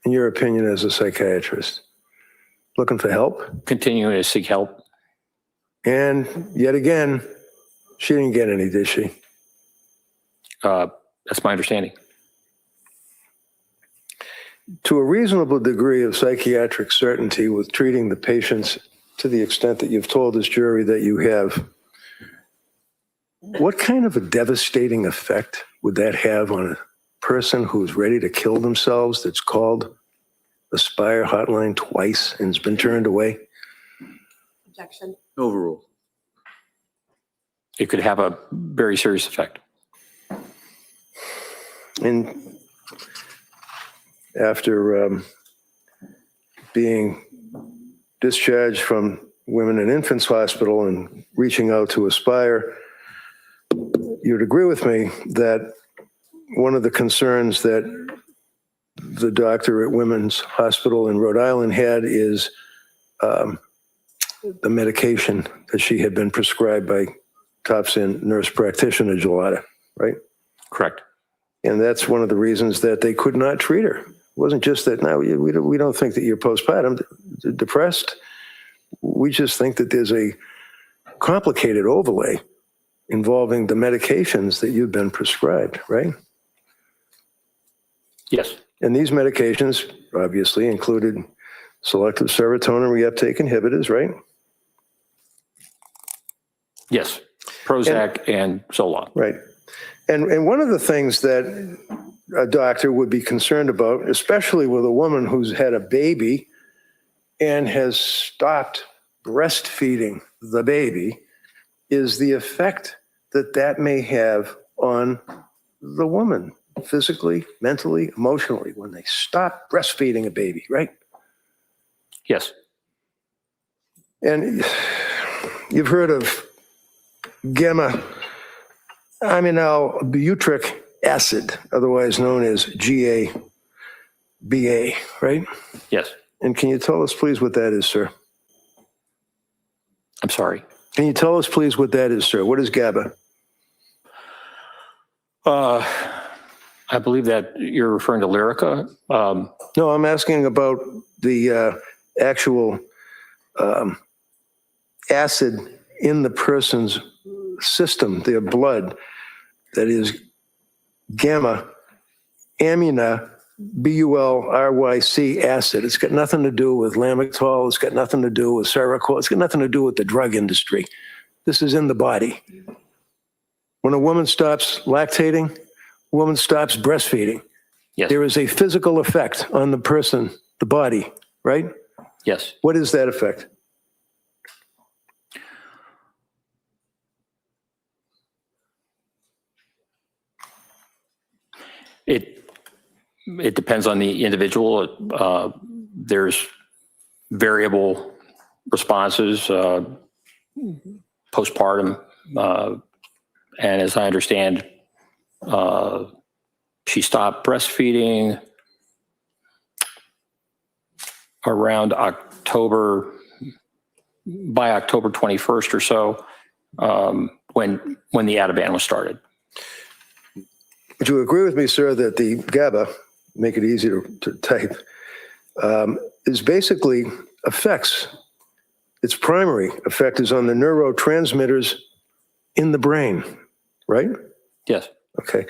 In your opinion as a psychiatrist? Looking for help? Continuing to seek help. And yet again, she didn't get any, did she? That's my understanding. To a reasonable degree of psychiatric certainty with treating the patients to the extent that you've told this jury that you have, what kind of a devastating effect would that have on a person who's ready to kill themselves that's called Aspire hotline twice and has been turned away? Objection. Overruled. It could have a very serious effect. And after being discharged from Women and Infants Hospital and reaching out to Aspire, you'd agree with me that one of the concerns that the doctor at Women's Hospital in Rhode Island had is the medication that she had been prescribed by Thompson nurse practitioner Gelada, right? Correct. And that's one of the reasons that they could not treat her. It wasn't just that, no, we don't think that you're postpartum depressed. We just think that there's a complicated overlay involving the medications that you've been prescribed, right? Yes. And these medications obviously included selective serotonin reuptake inhibitors, right? Yes. Prozac and Zoloft. Right. And one of the things that a doctor would be concerned about, especially with a woman who's had a baby and has stopped breastfeeding the baby, is the effect that that may have on the woman, physically, mentally, emotionally, when they stop breastfeeding a baby, right? Yes. And you've heard of gamma-aminobutyric acid, otherwise known as GA. BA, right? Yes. And can you tell us, please, what that is, sir? I'm sorry. Can you tell us, please, what that is, sir? What is GABA? I believe that you're referring to Lyrica. No, I'm asking about the actual acid in the person's system, their blood, that is gamma amina BULRYC acid. It's got nothing to do with lamictal. It's got nothing to do with Seroquel. It's got nothing to do with the drug industry. This is in the body. When a woman stops lactating, a woman stops breastfeeding. Yes. There is a physical effect on the person, the body, right? Yes. What is that effect? It depends on the individual. There's variable responses postpartum, and as I understand, she stopped breastfeeding around October, by October 21st or so, when the Ativan was started. Would you agree with me, sir, that the GABA, make it easy to type, is basically affects, its primary effect is on the neurotransmitters in the brain, right? Yes. Okay.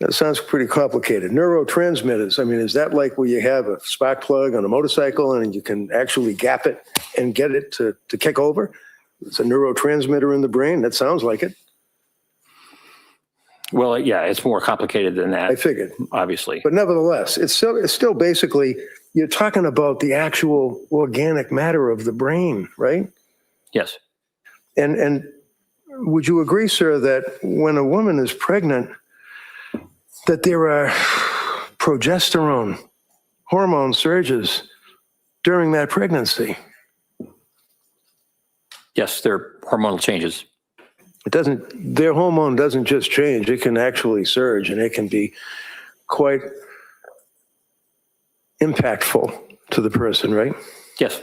That sounds pretty complicated. Neurotransmitters, I mean, is that like where you have a spark plug on a motorcycle and you can actually gap it and get it to kick over? It's a neurotransmitter in the brain? That sounds like it. Well, yeah, it's more complicated than that. I figured. Obviously. But nevertheless, it's still basically, you're talking about the actual organic matter of the brain, right? Yes. And would you agree, sir, that when a woman is pregnant, that there are progesterone hormone surges during that pregnancy? Yes, there are hormonal changes. Their hormone doesn't just change, it can actually surge, and it can be quite impactful to the person, right? Yes.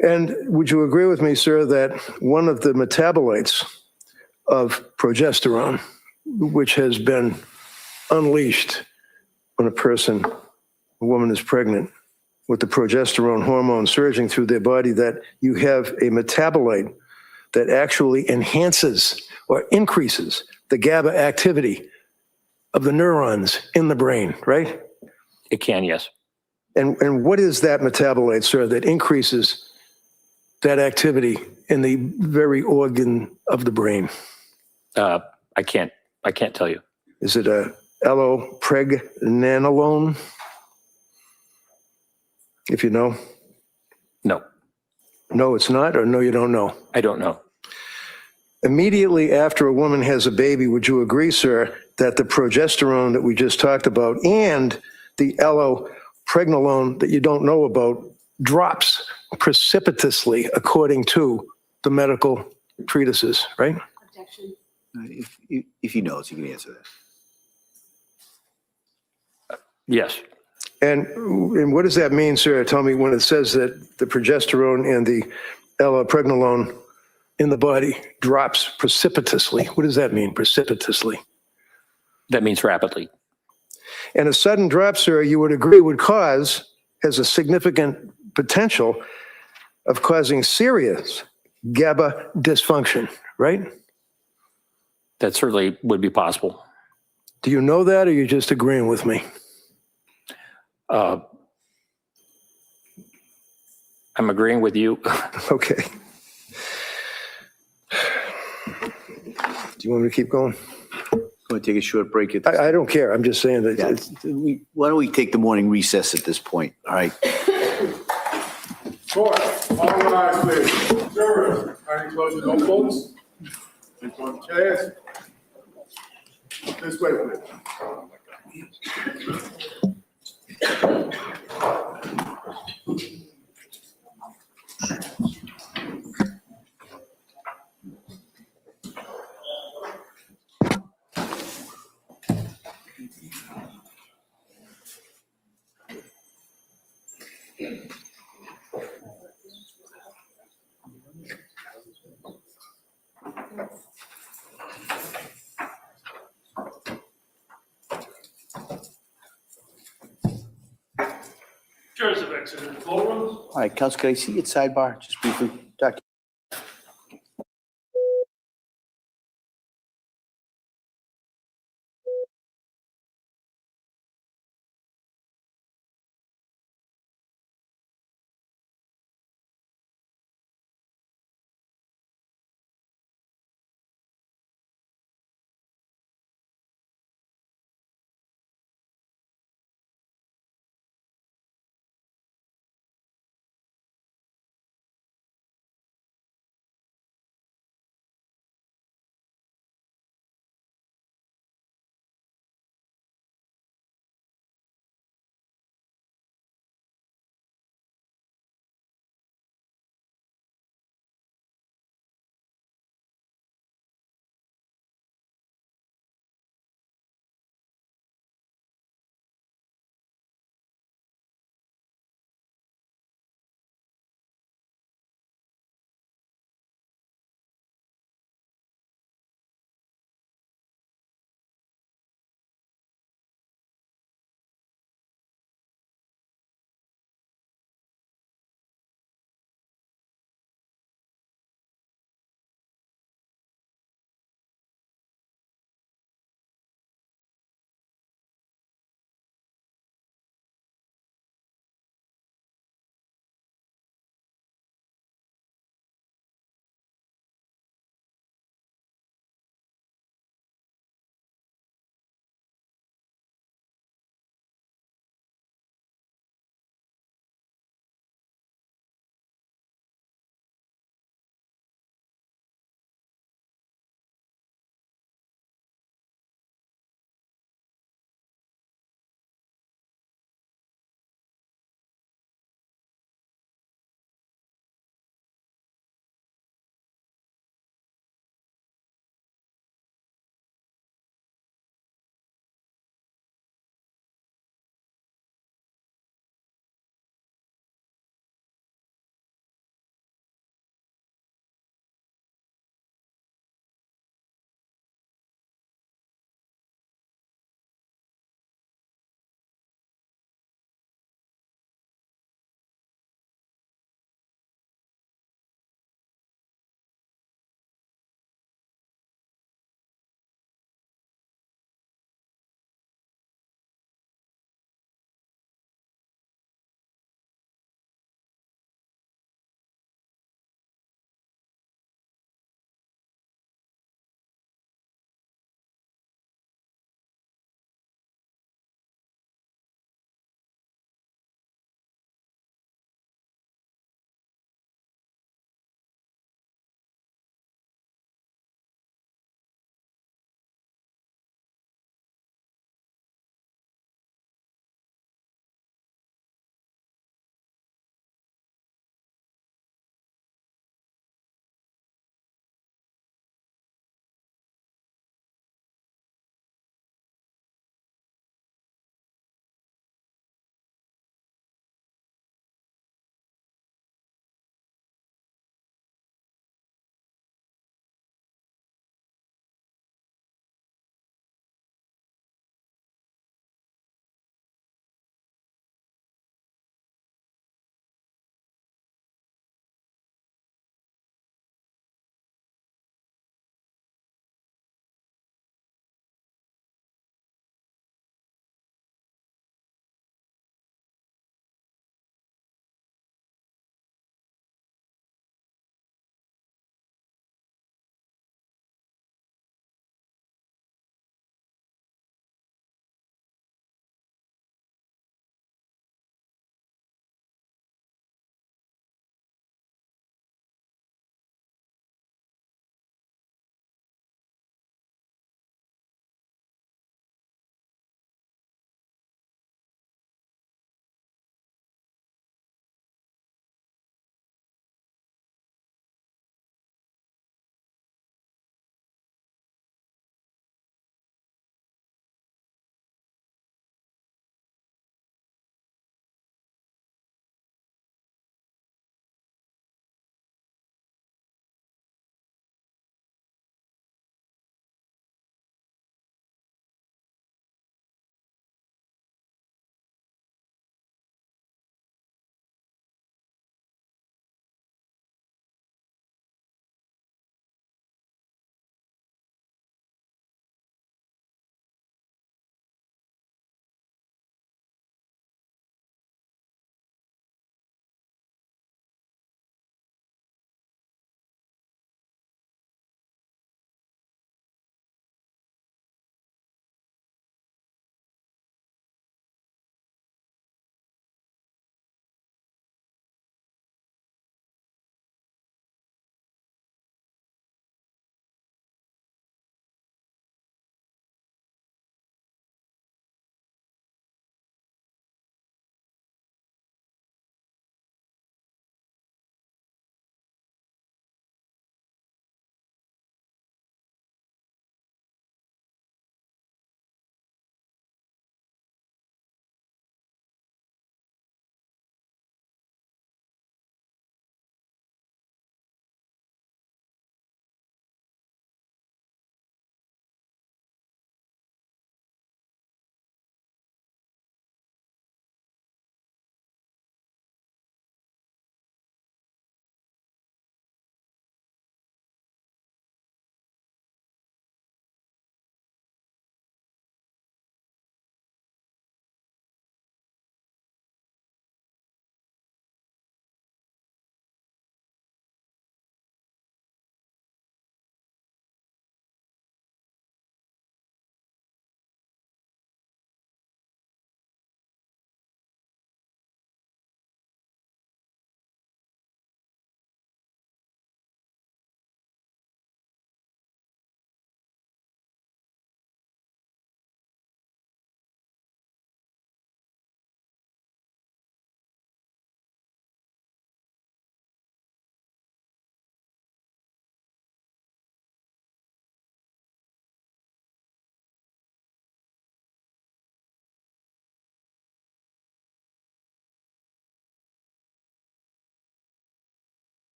And would you agree with me, sir, that one of the metabolites of progesterone, which has been unleashed when a woman is pregnant, with the progesterone hormone surging through their body, that you have a metabolite that actually enhances or increases the GABA activity of the neurons in the brain, right? It can, yes. And what is that metabolite, sir, that increases that activity in the very organ of the brain? I can't tell you. Is it a allopregnanolone? If you know. No, No, it's not, or no, you don't know? I don't know. Immediately after a woman has a baby, would you agree, sir, that the progesterone that we just talked about and the allopregnanolone that you don't know about drops precipitously according to the medical treatises, right? Objection. If he knows, he can answer that. Yes. And what does that mean, sir? Tell me, when it says that the progesterone and the allopregnanolone in the body drops precipitously. What does that mean, precipitously? That means rapidly. And a sudden drop, sir, you would agree has a significant potential of causing serious GABA dysfunction, right? That certainly would be possible. Do you know that, or are you just agreeing with me? I'm agreeing with you. Okay. Do you want me to keep going? Want to take a short break? I don't care. I'm just saying that. Yeah. Why don't we take the morning recess at this point? All right. Court, all rise, please. Jurors, kindly close your notebooks. Take on the chairs. This way, please. Jurors have exited the courtroom. All right, counsel, can I see you at sidebar, just briefly? Doc-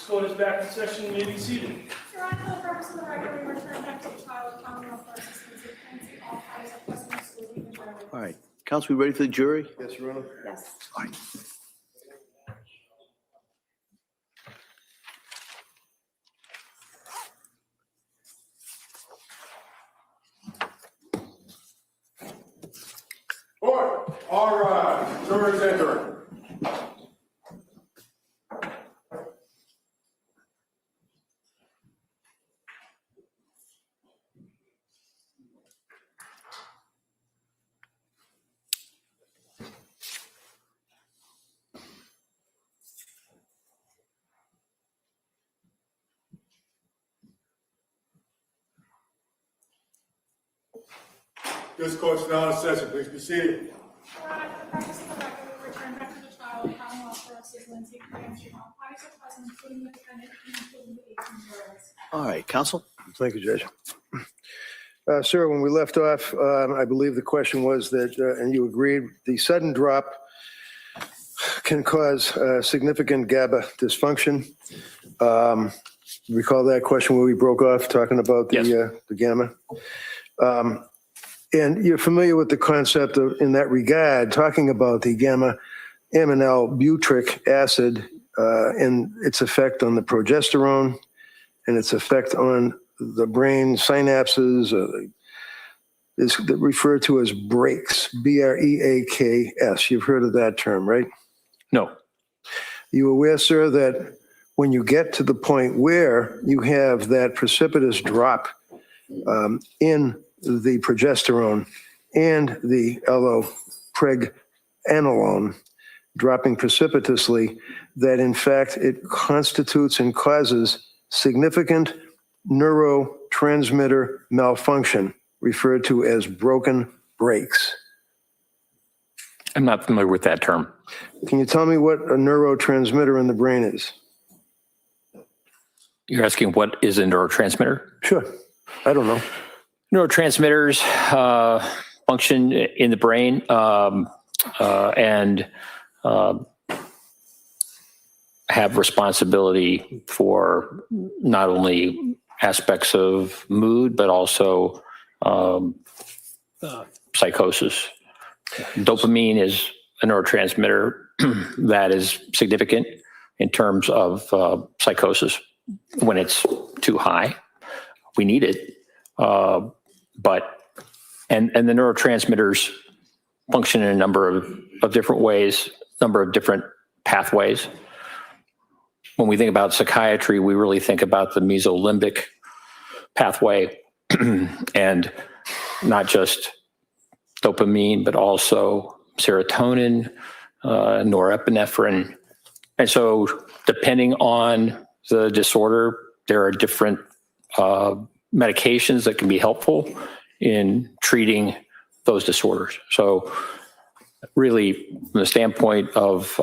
This court is back in session. You may be seated. Your Honor, for the purpose of the record, we return back to the trial of Commonwealth versus Lindsay Clancy. All parties are present, excluding the jury. All right, counsel, we ready for the jury? Yes, Your Honor. Yes. All right. Court, all rise. Jury's entering. This court's now in session. Please be seated. Your Honor, for the purpose of the record, we return back to the trial of Commonwealth versus Lindsay Clancy. All parties are present, including the defendant and including the 18 jurors. All right, counsel? Thank you, Judge. Sir, when we left off, I believe the question was that, and you agreed, the sudden drop can cause significant GABA dysfunction. Recall that question where we broke off talking about the gamma? And you're familiar with the concept of, in that regard, talking about the gamma aminal butyric acid and its effect on the progesterone and its effect on the brain synapses is referred to as breaks, B-R-E-A-K-S. You've heard of that term, right? No. You aware, sir, that when you get to the point where you have that precipitous drop in the progesterone and the allopregnanolone dropping precipitously, that in fact it constitutes and causes significant neurotransmitter malfunction, referred to as broken brakes. I'm not familiar with that term. Can you tell me what a neurotransmitter in the brain is? You're asking what is a neurotransmitter? Sure. I don't know. Neurotransmitters function in the brain and have responsibility for not only aspects of mood, but also psychosis. Dopamine is a neurotransmitter that is significant in terms of psychosis. When it's too high, we need it. But the neurotransmitters function in a number of different ways, number of different pathways. When we think about psychiatry, we really think about the mesolimbic pathway and not just dopamine, but also serotonin, norepinephrine. And so depending on the disorder, there are different medications that can be helpful in treating those disorders. So really, from the standpoint of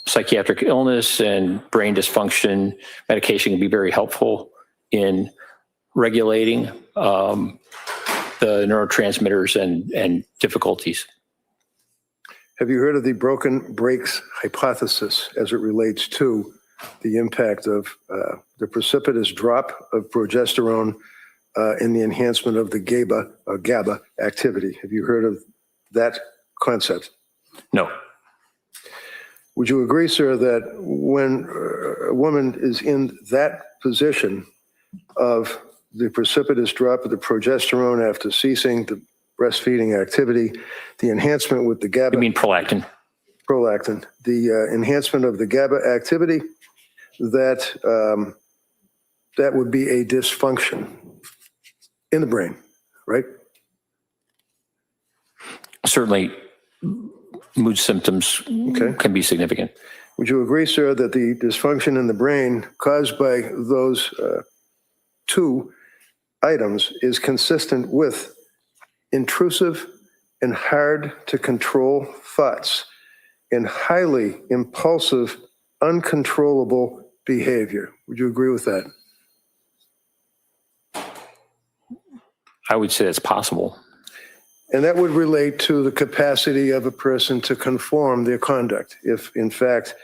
psychiatric illness and brain dysfunction, medication can be very helpful in regulating the neurotransmitters and difficulties. Have you heard of the broken brakes hypothesis as it relates to the impact of the precipitous drop of progesterone in the enhancement of the GABA activity? Have you heard of that concept? No. Would you agree, sir, that when a woman is in that position of the precipitous drop of the progesterone after ceasing the breastfeeding activity, the enhancement with the GABA... You mean prolactin? Prolactin. The enhancement of the GABA activity, that that would be a dysfunction in the brain, right? Certainly, mood symptoms can be significant. Would you agree, sir, that the dysfunction in the brain caused by those two items is consistent with intrusive and hard to control thoughts and highly impulsive, uncontrollable behavior? Would you agree with that? I would say it's possible. And that would relate to the capacity of a person to conform their conduct. If, in fact,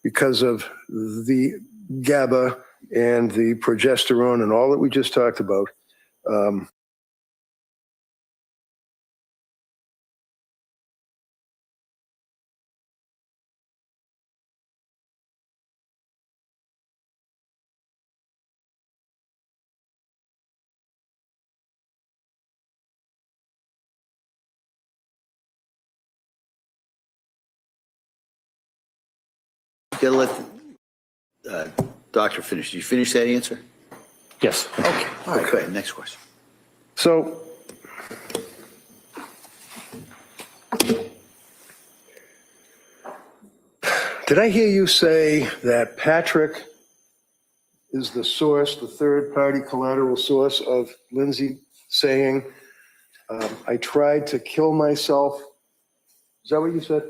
because of the GABA and the progesterone and all that we just talked about. Gotta let the doctor finish. Did you finish that answer? Yes. Okay, all right, go ahead, next question. So, did I hear you say that Patrick is the source, the third-party collateral source of Lindsay saying, I tried to kill myself? Is that what you said?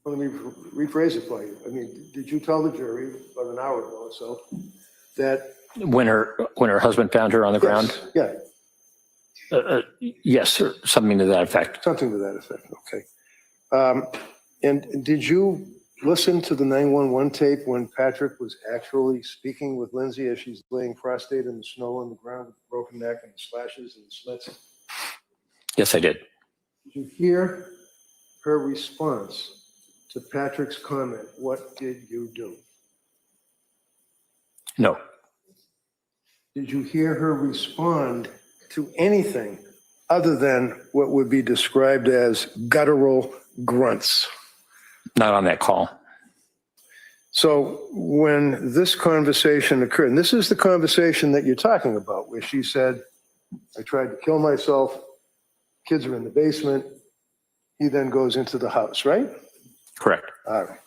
Well, let me rephrase it for you. I mean, did you tell the jury about an hour ago or so that? When her husband found her on the ground? Yeah, Yes, or something to that effect. something to that effect, okay. And did you listen to the 911 tape when Patrick was actually speaking with Lindsay as she's laying prostrate in the snow on the ground with a broken neck and the slashes and the slits? Yes, I did. Did you hear her response to Patrick's comment? What did you do? No. Did you hear her respond to anything other than what would be described as guttural grunts? Not on that call. So when this conversation occurred, and this is the conversation that you're talking about, where she said, I tried to kill myself, kids are in the basement, he then goes into the house, right? Correct. All right.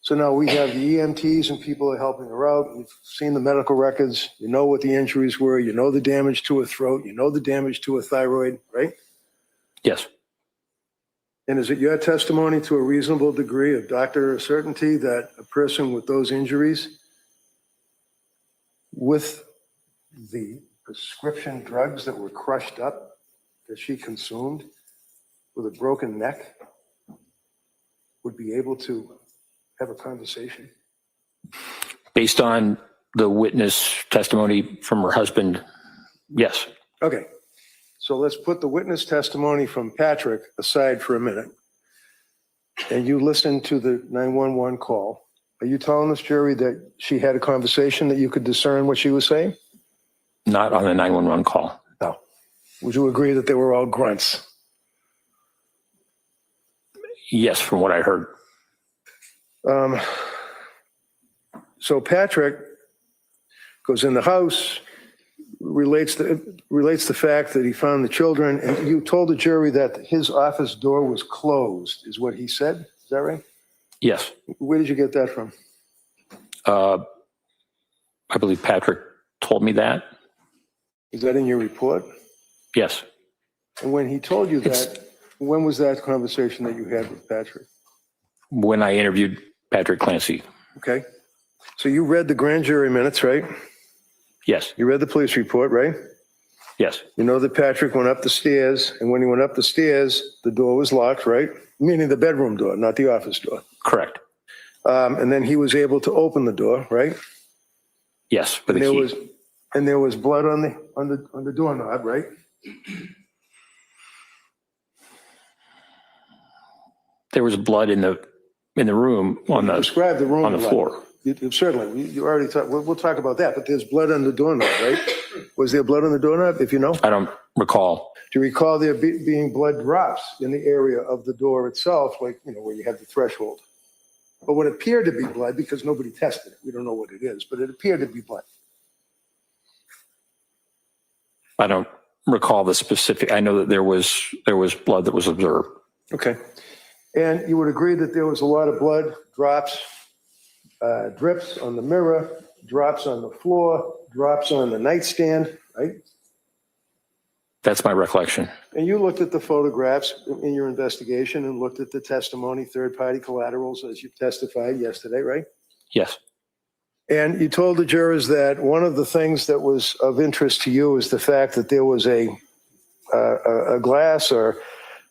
So now we have the EMTs and people are helping her out. You've seen the medical records. You know what the injuries were. You know the damage to her throat. You know the damage to her thyroid, right? Yes. And is it your testimony to a reasonable degree of doctor certainty that a person with those injuries, with the prescription drugs that were crushed up that she consumed, with a broken neck, would be able to have a conversation? Based on the witness testimony from her husband, yes. Okay. So let's put the witness testimony from Patrick aside for a minute. And you listened to the 911 call. Are you telling this jury that she had a conversation that you could discern what she was saying? Not on the 911 call. No. Would you agree that they were all grunts? Yes, from what I heard. So Patrick goes in the house, relates the fact that he found the children, and you told the jury that his office door was closed, is what he said. Is that right? Yes. Where did you get that from? I believe Patrick told me that. Is that in your report? Yes. And when he told you that, when was that conversation that you had with Patrick? When I interviewed Patrick Clancy. Okay. So you read the grand jury minutes, right? Yes. You read the police report, right? Yes. You know that Patrick went up the stairs, and when he went up the stairs, the door was locked, right? Meaning the bedroom door, not the office door. Correct. And then he was able to open the door, right? Yes. With And a there key. there was blood on the doorknob, right? There was blood in the room on Describe the room on the blood. floor. Certainly, you already talked. We'll talk about that. But there's blood on the doorknob, right? Was there blood on the doorknob? If you know, I don't recall. do you recall there being blood drops in the area of the door itself, like where you have the threshold? But what appeared to be blood, because nobody tested it, we don't know what it is, but it appeared to be blood. I don't recall the specific. I know that there was blood that was observed. Okay, and you would agree that there was a lot of blood drops. Drips on the mirror, drops on the floor, drops on the nightstand, right? That's my recollection. And you looked at the photographs in your investigation and looked at the testimony, third-party collaterals, as you testified yesterday, right? Yes. And you told the jurors that one of the things that was of interest to you is the fact that there was a glass or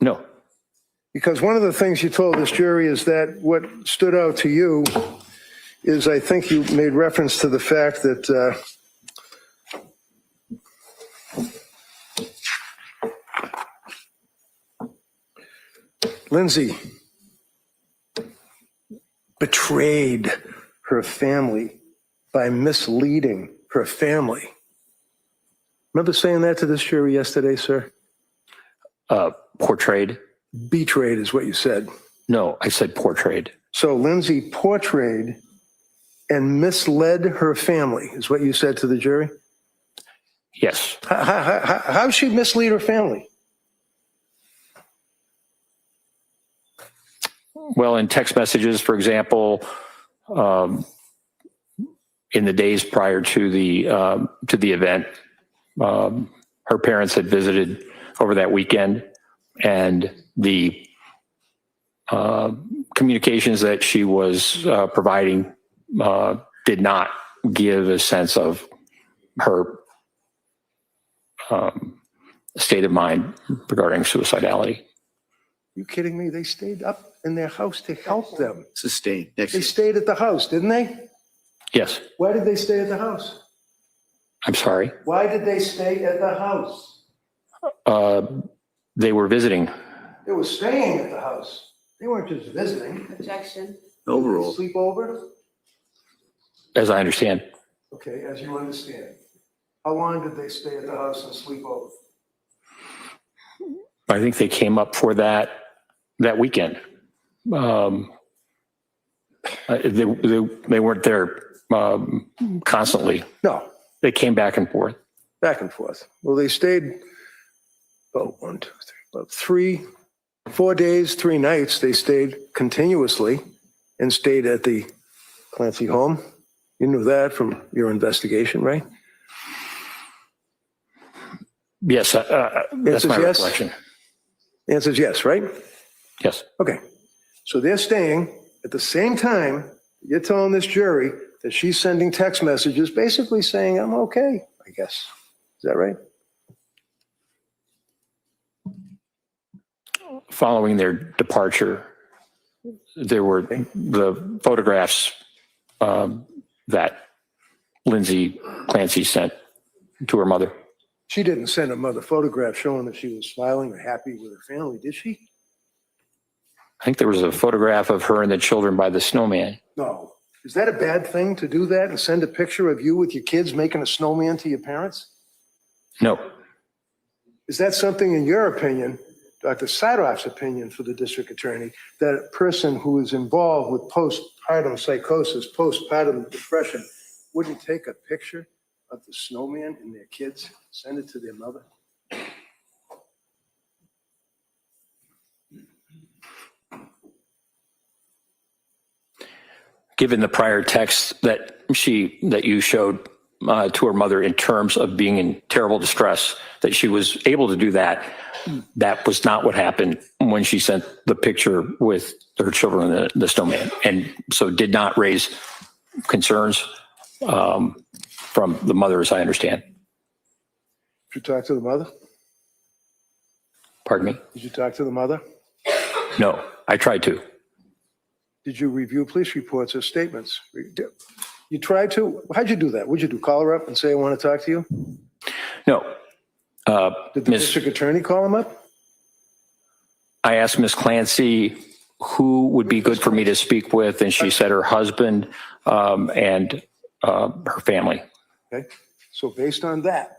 No. Because one of the things you told this jury is that what stood out to you is, I think you made reference to the fact that Lindsay betrayed her family by misleading her family. Remember saying that to this jury yesterday, sir? Portrayed? Betrayed is what you said. No, I said portrayed. So Lindsay portrayed and misled her family is what you said to the jury? Yes. How she mislead her family? Well, in text messages, for example, in the days prior to the event, her parents had visited over that weekend, and the communications that she was providing did not give a sense of her state of mind regarding suicidality. You kidding me? They stayed up in their house to help them. Sustained. They Next. stayed at the house, didn't they? Yes. Why did they stay at the house? I'm sorry. Why did they stay at the house? They were visiting. They were staying at the house. They weren't just visiting. Objection. Overall. Sleep over? As I understand. Okay, as you understand. How long did they stay at the house and sleep over? I think they came up for that weekend. They weren't there constantly. No, They came back and forth. back and forth. Well, they stayed about 4 days, 3 nights. They stayed continuously and stayed at the Clancy home. You knew that from your investigation, right? Yes, that's my yes? recollection. The answer is yes, right? Yes. Okay. So they're staying at the same time. You're telling this jury that she's sending text messages basically saying, I'm okay, I guess. Is that right? Following their departure, there were the photographs that Lindsay Clancy sent to her mother. She didn't send her mother photographs showing that she was smiling or happy with her family, did she? I think there was a photograph of her and the children by the snowman. No. Is that a bad thing to do that and send a picture of you with your kids making a snowman to your parents? No. Is that something, in your opinion, Dr. Sadoff's opinion for the district attorney, that a person who is involved with postpartum psychosis, postpartum depression, wouldn't take a picture of the snowman and their kids, send it to their mother? Given the prior text that you showed to her mother in terms of being in terrible distress, that she was able to do that, that was not what happened when she sent the picture with her children and the snowman, and so did not raise concerns from the mother, as I understand. Did you talk to the mother? Pardon me? Did you talk to the mother? No, I tried to. Did you review police reports or statements? You tried to? How'd you do that? What'd you do? Call her up and say, I want to talk to you? No. Did the district attorney call him up? I asked Miss Clancy who would be good for me to speak with, and she said her husband and her family. Okay. So based on that,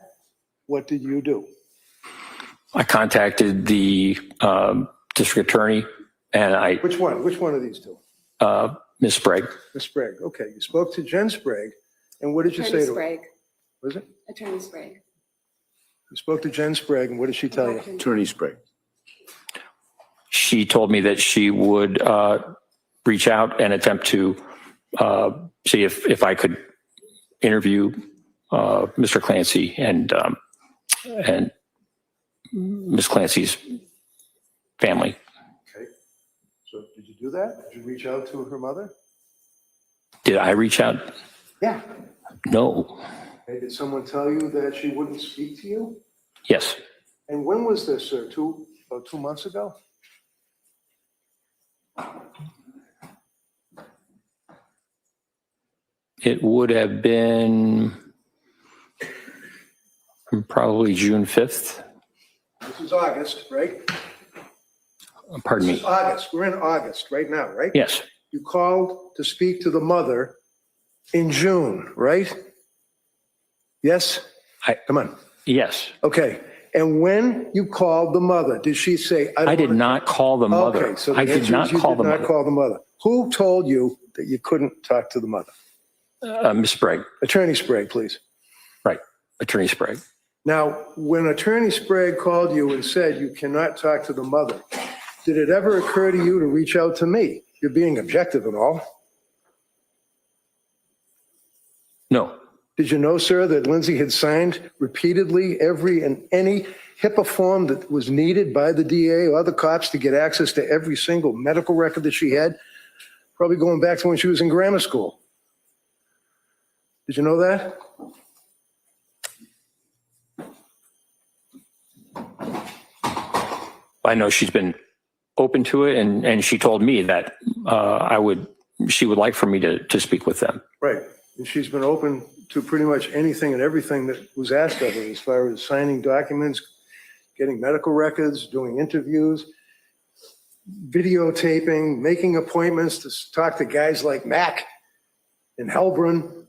what did you do? I contacted the district attorney, and I Which one? Which one of these two? Miss Sprague. Ms. Sprague. Okay. You spoke to Jen Sprague, and what did you say Attorney to her? Sprague. Was it? Attorney Sprague. You spoke to Jen Sprague, and what did she tell you? Attorney Sprague. She told me that she would reach out and attempt to see if I could interview Mr. Clancy and Miss Clancy's family. Okay. So did you do that? Did you reach out to her mother? Did I reach out? Yeah. No. Okay. Did someone tell you that she wouldn't speak to you? Yes. And when was this, sir? About 2 months ago? It would have been probably June 5th. This is August, right? Pardon This me. is August. We're in August right now, right? Yes, You called to speak to the mother in June, right? Yes? Come on. yes. Okay. And when you called the mother, did she say, I did not call the mother. Okay, so the I did answer not is you call did the not mother. call the mother. Who told you that you couldn't talk to the mother? Ms. Sprague. Attorney Sprague, please. Right. Attorney Sprague. Now, when Attorney Sprague called you and said you cannot talk to the mother, did it ever occur to you to reach out to me? You're being objective and all. No. Did you know, sir, that Lindsay had signed repeatedly every and any HIPAA form that was needed by the DA or other cops to get access to every single medical record that she had? Probably going back to when she was in grammar school. Did you know that? I know she's been open to it, and she told me that she would like for me to speak with them. Right. And she's been open to pretty much anything and everything that was asked of her as far as signing documents, getting medical records, doing interviews, videotaping, making appointments to talk to guys like Mac and Helbrun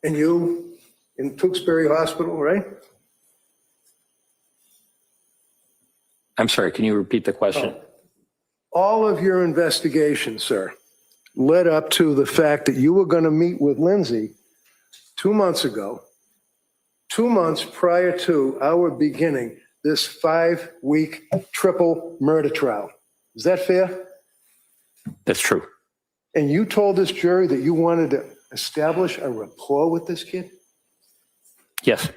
and you in Tewksbury Hospital, right? I'm sorry, can you repeat the question? All of your investigation, sir, led up to the fact that you were going to meet with Lindsay 2 months ago, 2 months prior to our beginning this 5-week triple murder trial. Is that fair? That's true. And you told this jury that you wanted to establish a rapport with this kid? Yes.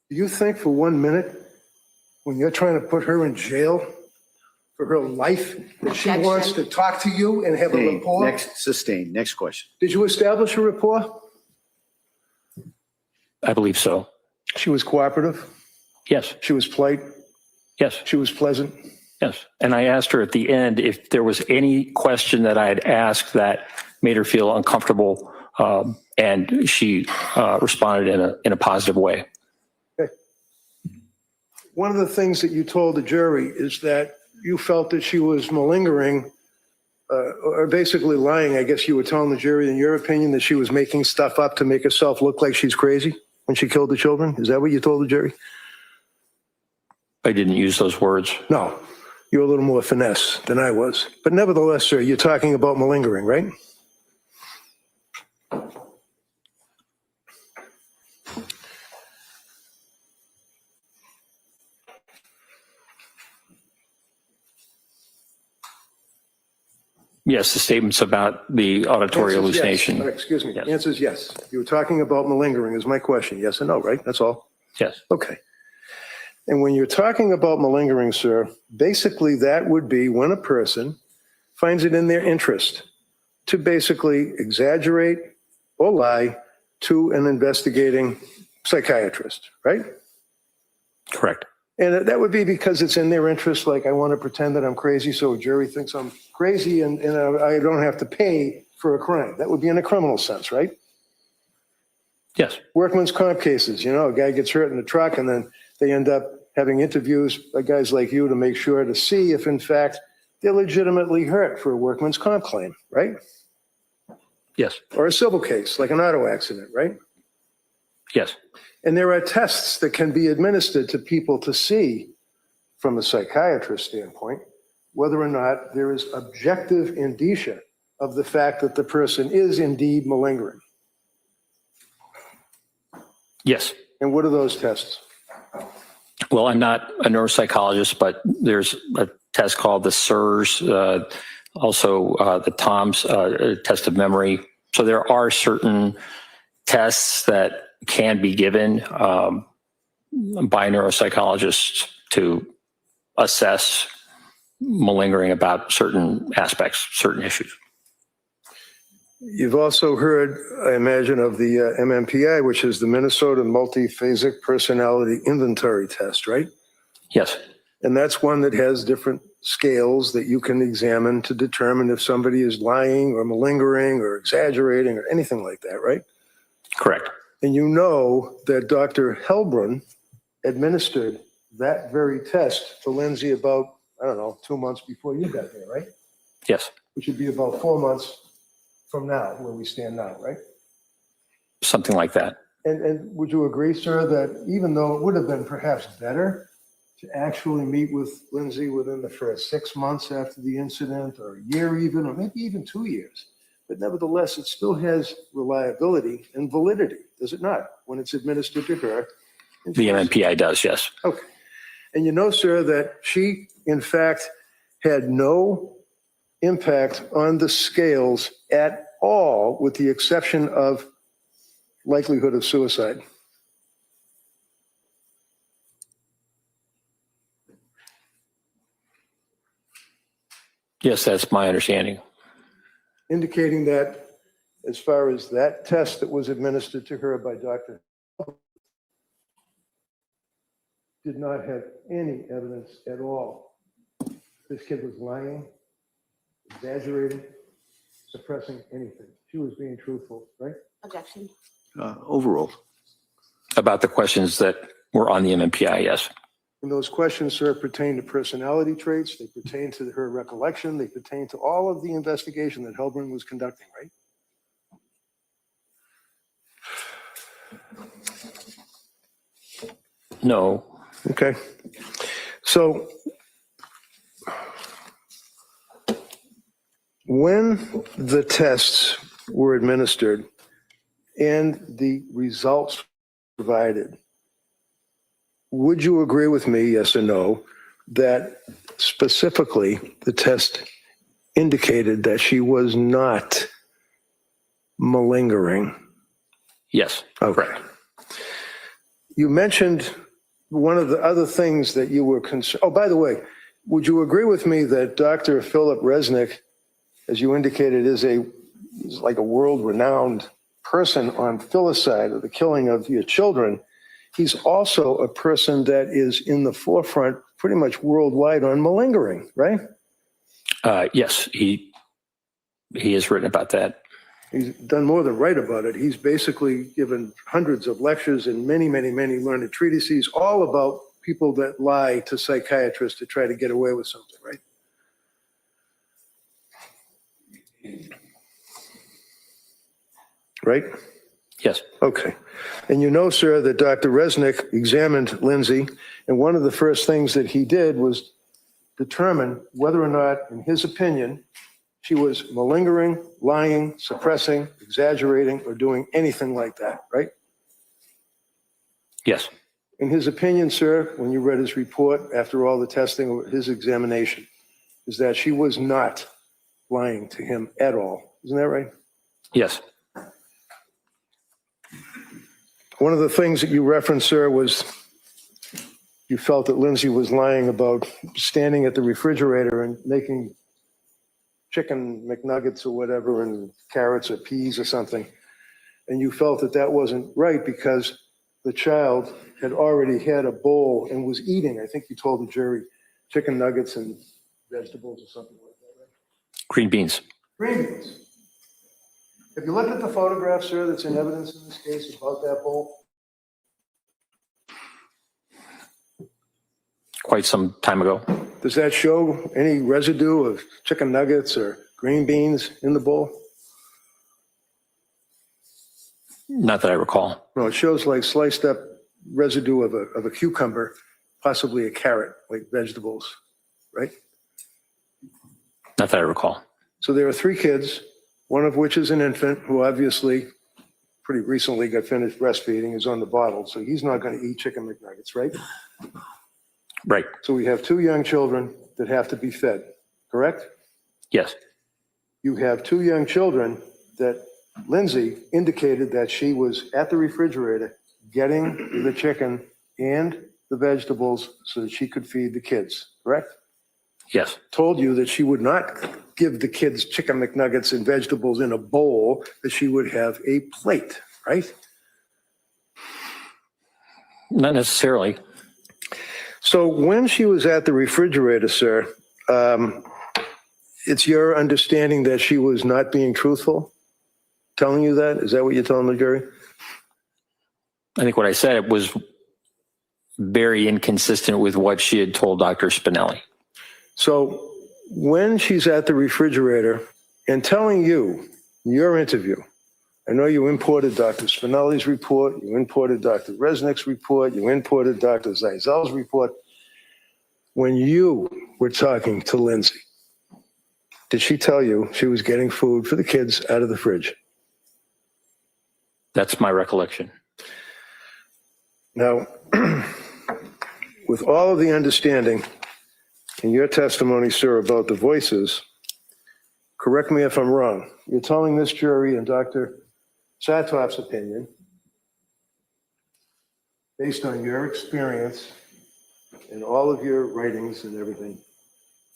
Do you think for 1 minute, when you're trying to put her in jail for her life, that she Objection. wants to talk to you and have a Sustained. rapport? Sustained. Next question. Did you establish a rapport? I believe so. She was cooperative. Yes. She was polite. Yes. She was pleasant. Yes. And I asked her at the end if there was any question that I had asked that made her feel uncomfortable, and she responded in a positive way. Okay. One of the things that you told the jury is that you felt that she was malingering, or basically lying. I guess you were telling the jury, in your opinion, that she was making stuff up to make herself look like she's crazy when she killed the children. Is that what you told the jury? I didn't use those words. No, you're a little more finesse than I was. But nevertheless, sir, you're talking about malingering, right? Yes, the statements about the auditory Answer is yes. hallucination. Excuse me. Yes. Answer is yes. You were talking about malingering is my question. Yes or no, right? That's all. Yes. Okay. And when you're talking about malingering, sir, basically that would be when a person finds it in their interest to basically exaggerate or lie to an investigating psychiatrist, right? Correct. And that would be because it's in their interest, like I want to pretend that I'm crazy so a jury thinks I'm crazy and I don't have to pay for a crime. That would be in a criminal sense, right? Yes. Workman's comp cases, you know, a guy gets hurt in the truck and then they end up having interviews by guys like you to make sure to see if in fact they're legitimately hurt for a workman's comp claim, right? Yes. Or a civil case, like an auto accident, right? Yes. And there are tests that can be administered to people to see, from a psychiatrist standpoint, whether or not there is objective indicia of the fact that the person is indeed malingering. Yes. And what are those tests? Well, I'm not a neuropsychologist, but there's a test called the SIRS, also the TOMS test of memory. So there are certain tests that can be given by neuropsychologists to assess malingering about certain aspects, certain issues. You've also heard, I imagine, of the MMPI, which is the Minnesota Multiphasic Personality Inventory Test, right? Yes. And that's one that has different scales that you can examine to determine if somebody is lying or malingering or exaggerating or anything like that, right? Correct. And you know that Dr. Helbrun administered that very test to Lindsay about, I don't know, 2 months before you got there, right? Yes. Which would be about 4 months from now, where we stand now, right? Something like that. And would you agree, sir, that even though it would have been perhaps better to actually meet with Lindsay within the first 6 months after the incident, or a year even, or maybe even 2 years, but nevertheless, it still has reliability and validity, does it not, when it's administered to her? The MMPI does, yes. Okay. And you know, sir, that she, in fact, had no impact on the scales at all, with the exception of likelihood of suicide. Yes, that's my understanding. Indicating that as far as that test that was administered to her by Dr. did not have any evidence at all. This kid was lying, exaggerating, suppressing anything. She was being truthful, right? Objection. Overruled. About the questions that were on the MMPI, yes. And those questions, sir, pertain to personality traits, they pertain to her recollection, they pertain to all of the investigation that Helbrun was conducting, right? No. Okay. So when the tests were administered and the results provided, would you agree with me, yes or no, that specifically the test indicated that she was not malingering? Yes. Okay. You mentioned one of the other things that you were concerned. Oh, by the way, would you agree with me that Dr. Philip Resnick, as you indicated, is like a world-renowned person on filicide, or the killing of your children? He's also a person that is in the forefront pretty much worldwide on malingering, right? Yes, he has written about that. He's done more than write about it. He's basically given hundreds of lectures and many, many, many learned treatises all about people that lie to psychiatrists to try to get away with something, right? Right? Yes. Okay. And you know, sir, that Dr. Resnick examined Lindsay, and one of the first things that he did was determine whether or not, in his opinion, she was malingering, lying, suppressing, exaggerating, or doing anything like that, right? Yes. In his opinion, sir, when you read his report after all the testing, his examination, is that she was not lying to him at all. Isn't that right? Yes. One of the things that you referenced, sir, was you felt that Lindsay was lying about standing at the refrigerator and making chicken McNuggets or whatever, and carrots or peas or something. And you felt that that wasn't right because the child had already had a bowl and was eating, I think you told the jury, chicken nuggets and vegetables or something like that, right? Green beans. Green beans. Have you looked at the photograph, sir, that's in evidence in this case about that bowl? Quite some time ago. Does that show any residue of chicken nuggets or green beans in the bowl? Not that I recall. No, it shows like sliced up residue of a cucumber, possibly a carrot, like vegetables, right? Not that I recall. So there are 3 kids, one of which is an infant who obviously pretty recently got finished breastfeeding, is on the bottle, so he's not going to eat chicken McNuggets, right? Right. So we have 2 young children that have to be fed, correct? Yes. You have 2 young children that Lindsay indicated that she was at the refrigerator getting the chicken and the vegetables so that she could feed the kids, correct? Yes. Told you that she would not give the kids chicken McNuggets and vegetables in a bowl, that she would have a plate, right? Not necessarily. So when she was at the refrigerator, sir, it's your understanding that she was not being truthful? Telling you that? Is that what you're telling the jury? I think what I said was very inconsistent with what she had told Dr. Spinelli. So when she's at the refrigerator and telling you, your interview, I know you imported Dr. Spinelli's report, you imported Dr. Resnick's report, you imported Dr. Zeisel's report. When you were talking to Lindsay, did she tell you she was getting food for the kids out of the fridge? That's my recollection. Now, with all of the understanding in your testimony, sir, about the voices, correct me if I'm wrong. You're telling this jury and Dr. Satoff's opinion, based on your experience and all of your writings and everything,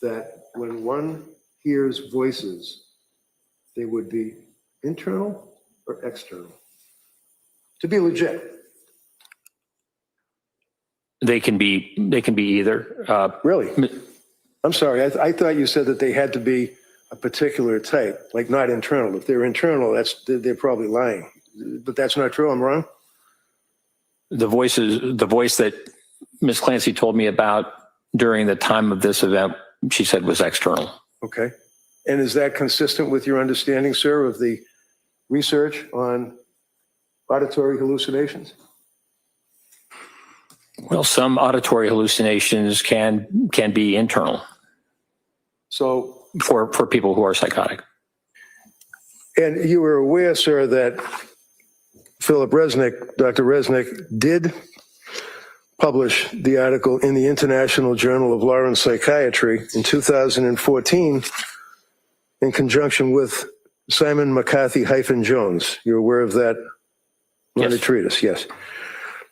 that when one hears voices, they would be internal or external? To be legit. They can be either. Really? I'm sorry. I thought you said that they had to be a particular type, like not internal. If they're internal, they're probably lying. But that's not true. I'm wrong. The voice that Ms. Clancy told me about during the time of this event, she said was external. Okay. And is that consistent with your understanding, sir, of the research on auditory hallucinations? Well, some auditory hallucinations can be internal. So, for people who are psychotic. and you were aware, sir, that Philip Resnick, Dr. Resnick, did publish the article in the International Journal of Law and Psychiatry in 2014 in conjunction with Simon McCarthy-Jones. You're aware of that learned treatise? Yes.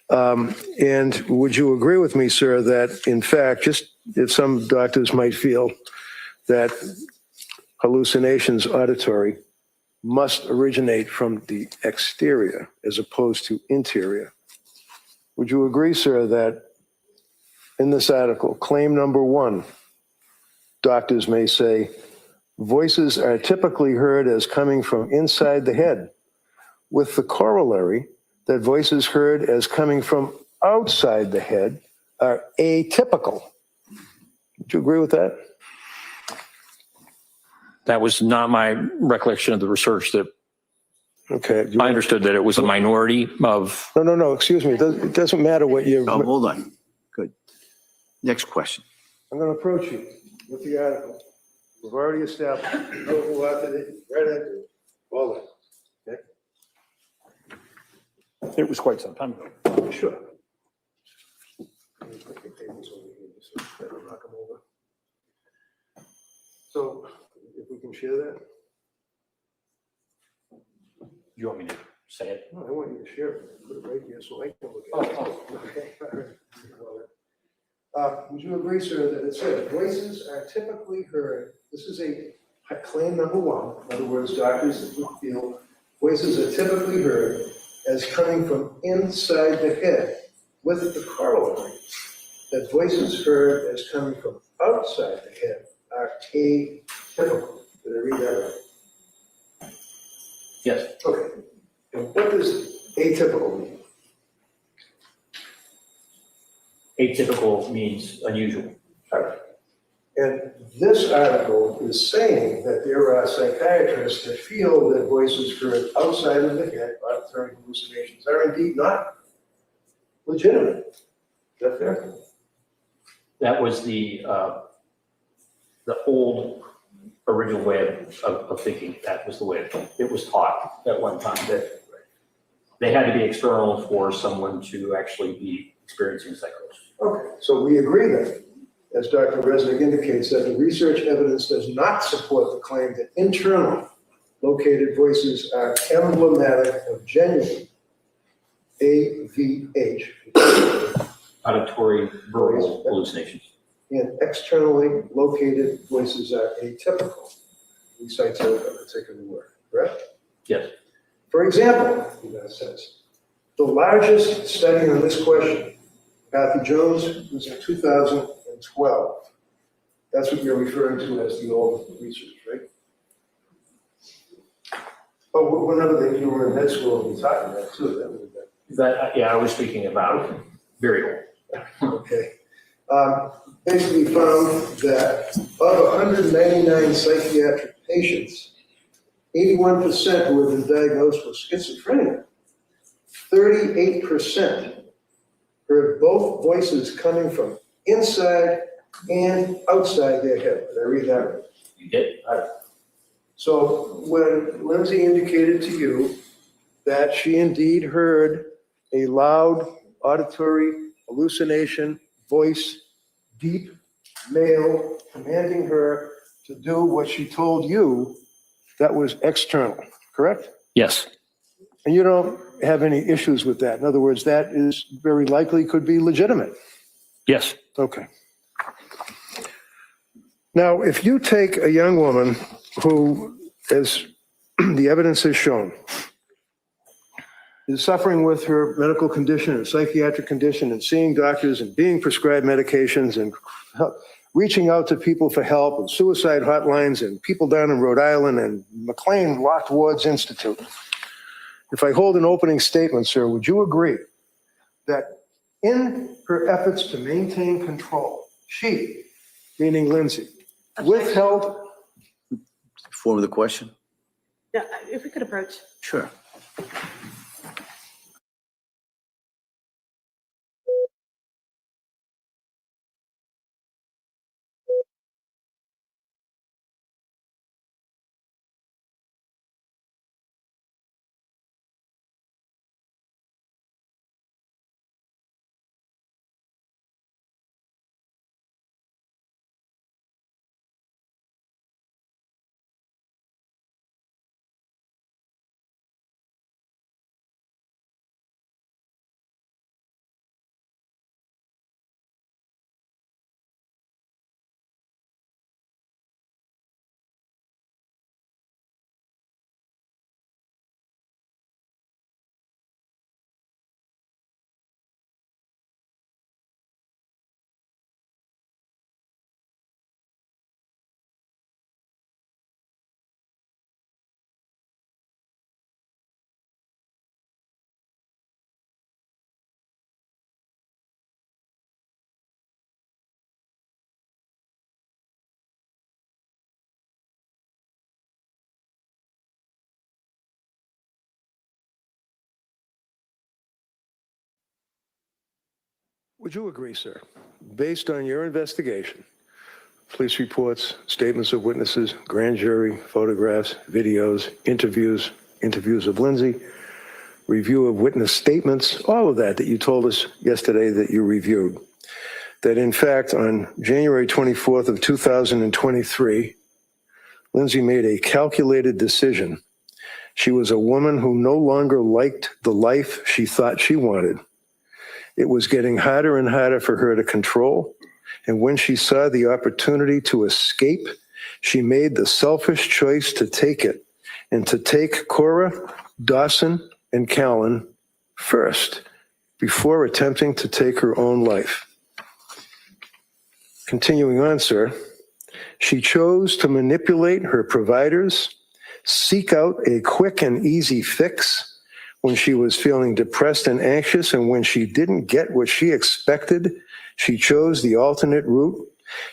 And would you agree with me, sir, that in fact, just if some doctors might feel that hallucinations auditory must originate from the exterior as opposed to interior? Would you agree, sir, that in this article, claim number 1, doctors may say, voices are typically heard as coming from inside the head, with the corollary that voices heard as coming from outside the head are atypical? Would you agree with that? That was not my recollection of the research. That Okay. I understood that it was a minority of. No, excuse me. It doesn't matter what you. Oh, hold on. Good. Next question. I'm going to approach you with the article. We've already established. No, who authored it, read it, all that. Okay? It was quite some time ago. Sure. Let me put your papers over here just so I don't knock them over. So, if we can share that. You want me to say it? No, I want you to share it. Put it right here so I can look at it. Okay. All right. Would you agree, sir, that it said voices are typically heard? This is a claim number 1. In other words, doctors feel voices are typically heard as coming from inside the head, with the corollary that voices heard as coming from outside the head are atypical. Did I read that right? Yes. Okay. And what does atypical mean? Atypical means unusual. All right. And this article is saying that there are psychiatrists that feel that voices heard outside of the head, auditory hallucinations, are indeed not legitimate. Is that fair? That was the old original way of thinking. That was the way it was taught at one time, that they had to be external for someone to actually be experiencing psychosis. Okay, so we agree then, as Dr. Resnick indicates, that the research evidence does not support the claim that internal located voices are emblematic of genuine AVH, Auditory verbal hallucinations. and externally located voices are atypical. He cites a particular word, correct? Yes. For example, he then says, the largest study on this question Kathy Jones was in 2012. That's what you're referring to as the old research, right? Oh, whenever you were in med school, we talked about that too. That would have been. That, yeah, I was speaking about very old. Okay. Basically found that of 199 psychiatric patients, 81% who have been diagnosed with schizophrenia, 38% heard both voices coming from inside and outside their head. Did I read that right? You did? So when Lindsay indicated to you that she indeed heard a loud auditory hallucination, voice, deep male commanding her to do what she told you, that was external, correct? Yes. And you don't have any issues with that. In other words, that is very likely could be legitimate. Yes. Okay. Now, if you take a young woman who, as the evidence has shown, is suffering with her medical condition and psychiatric condition and seeing doctors and being prescribed medications and reaching out to people for help and suicide hotlines and people down in Rhode Island and McLean Locked Wards Institute. If I hold an opening statement, sir, would you agree that in her efforts to maintain control, she, meaning Lindsay, withheld. Form of the question? Yeah, if we could approach. Sure. Would you agree, sir, based on your investigation, police reports, statements of witnesses, grand jury, photographs, videos, interviews of Lindsay, review of witness statements, all of that you told us yesterday that you reviewed, that in fact on January 24th of 2023, Lindsay made a calculated decision. She was a woman who no longer liked the life she thought she wanted. It was getting harder and harder for her to control. And when she saw the opportunity to escape, she made the selfish choice to take it and to take Cora, Dawson, and Callan first before attempting to take her own life. Continuing on, sir, she chose to manipulate her providers, seek out a quick and easy fix when she was feeling depressed and anxious, and when she didn't get what she expected, she chose the alternate route.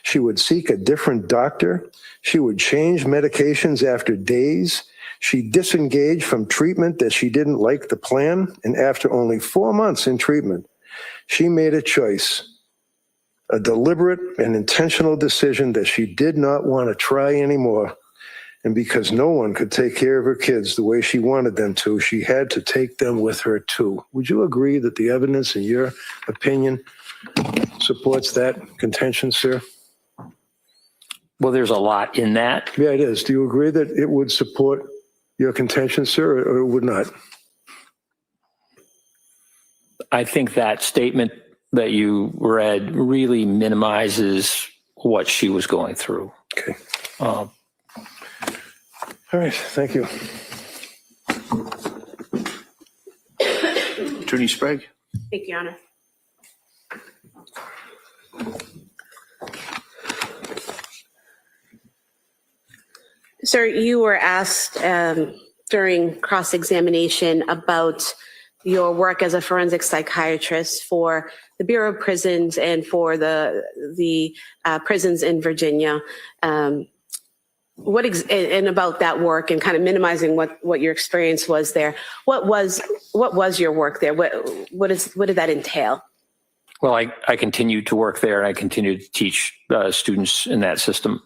She would seek a different doctor. She would change medications after days. She disengaged from treatment that she didn't like the plan, and after only 4 months in treatment, she made a choice, a deliberate and intentional decision that she did not want to try anymore. And because no one could take care of her kids the way she wanted them to, she had to take them with her too. Would you agree that the evidence, in your opinion, supports that contention, sir? Well, there's a lot in that. Yeah, it is. Do you agree that it would support your contention, sir, or it would not? I think that statement that you read really minimizes what she was going through. Okay. All right, thank you. Attorney Sprague? Thank you, Your Honor. Sir, you were asked during cross-examination about your work as a forensic psychiatrist for the Bureau of Prisons and for the prisons in Virginia. And about that work and kind of minimizing what your experience was there. What was your work there? What did that entail? Well, I continued to work there, and I continued to teach students in that system.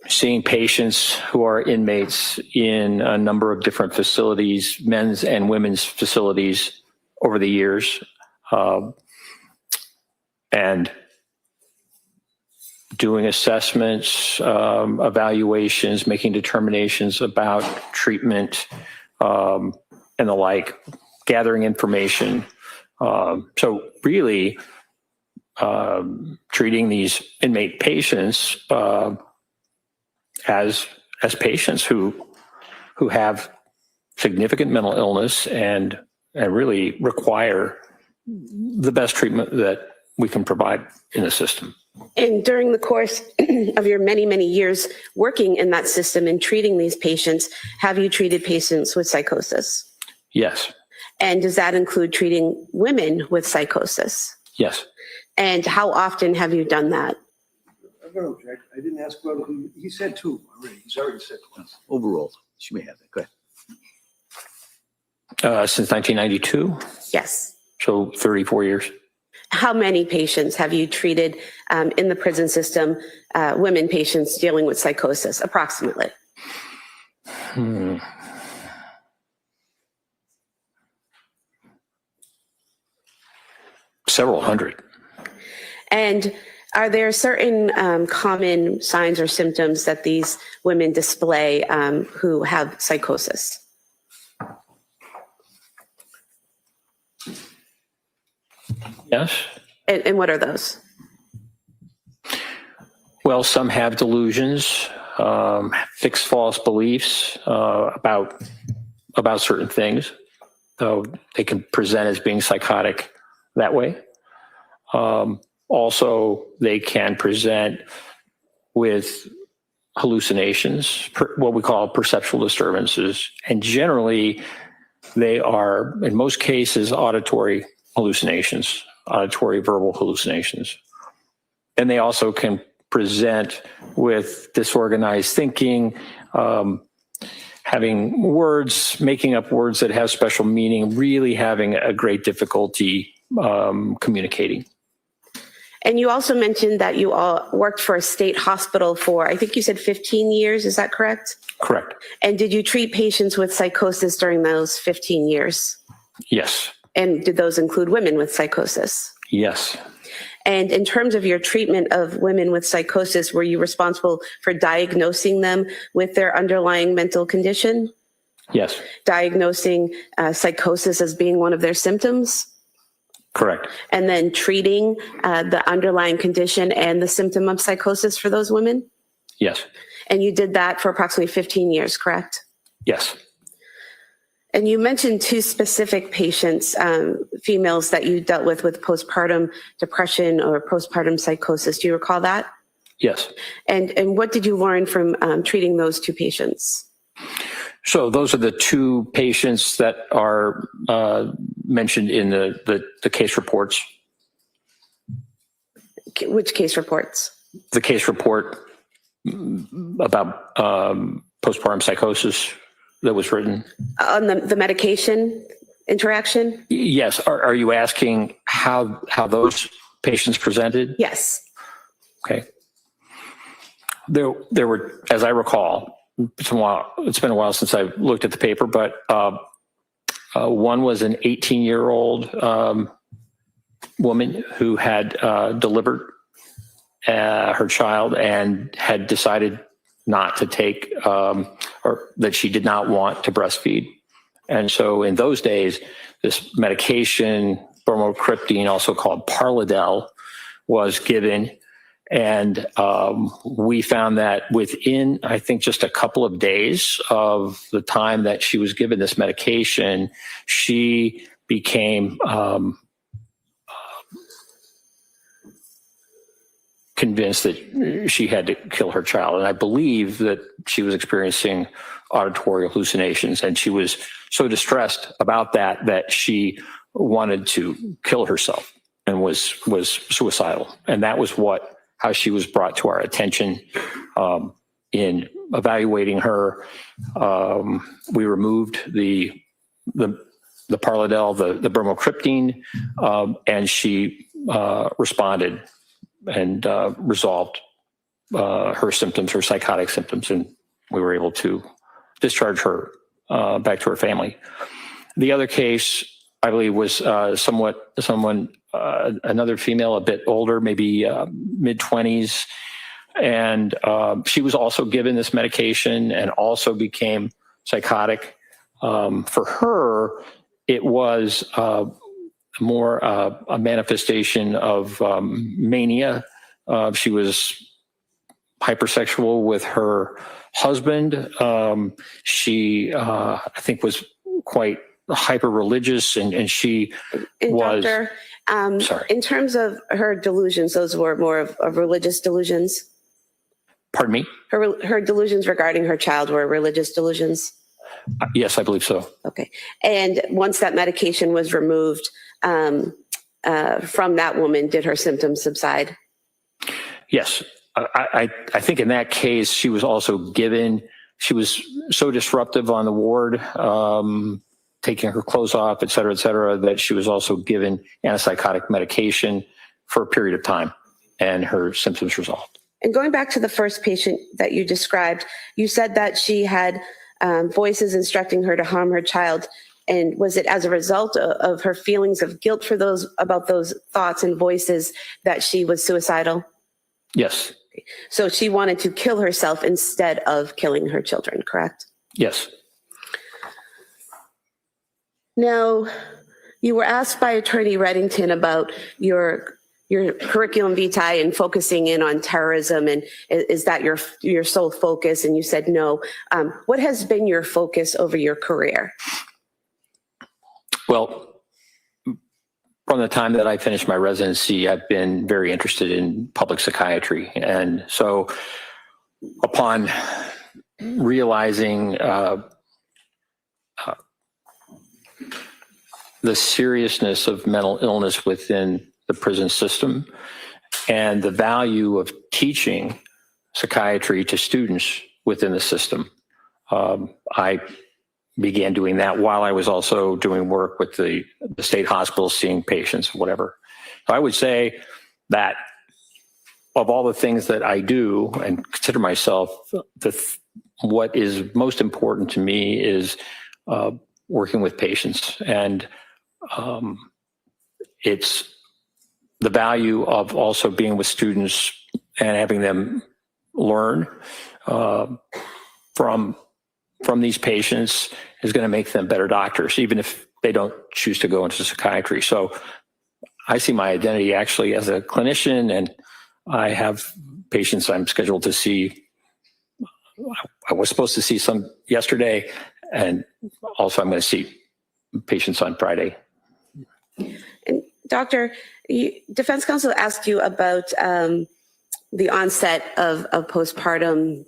Seeing patients who are inmates in a number of different facilities, men's and women's facilities over the years, and doing assessments, evaluations, making determinations about treatment, and the like, gathering information. So really, treating these inmate patients as patients who have significant mental illness and really require the best treatment that we can provide in the system. And during the course of your many, many years working in that system and treating these patients, have you treated patients with psychosis? Yes. And does that include treating women with psychosis? Yes. And how often have you done that? I'm going to object. I didn't ask about who. He said two already. He's already said once. Overall, she may have that. Go ahead. Since 1992, Yes. so 34 years. How many patients have you treated in the prison system, women patients dealing with psychosis, approximately? Several hundred. And are there certain common signs or symptoms that these women display who have psychosis? Yes. And what are those? Well, some have delusions, fixed false beliefs about certain things, though they can present as being psychotic that way. Also, they can present with hallucinations, what we call perceptual disturbances, and generally they are, in most cases, auditory hallucinations, auditory verbal hallucinations. And they also can present with disorganized thinking, having words, making up words that have special meaning, really having a great difficulty communicating. And you also mentioned that you all worked for a state hospital for, I think you said 15 years, is that correct? Correct. And did you treat patients with psychosis during those 15 years? Yes. And did those include women with psychosis? Yes. And in terms of your treatment of women with psychosis, were you responsible for diagnosing them with their underlying mental condition? Yes. Diagnosing psychosis as being one of their symptoms? Correct. And then treating the underlying condition and the symptom of psychosis for those women? Yes. And you did that for approximately 15 years, correct? Yes. And you mentioned two specific patients, females that you dealt with postpartum depression or postpartum psychosis. Do you recall that? Yes. And what did you learn from treating those two patients? So those are the two patients that are mentioned in the case reports. Which case reports? The case report about postpartum psychosis that was written. On the medication interaction? Yes. Are you asking how those patients presented? Yes. Okay. There were, as I recall, it's been a while since I looked at the paper, but one was an 18-year-old woman who had delivered her child and had decided not to take, or that she did not want to breastfeed. And so in those days, this medication, bromocriptine, also called Parladel, was given. And we found that within, I think, just a couple of days of the time that she was given this medication, she became convinced that she had to kill her child. And I believe that she was experiencing auditory hallucinations, and she was so distressed about that she wanted to kill herself and was suicidal. And that was how she was brought to our attention. In evaluating her, we removed the Parladel, the bromocriptine, and she responded and resolved her symptoms, her psychotic symptoms, and we were able to discharge her back to her family. The other case, I believe, was another female, a bit older, maybe mid-20s, and she was also given this medication and also became psychotic. For her, it was more a manifestation of mania. She was hypersexual with her husband. She, I think, was quite hyper-religious, and she was... Doctor, sorry. in terms of her delusions, those were more of religious delusions? Pardon me? Her delusions regarding her child were religious delusions? Yes, I believe so. Okay. And once that medication was removed from that woman, did her symptoms subside? Yes. I think in that case, she was also given, she was so disruptive on the ward, taking her clothes off, et cetera, that she was also given antipsychotic medication for a period of time, and her symptoms resolved. And going back to the first patient that you described, you said that she had voices instructing her to harm her child. And was it as a result of her feelings of guilt for about those thoughts and voices that she was suicidal? Yes. So she wanted to kill herself instead of killing her children, correct? Yes. Now, you were asked by Attorney Reddington about your curriculum vitae and focusing in on terrorism, and is that your sole focus? And you said no. What has been your focus over your career? Well, from the time that I finished my residency, I've been very interested in public psychiatry. And so upon realizing the seriousness of mental illness within the prison system and the value of teaching psychiatry to students within the system, I began doing that while I was also doing work with the state hospitals, seeing patients, whatever. So I would say that of all the things that I do and consider myself, what is most important to me is working with patients. And it's the value of also being with students and having them learn from these patients is going to make them better doctors, even if they don't choose to go into psychiatry. So I see my identity actually as a clinician, and I have patients I'm scheduled to see. I was supposed to see some yesterday, and also I'm going to see patients on Friday. And Doctor, defense counsel asked you about the onset of postpartum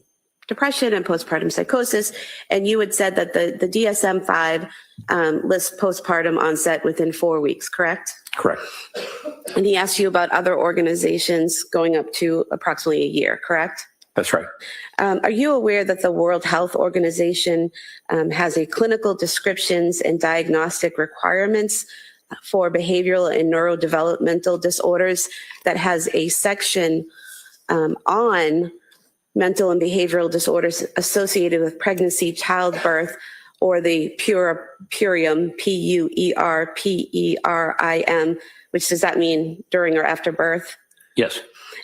depression and postpartum psychosis, and you had said that the DSM-5 lists postpartum onset within 4 weeks, correct? Correct. And he asked you about other organizations going up to approximately a year, correct? That's right. Are you aware that the World Health Organization has a clinical descriptions and diagnostic requirements for behavioral and neurodevelopmental disorders that has a section on mental and behavioral disorders associated with pregnancy, childbirth, or the puerim, P-U-E-R-P-E-R-I-M, which does that mean during or after birth? Yes.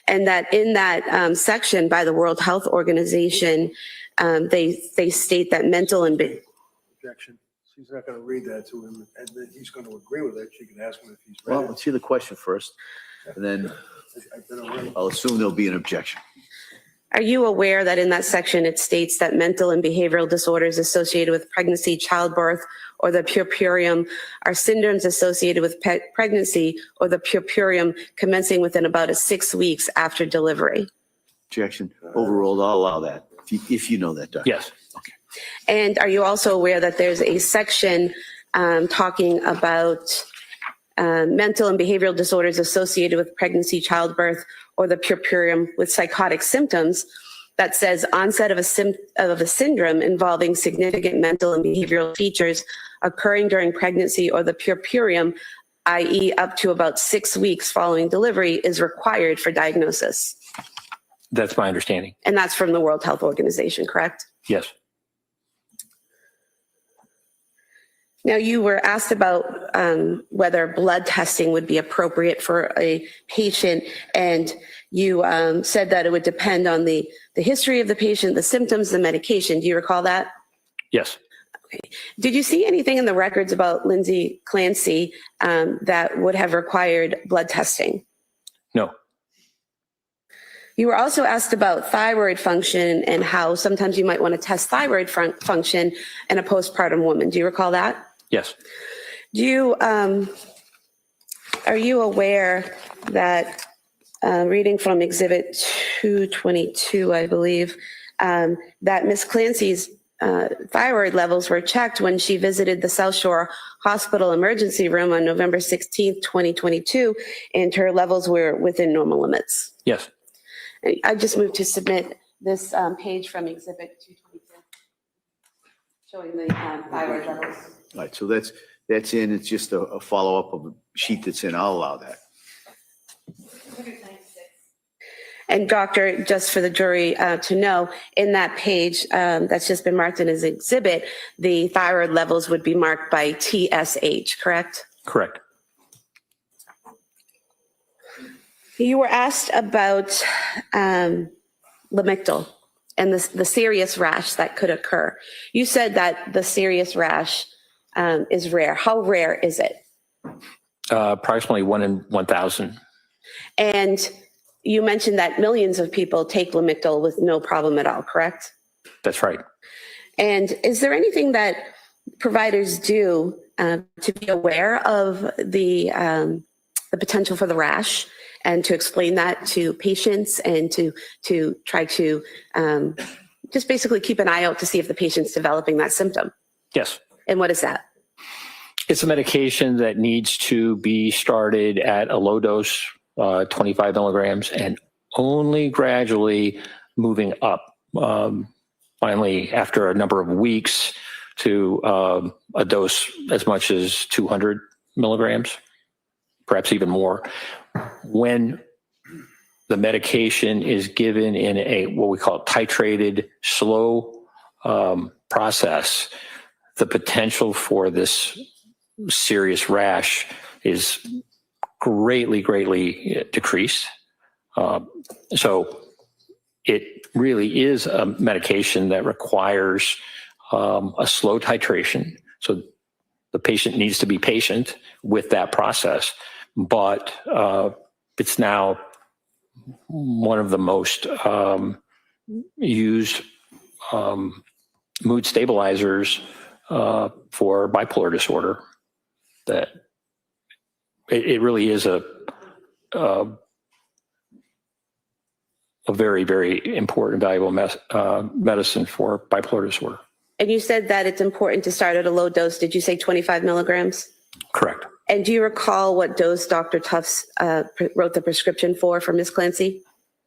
And that in that section by the World Health Organization, they state that mental and... Objection. She's not going to read that to him, and then he's going to agree with it. She can ask him if he's read Well, it. let's hear the question first, and then I'll assume there'll be an objection. Are you aware that in that section it states that mental and behavioral disorders associated with pregnancy, childbirth, or the puerperium are syndromes associated with pregnancy or the puerperium commencing within about 6 weeks after delivery? Objection. Overruled. I'll allow that. If you know that, Doctor. Yes. And are you also aware that there's a section talking about mental and behavioral disorders associated with pregnancy, childbirth, or the puerperium with psychotic symptoms that says onset of a syndrome involving significant mental and behavioral features occurring during pregnancy or the puerperium, i.e. up to about 6 weeks following delivery, is required for diagnosis? That's my understanding. And that's from the World Health Organization, correct? Yes. Now, you were asked about whether blood testing would be appropriate for a patient, and you said that it would depend on the history of the patient, the symptoms, the medication. Do you recall that? Yes. Did you see anything in the records about Lindsay Clancy that would have required blood testing? No. You were also asked about thyroid function and how sometimes you might want to test thyroid function in a postpartum woman. Do you recall that? Yes. Are you aware that, reading from Exhibit 222, I believe, that Ms. Clancy's thyroid levels were checked when she visited the South Shore Hospital emergency room on November 16th, 2022, and her levels were within normal limits? Yes. I just moved to submit this page from Exhibit 222, showing the thyroid levels. All right, so that's in. It's just a follow-up of a sheet that's in. I'll allow that. And doctor, just for the jury to know, in that page that's just been marked in as exhibit, the thyroid levels would be marked by TSH, correct? Correct. You were asked about Lamictal and the serious rash that could occur. You said that the serious rash is rare. How rare is it? Approximately 1 in 1,000. And you mentioned that millions of people take Lamictal with no problem at all, correct? That's right. And is there anything that providers do to be aware of the potential for the rash and to explain that to patients and to try to just basically keep an eye out to see if the patient's developing that symptom? Yes. And what is that? It's a medication that needs to be started at a low dose, 25 milligrams, and only gradually moving up. Finally, after a number of weeks, to a dose as much as 200 milligrams, perhaps even more. When the medication is given in a what we call titrated, slow process, the potential for this serious rash is greatly decreased. So it really is a medication that requires a slow titration. So the patient needs to be patient with that process, but it's now one of the most used mood stabilizers for bipolar disorder. That it really is a very important, valuable medicine for bipolar disorder. And you said that it's important to start at a low dose. Did you say 25 milligrams? Correct. And do you recall what dose Dr. Tufts wrote the prescription for Ms. Clancy?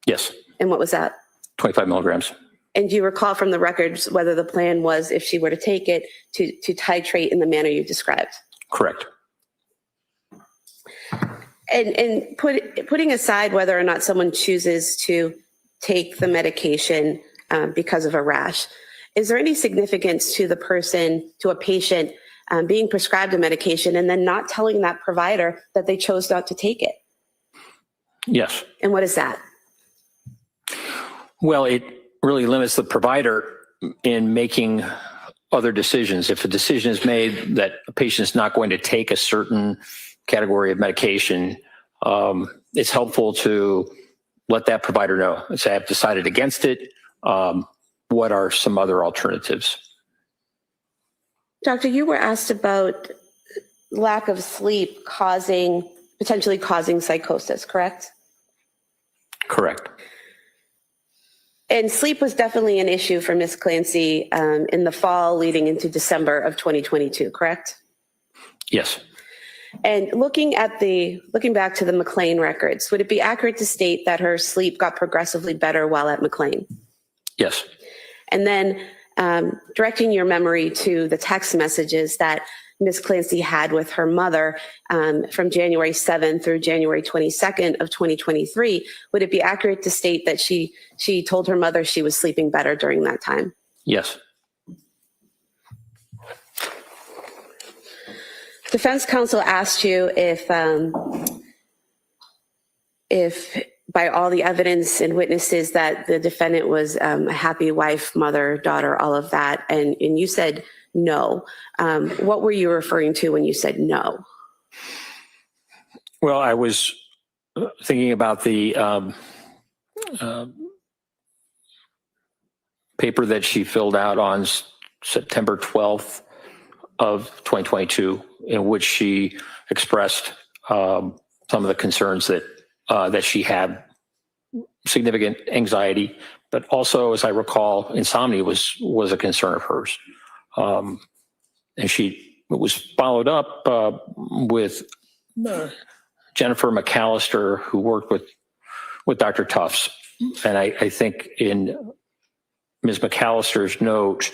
Yes. And what was that? 25 milligrams. And do you recall from the records whether the plan was, if she were to take it, to titrate in the manner you described? Correct. And putting aside whether or not someone chooses to take the medication because of a rash, is there any significance to the person, to a patient, being prescribed a medication and then not telling that provider that they chose not to take it? Yes. And what is that? Well, it really limits the provider in making other decisions. If a decision is made that a patient is not going to take a certain category of medication, it's helpful to let that provider know and say, I've decided against it. What are some other alternatives? Doctor, you were asked about lack of sleep potentially causing psychosis, correct? Correct. And sleep was definitely an issue for Ms. Clancy in the fall leading into December of 2022, correct? Yes. And looking back to the McLean records, would it be accurate to state that her sleep got progressively better while at McLean? Yes. And then directing your memory to the text messages that Ms. Clancy had with her mother from January 7th through January 22nd of 2023, would it be accurate to state that she told her mother she was sleeping better during that time? Yes. Defense counsel asked you if by all the evidence and witnesses that the defendant was a happy wife, mother, daughter, all of that, and you said no. What were you referring to when you said no? Well, I was thinking about the paper that she filled out on September 12th of 2022, in which she expressed some of the concerns that she had, significant anxiety, but also, as I recall, insomnia was a concern of hers. And it was followed up with Jennifer McAllister, who worked with Dr. Tufts. And I think in Ms. McAllister's note,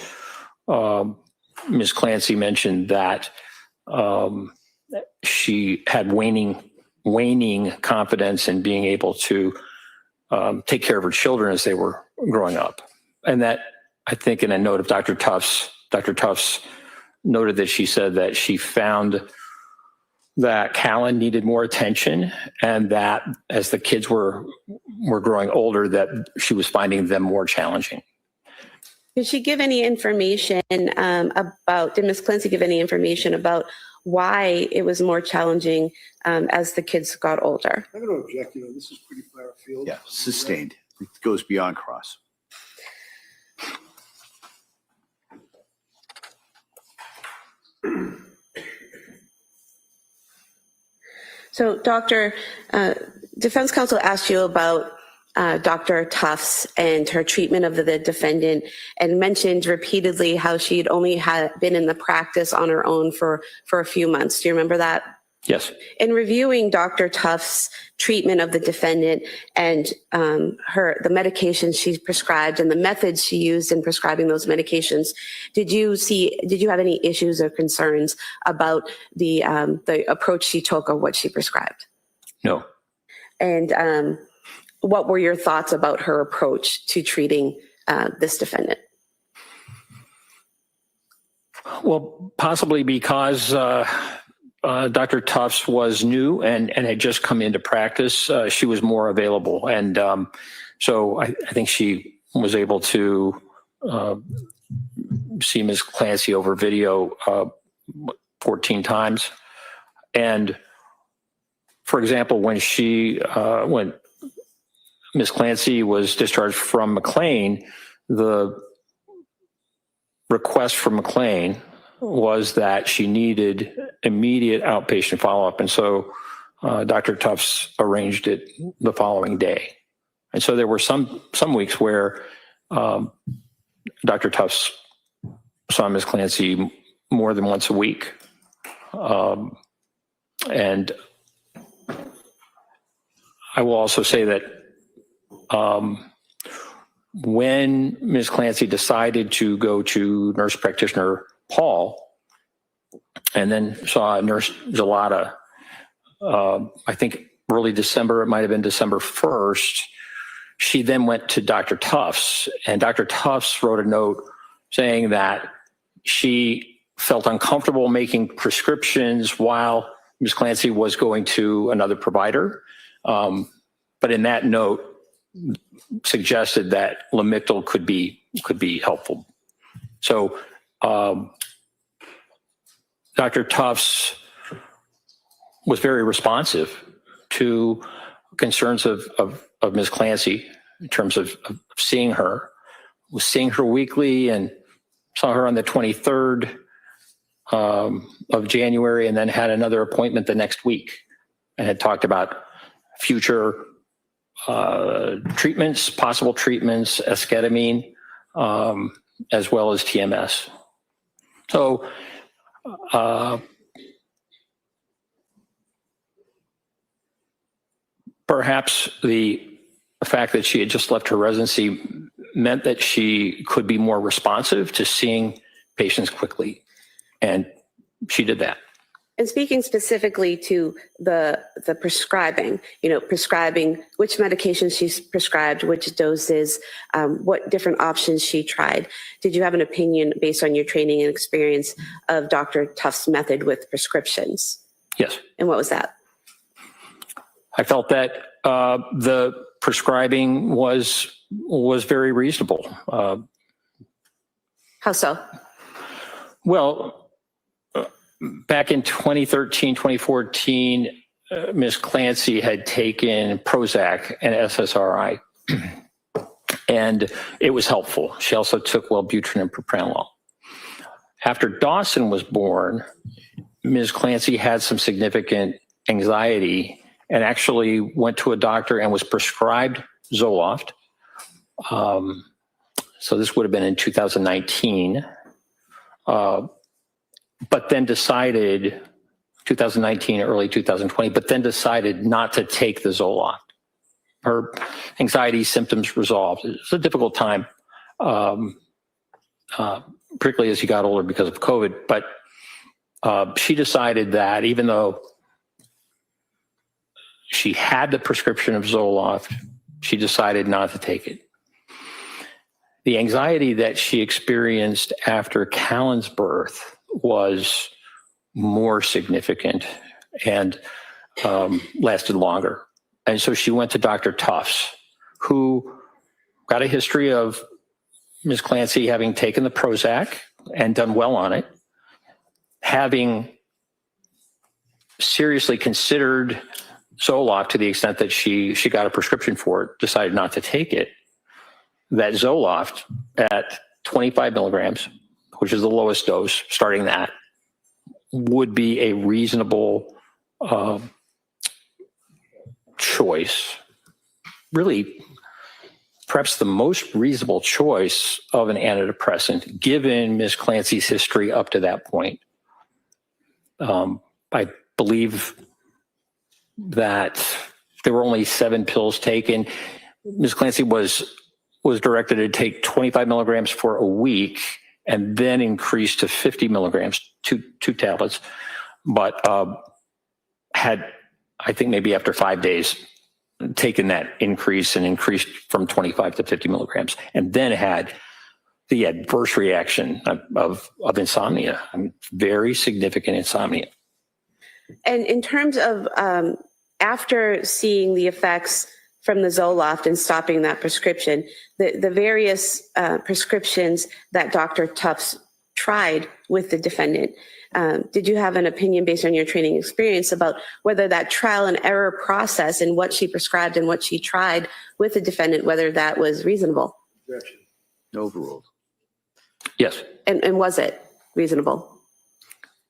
Ms. Clancy mentioned that she had waning confidence in being able to take care of her children as they were growing up. And that, I think, in a note of Dr. Tufts noted that she said that she found that Callan needed more attention, and that as the kids were growing older, that she was finding them more challenging. Did she give any information did Ms. Clancy give any information about why it was more challenging as the kids got older? I'm going to object. This is pretty far afield. Yeah, sustained. It goes beyond cross. So, Doctor, defense counsel asked you about Dr. Tufts and her treatment of the defendant, and mentioned repeatedly how she'd only been in the practice on her own for a few months. Do you remember that? Yes. In reviewing Dr. Tufts' treatment of the defendant and the medications she prescribed and the methods she used in prescribing those medications, did you have any issues or concerns about the approach she took or what she prescribed? No. And what were your thoughts about her approach to treating this defendant? Well, possibly because Dr. Tufts was new and had just come into practice, she was more available. And so I think she was able to see Ms. Clancy over video 14 times. And for example, when Ms. Clancy was discharged from McLean, the request from McLean was that she needed immediate outpatient follow-up. And so Dr. Tufts arranged it the following day. And so there were some weeks where Dr. Tufts saw Ms. Clancy more than once a week. And I will also say that when Ms. Clancy decided to go to nurse practitioner Paul and then saw Nurse Gelada, I think early December, it might have been December 1st, she then went to Dr. Tufts, and Dr. Tufts wrote a note saying that she felt uncomfortable making prescriptions while Ms. Clancy was going to another provider. But in that note, suggested that Lamictal could be helpful. So Dr. Tufts was very responsive to concerns of Ms. Clancy in terms of seeing her. Was seeing her weekly and saw her on the 23rd of January, and then had another appointment the next week and had talked about future treatments, possible treatments, esketamine, as well as TMS. So perhaps the fact that she had just left her residency meant that she could be more responsive to seeing patients quickly. And she did that. And speaking specifically to the prescribing, prescribing which medications she's prescribed, which doses, what different options she tried. Did you have an opinion based on your training and experience of Dr. Tuft's method with prescriptions? Yes. And what was that? I felt that the prescribing was very reasonable. How so? Well, back in 2013, 2014, Ms. Clancy had taken Prozac and SSRI, and it was helpful. She also took Wellbutrin and propranolol. After Dawson was born, Ms. Clancy had some significant anxiety and actually went to a doctor and was prescribed Zoloft. So this would have been in 2019. But then decided, 2019, early 2020, but then decided not to take the Zoloft. Her anxiety symptoms resolved. It was a difficult time, particularly as she got older because of COVID. But she decided that even though she had the prescription of Zoloft, she decided not to take it. The anxiety that she experienced after Callan's birth was more significant and lasted longer. And so she went to Dr. Tufts, who got a history of Ms. Clancy having taken the Prozac and done well on it, having seriously considered Zoloft to the extent that she got a prescription for it, decided not to take it. That Zoloft at 25 milligrams, which is the lowest dose, starting that, would be a reasonable choice. Really, perhaps the most reasonable choice of an antidepressant, given Ms. Clancy's history up to that point. I believe that there were only 7 pills taken. Ms. Clancy was directed to take 25 milligrams for a week and then increased to 50 milligrams, two tablets, but had, I think maybe after 5 days, taken that increase and increased from 25 to 50 milligrams, and then had the adverse reaction of insomnia, very significant insomnia. And in terms of after seeing the effects from the Zoloft and stopping that prescription, the various prescriptions that Dr. Tufts tried with the defendant, did you have an opinion based on your training experience about whether that trial and error process and what she prescribed and what she tried with the defendant, whether that was reasonable? Overruled. Yes. And was it reasonable?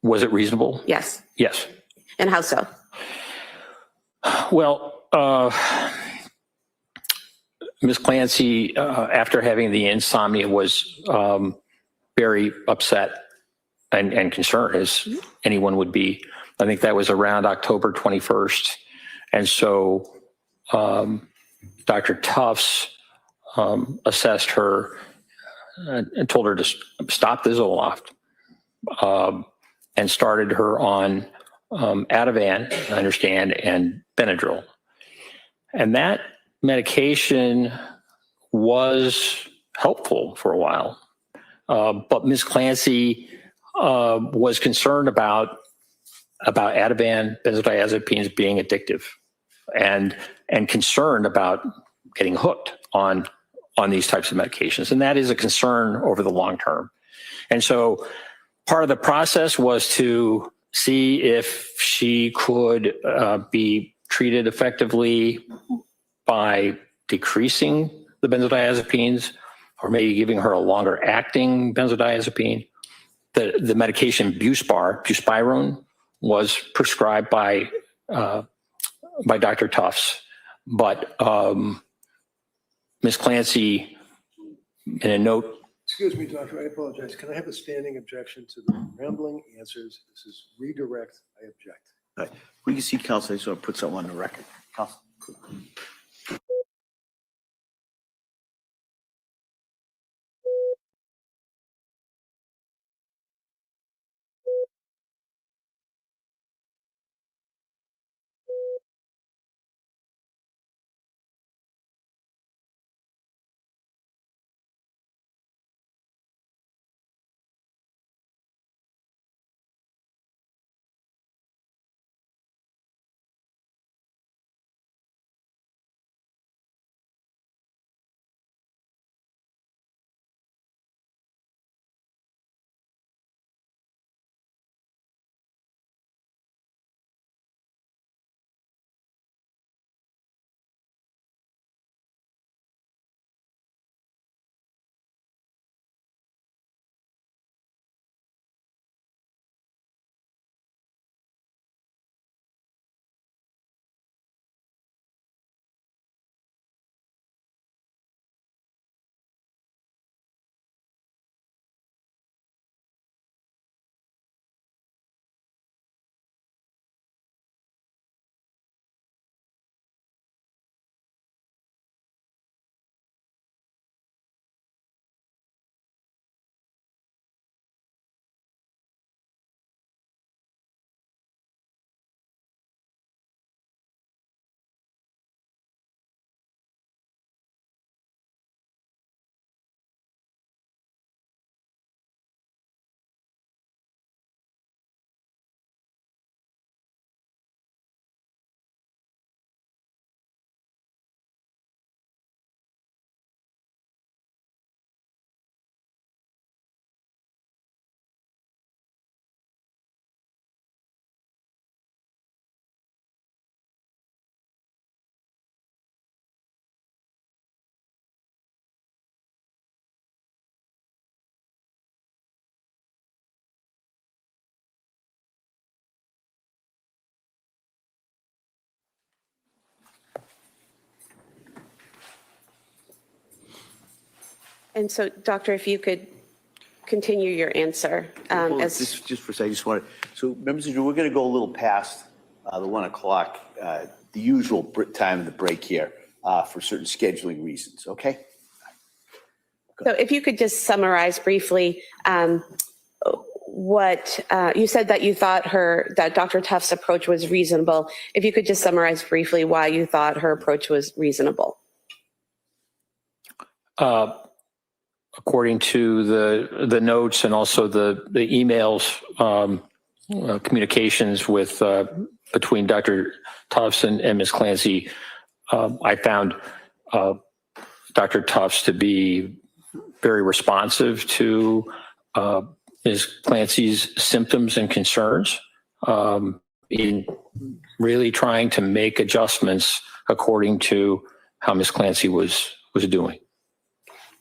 Was it reasonable? Yes. Yes. And how so? Well, Ms. Clancy, after having the insomnia, was very upset and concerned, as anyone would be. I think that was around October 21st. And so Dr. Tufts assessed her and told her to stop the Zoloft and started her on Ativan, I understand, and Benadryl. And that medication was helpful for a while. But Ms. Clancy was concerned about Ativan, benzodiazepines being addictive, and concerned about getting hooked on these types of medications. And that is a concern over the long term. And so part of the process was to see if she could be treated effectively by decreasing the benzodiazepines or maybe giving her a longer acting benzodiazepine. The medication buspirone was prescribed by Dr. Tufts, but Ms. Clancy, in a note. Excuse me, doctor, I apologize. Can I have a standing objection to the rambling answers? This is redirect. I object. All right. We can see counsel. I just want to put something on the record. Counsel. And so, doctor, if you could continue your answer. Well, just for a second, I just wanted, so members of the jury, we're going to go a little past the 1 o'clock, the usual time of the break here for certain scheduling reasons, okay? So if you could just summarize briefly what you said, that you thought that Dr. Tufts' approach was reasonable. If you could just summarize briefly why you thought her approach was reasonable. According to the notes and also the emails, communications with between Dr. Tufts and Ms. Clancy, I found Dr. Tufts to be very responsive to Ms. Clancy's symptoms and concerns, in really trying to make adjustments according to how Ms. Clancy was doing.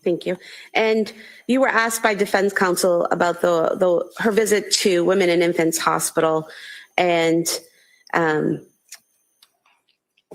Thank you. And you were asked by defense counsel about her visit to Women and Infants Hospital and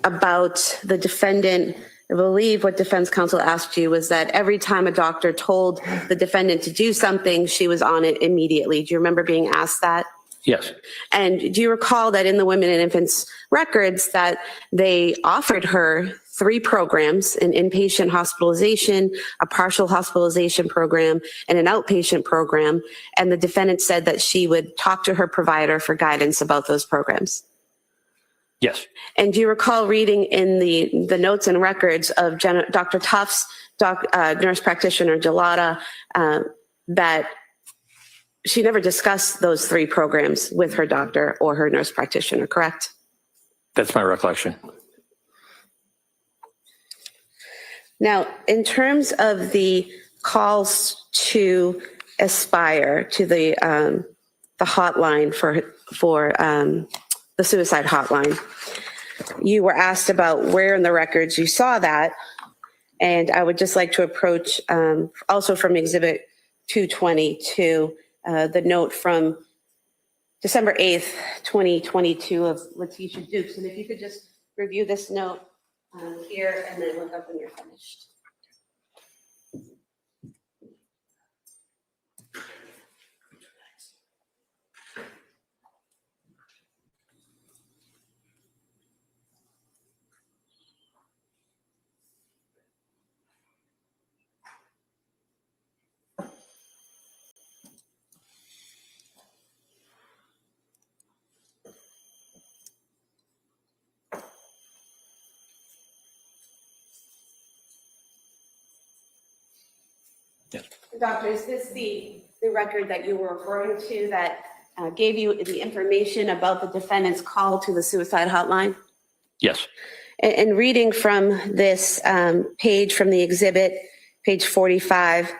about the defendant. I believe what defense counsel asked you was that every time a doctor told the defendant to do something, she was on it immediately. Do you remember being asked that? Yes. And do you recall that in the Women and Infants records that they offered her 3 programs: an inpatient hospitalization, a partial hospitalization program, and an outpatient program, and the defendant said that she would talk to her provider for guidance about those programs? Yes. And do you recall reading in the notes and records of Dr. Tufts, nurse practitioner Gelada, that she never discussed those 3 programs with her doctor or her nurse practitioner, correct? That's my recollection. Now, in terms of the calls to Aspire, to the hotline for the suicide hotline, you were asked about where in the records you saw that. And I would just like to approach, also from Exhibit 222, the note from December 8th, 2022 of Letitia Dukes. And if you could just review this note here and then look up when you're finished. Doctor, is this the record that you were referring to that gave you the information about the defendant's call to the suicide hotline? Yes. And reading from this page from the exhibit, page 45,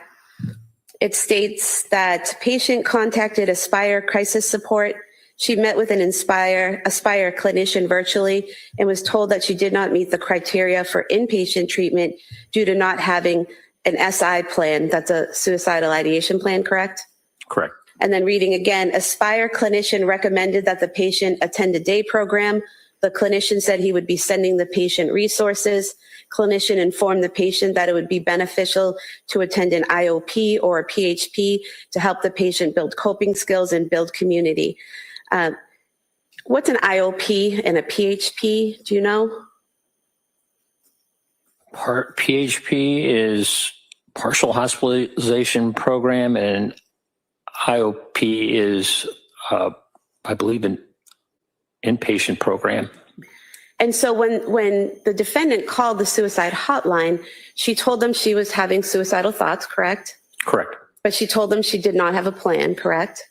it states that patient contacted Aspire Crisis Support. She met with an Aspire clinician virtually and was told that she did not meet the criteria for inpatient treatment due to not having an SI plan. That's a suicidal ideation plan, correct? Correct. And then reading again, Aspire clinician recommended that the patient attend a day program. The clinician said he would be sending the patient resources. Clinician informed the patient that it would be beneficial to attend an IOP or a PHP to help the patient build coping skills and build community. What's an IOP and a PHP? Do you know? PHP is partial hospitalization program, and IOP is, I believe, an inpatient program. And so when the defendant called the suicide hotline, she told them she was having suicidal thoughts, correct? Correct. But she told them she did not have a plan, correct?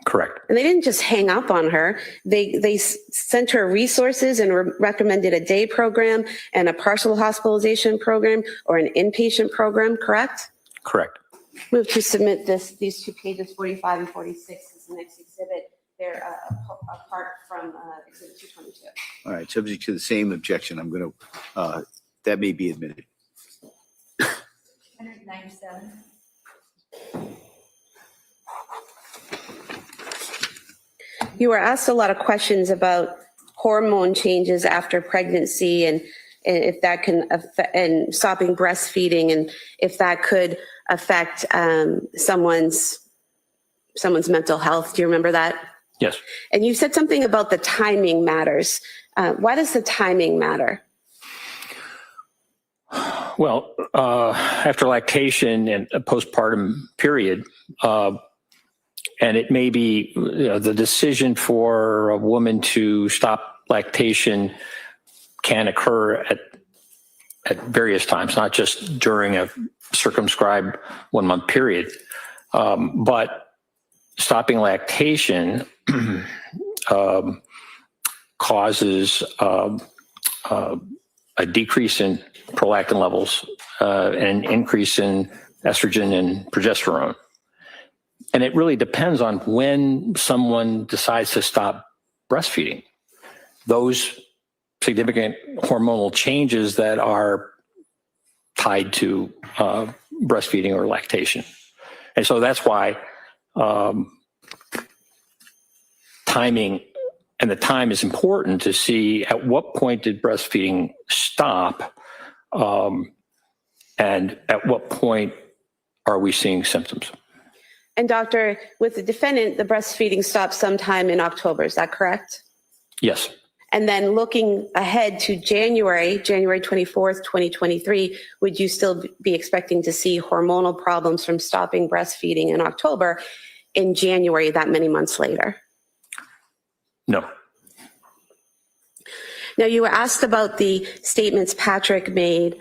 Correct. And they didn't just hang up on her. They sent her resources and recommended a day program and a partial hospitalization program or an inpatient program, correct? Correct. Move to submit these two pages, 45 and 46, as the next exhibit. They're apart from exhibit 222. All right, subject to the same objection, I'm going to, that may be admitted. 197. You were asked a lot of questions about hormone changes after pregnancy and if that can affect, and stopping breastfeeding, and if that could affect someone's mental health. Do you remember that? Yes. And you said something about the timing matters. Why does the timing matter? Well, after lactation and a postpartum period, and it may be the decision for a woman to stop lactation can occur at various times, not just during a circumscribed 1 month period. But stopping lactation causes a decrease in prolactin levels and an increase in estrogen and progesterone. And it really depends on when someone decides to stop breastfeeding. Those significant hormonal changes that are tied to breastfeeding or lactation. And so that's why timing and the time is important to see at what point did breastfeeding stop and at what point are we seeing symptoms. And doctor, with the defendant, the breastfeeding stopped sometime in October, is that correct? Yes. And then looking ahead to January 24th, 2023, would you still be expecting to see hormonal problems from stopping breastfeeding in October in January, that many months later? No. Now, you were asked about the statements Patrick made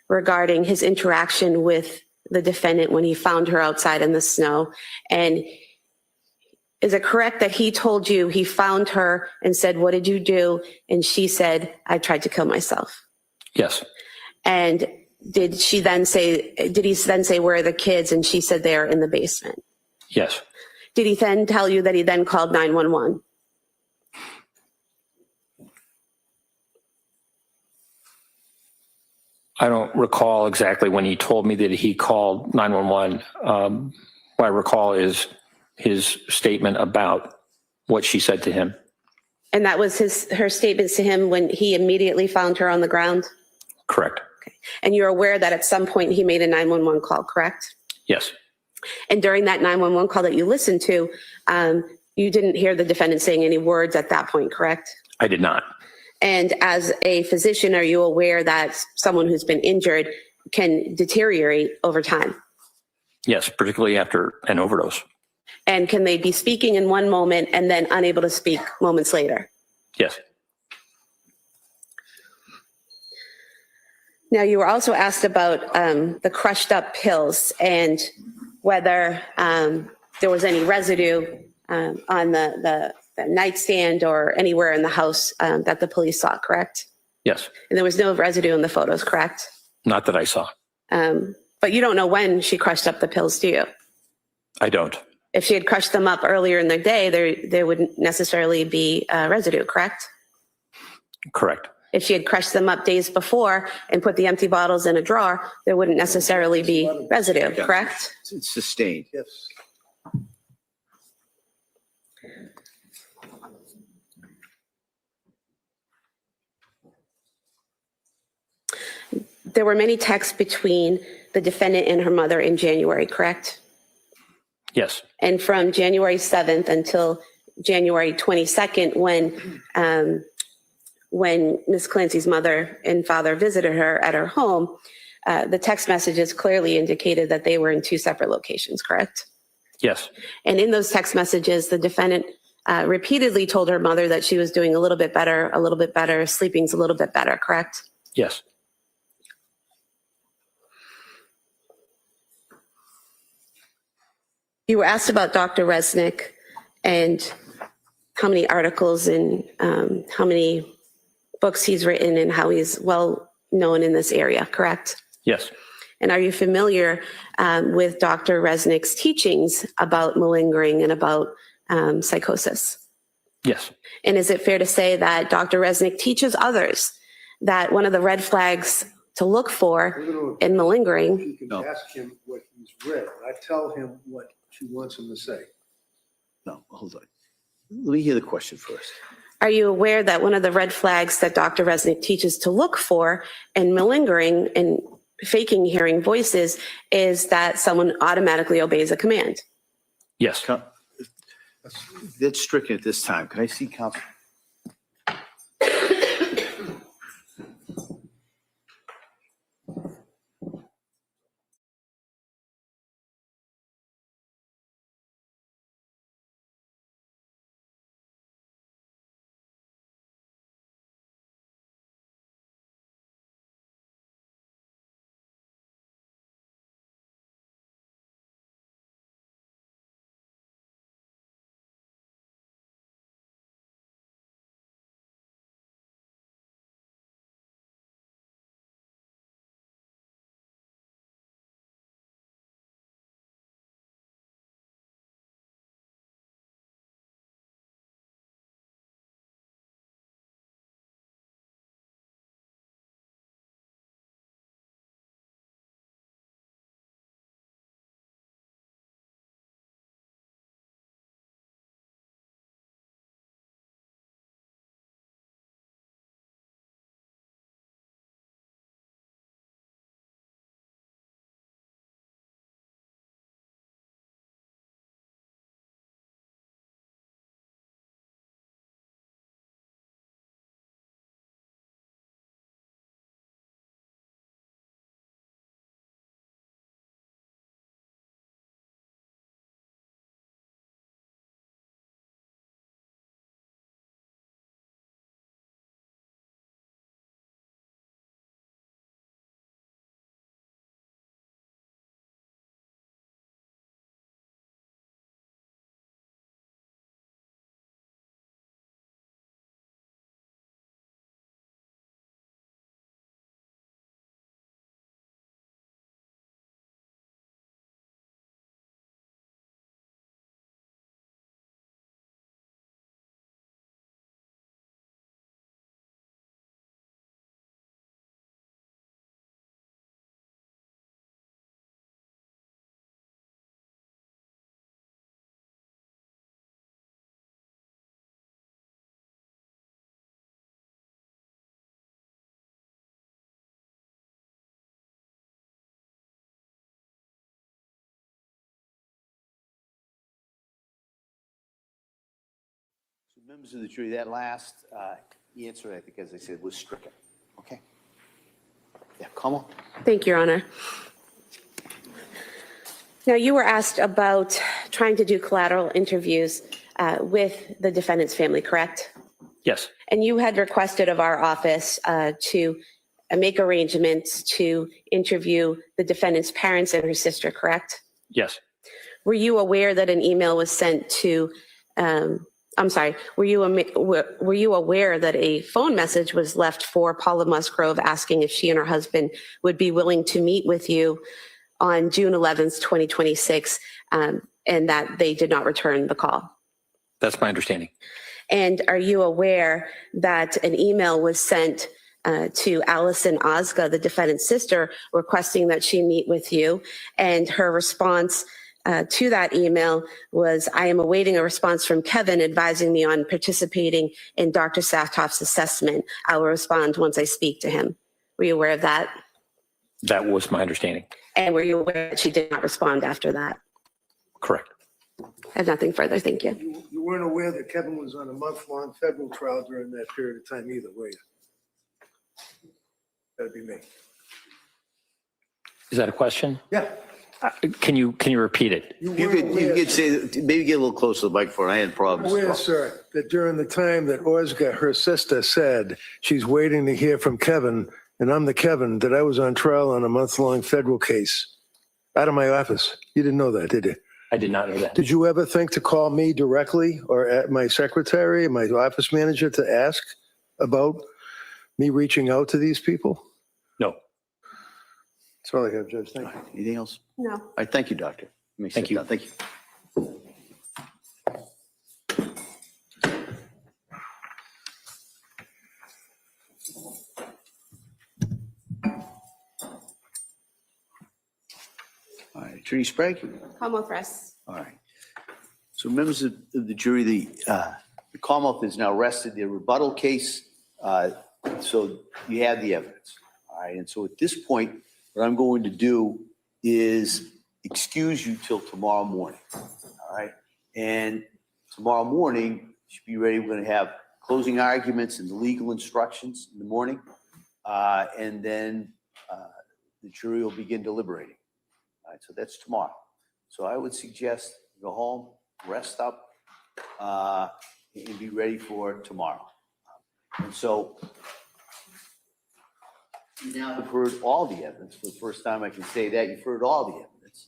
regarding his interaction with the defendant when he found her outside in the snow. And is it correct that he told you he found her and said, "What did you do?" And she said, "I tried to kill myself"? Yes. And did he then say, "Where are the kids?" And she said, "They're in the basement"? Yes. Did he then tell you that he then called 911? I don't recall exactly when he told me that he called 911. What I recall is his statement about what she said to him. And that was her statements to him when he immediately found her on the ground? Correct. And you're aware that at some point he made a 911 call, correct? Yes. And during that 911 call that you listened to, you didn't hear the defendant saying any words at that point, correct? I did not. And as a physician, are you aware that someone who's been injured can deteriorate over time? Yes, particularly after an overdose. And can they be speaking in one moment and then unable to speak moments later? Yes. Now, you were also asked about the crushed up pills and whether there was any residue on the nightstand or anywhere in the house that the police saw, correct? Yes. And there was no residue in the photos, correct? Not that I saw. But you don't know when she crushed up the pills, do you? I don't. If she had crushed them up earlier in the day, there wouldn't necessarily be residue, correct? Correct. If she had crushed them up days before and put the empty bottles in a drawer, there wouldn't necessarily be residue, correct? It's sustained. Yes. There were many texts between the defendant and her mother in January, correct? Yes. And from January 7th until January 22nd, when Ms. Clancy's mother and father visited her at her home, the text messages clearly indicated that they were in two separate locations, correct? Yes. And in those text messages, the defendant repeatedly told her mother that she was doing a little bit better, sleeping's a little bit better, correct? Yes. You were asked about Dr. Resnick and how many articles and how many books he's written and how he's well known in this area, correct? Yes. And are you familiar with Dr. Resnick's teachings about malingering and about psychosis? Yes. And is it fair to say that Dr. Resnick teaches others that one of the red flags to look for in malingering? You can ask him what he's read. I tell him what she wants him to say. No, hold on. Let me hear the question first. Are you aware that one of the red flags that Dr. Resnick teaches to look for in malingering and faking hearing voices is that someone automatically obeys a command? Yes. That's stricken at this time. Can I see counsel? Members of the jury, that last answer, I think, as I said, was stricken. Okay? Yeah, come on. Thank you, Your Honor. Now, you were asked about trying to do collateral interviews with the defendant's family, correct? Yes, And you had requested of our office to make arrangements to interview the defendant's parents and her sister, correct? yes, Were you aware that an email was sent to, were you aware that a phone message was left for Paula Musgrove asking if she and her husband would be willing to meet with you on June 11th, 2026, and that they did not return the call? that's my understanding. And are you aware that an email was sent to Allison Ozga, the defendant's sister, requesting that she meet with you? And her response to that email was, I am awaiting a response from Kevin advising me on participating in Dr. Saftoff's assessment. I will respond once I speak to him. Were you aware of that? That was my understanding. And were you aware that she did not respond after that? Correct. I have nothing further. Thank you. You weren't aware that Kevin was on a month-long federal trial during that period of time either, were you? That'd be me. Is that a question? Yeah. Can you repeat it? You could say, maybe get a little closer to the microphone. I had problems. Aware, sir, that during the time that Ozga, her sister, said she's waiting to hear from Kevin, and I'm the Kevin, that I was on trial on a month-long federal case out of my office. You didn't know that, did you? I did not know that. Did you ever think to call me directly or at my secretary, my office manager, to ask about me reaching out to these people? No. That's all I have, Judge. Thank All you. right, anything else? No. All right, thank you, Doctor. Let me Thank sit you. down. Thank you. All right, Attorney Sprague? Commonwealth rests. All right. So members of the jury, the Commonwealth is now rested their rebuttal case. So you have the evidence. All right. And so at this point, what I'm going to do is excuse you till tomorrow morning. All right. And tomorrow morning, you should be ready. We're going to have closing arguments and the legal instructions in the morning. And then the jury will begin deliberating. All right. So that's tomorrow. So I would suggest go home, rest up, and be ready for tomorrow. And so you now have heard all the evidence. For the first time I can say that you've heard all the evidence,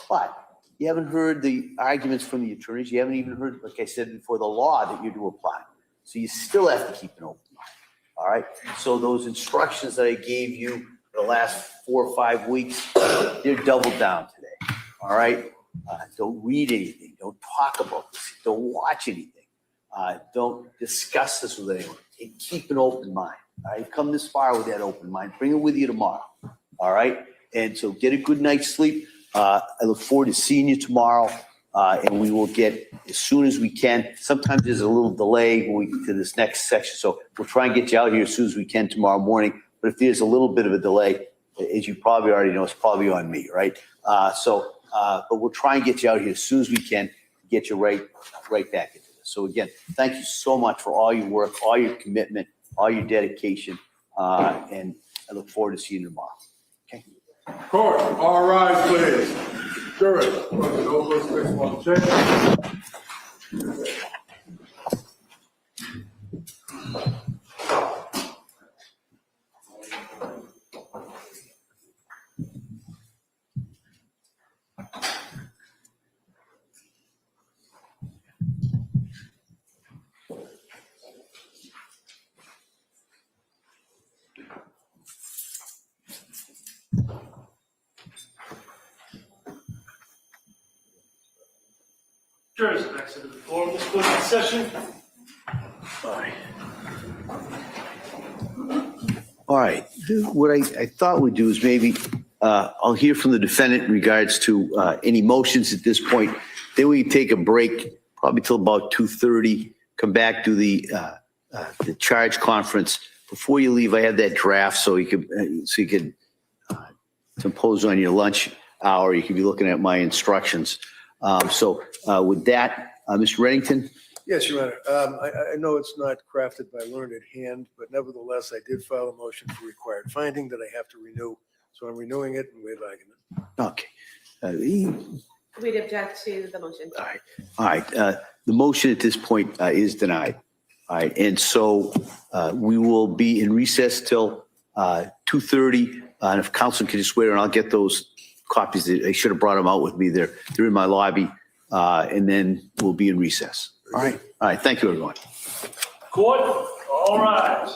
but you haven't heard the arguments from the attorneys. You haven't even heard, like I said before, the law that you're to apply. So you still have to keep an open mind. All right. So those instructions that I gave you for the last 4 or 5 weeks, they're doubled down today. All right. Don't read anything. Don't talk about this. Don't watch anything. Don't discuss this with anyone. And keep an open mind. All right. Come this far with that open mind. Bring it with you tomorrow. All right. And so get a good night's sleep. I look forward to seeing you tomorrow. And we will get as soon as we can. Sometimes there's a little delay when we get to this next section. So we'll try and get you out here as soon as we can tomorrow morning. But if there's a little bit of a delay, as you probably already know, it's probably on me, right? But we'll try and get you out here as soon as we can, get you right back into this. So again, thank you so much for all your work, all your commitment, all your dedication. And I look forward to seeing you tomorrow. Okay. Court, all rise, please. Jury, no person on the chair. Jurors have exited the floor of this closing session. All right. What I thought we'd do is maybe I'll hear from the defendant in regards to any motions at this point. Then we can take a break, probably till about 2:30. Come back to the charge conference. Before you leave, I have that draft so you could impose on your lunch hour. You could be looking at my instructions. With that, Mr. Reddington, Yes, Your Honor. I know it's not crafted by learned hand, but nevertheless, I did file a motion for required finding that I have to renew. So I'm renewing it and waive argument. Okay. We'd object to the motion. All right. The motion at this point is denied. All right. And so we will be in recess till 2:30. And if council can just wait, and I'll get those copies. I should have brought them out with me. They're in my lobby. And then we'll be in recess. All right. All right. Thank you, everyone. Court, all rise.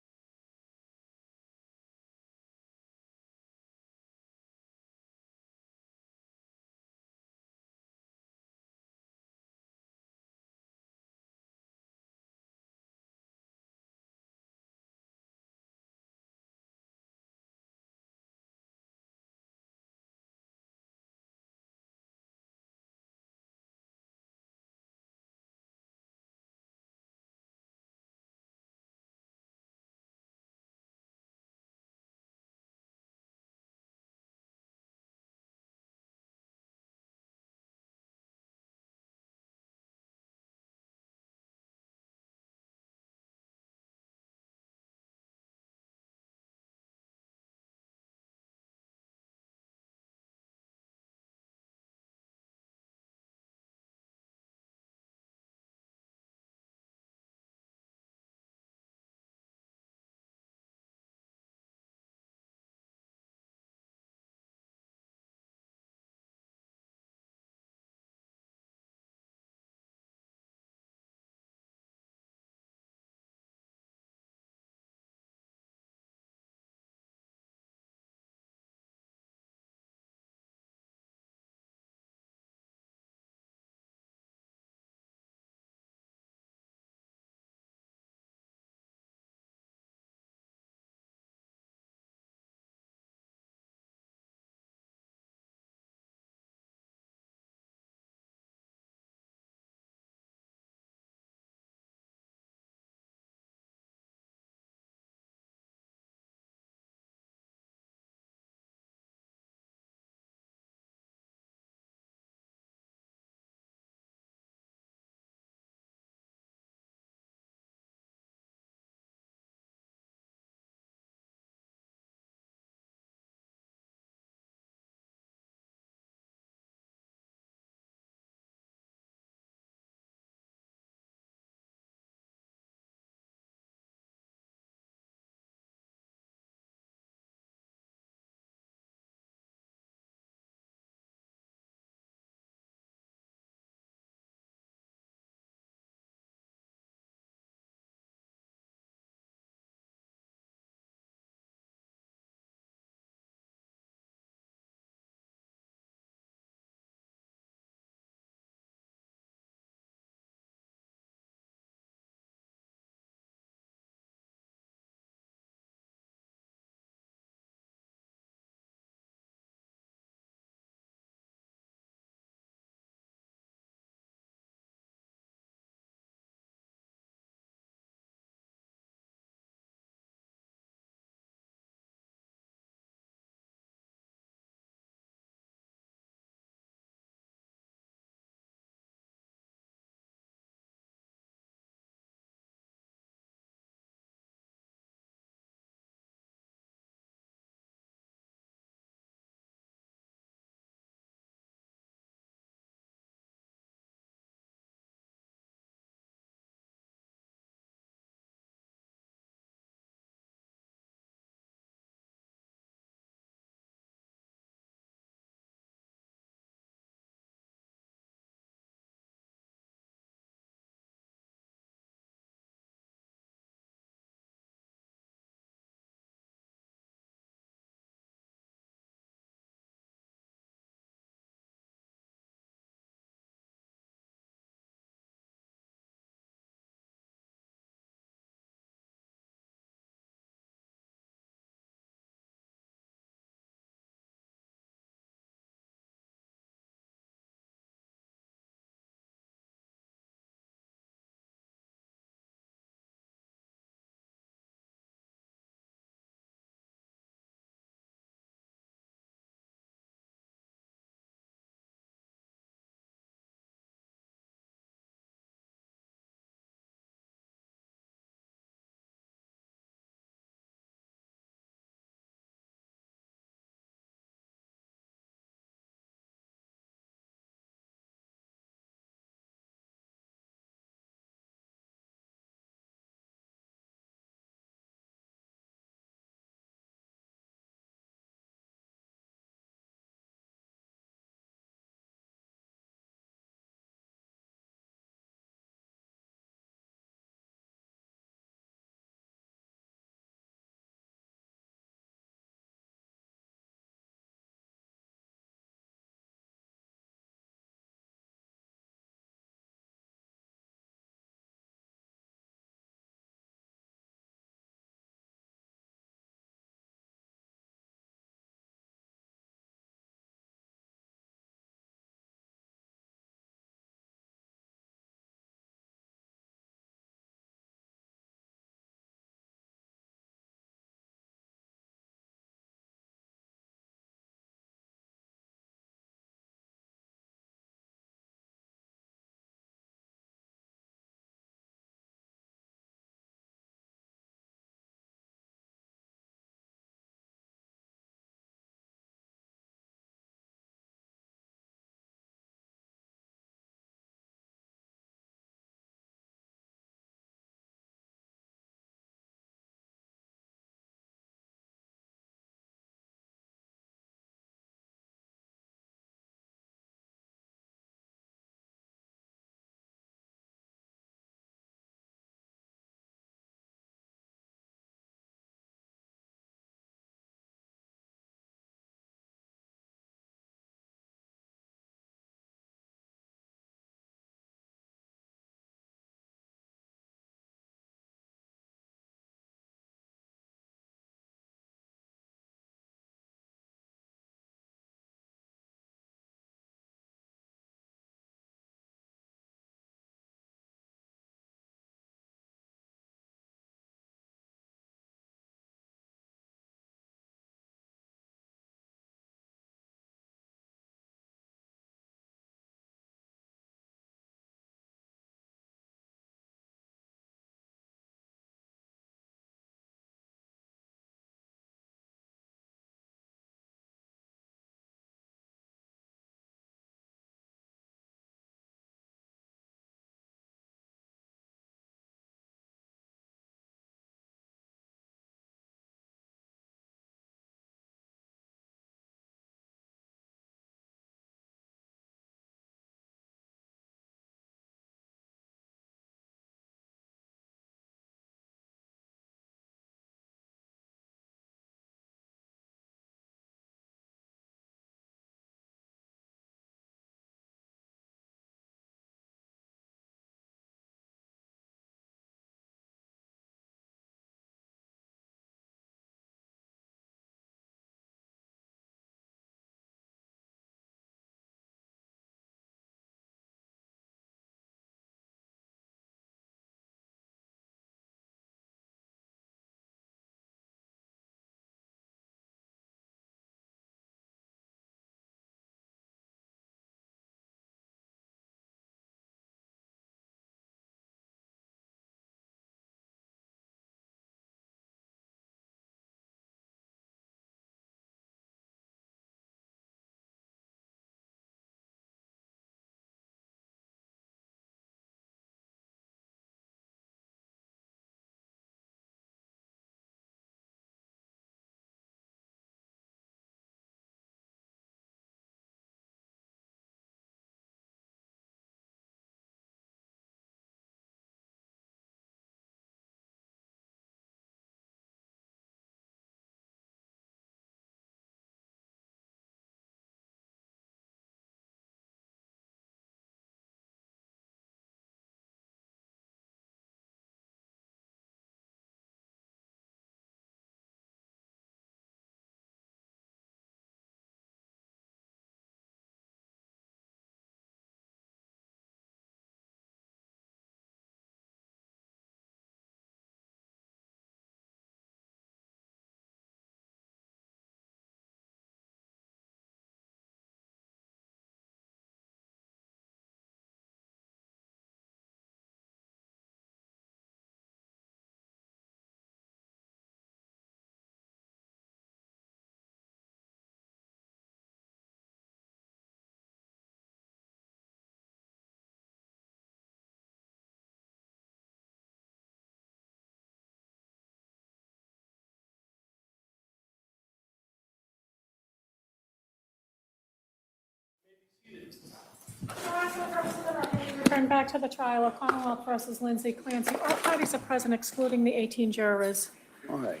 Return back to the trial of Commonwealth versus Lindsay Clancy. All parties are present excluding the 18 jurors. All right.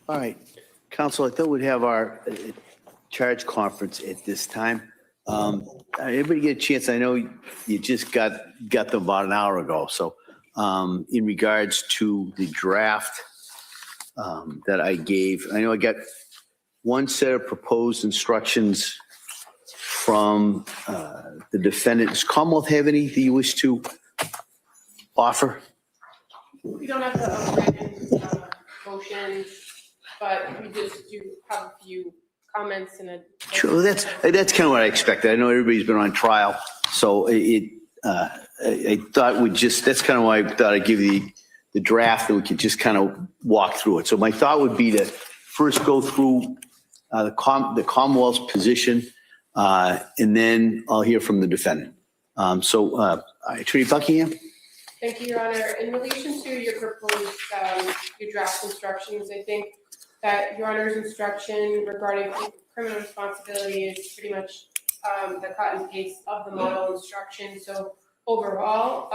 All right. Counsel, I thought we'd have our charge conference at this time. Everybody get a chance? I know you just got them about an hour ago. So in regards to the draft that I gave, I know I got one set of proposed instructions from the defendant. Does Commonwealth have anything you wish to offer? We don't have the written motion, but we just do have a few comments and a. Sure, that's kind of what I expected. I know everybody's been on trial, so I thought that's kind of why I thought I'd give you the draft and we could just kind of walk through it. So my thought would be to first go through the Commonwealth's position, and then I'll hear from the defendant. Attorney Buckingham. Thank you, Your Honor. In relation to your proposed, your draft instructions, I think that Your Honor's instruction regarding criminal responsibility is pretty much the cut and paste of the model instruction. So overall,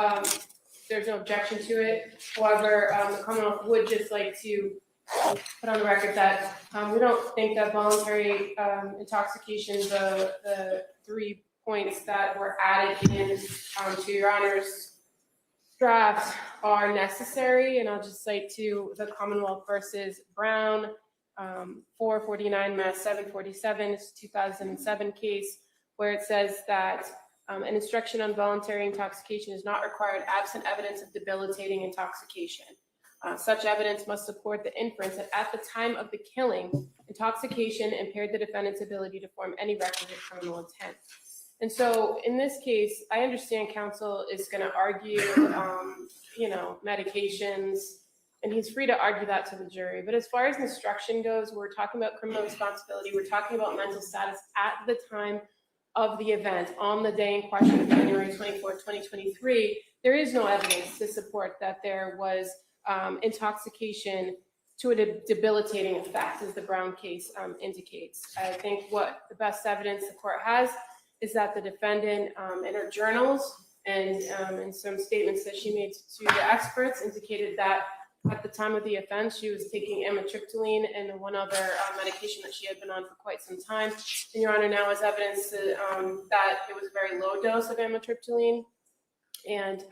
there's no objection to it. However, the Commonwealth would just like to put on the record that we don't think that voluntary intoxication, the 3 points that were added in to Your Honor's draft are necessary, and I'll just cite to the Commonwealth versus Brown, 449 Mass 747, it's 2007 case, where it says that an instruction on voluntary intoxication is not required absent evidence of debilitating intoxication. Such evidence must support the inference that at the time of the killing, intoxication impaired the defendant's ability to form any requisite criminal intent. And so in this case, I understand counsel is going to argue, medications, and he's free to argue that to the jury. But as far as instruction goes, we're talking about criminal responsibility. We're talking about mental status at the time of the event on the day in question, January 24, 2023. There is no evidence to support that there was intoxication to a debilitating effect, as the Brown case indicates. I think what the best evidence the court has is that the defendant in her journals and in some statements that she made to the experts indicated that at the time of the offense, she was taking amitriptyline and one other medication that she had been on for quite some time. And Your Honor now has evidence that it was a very low dose of amitriptyline. And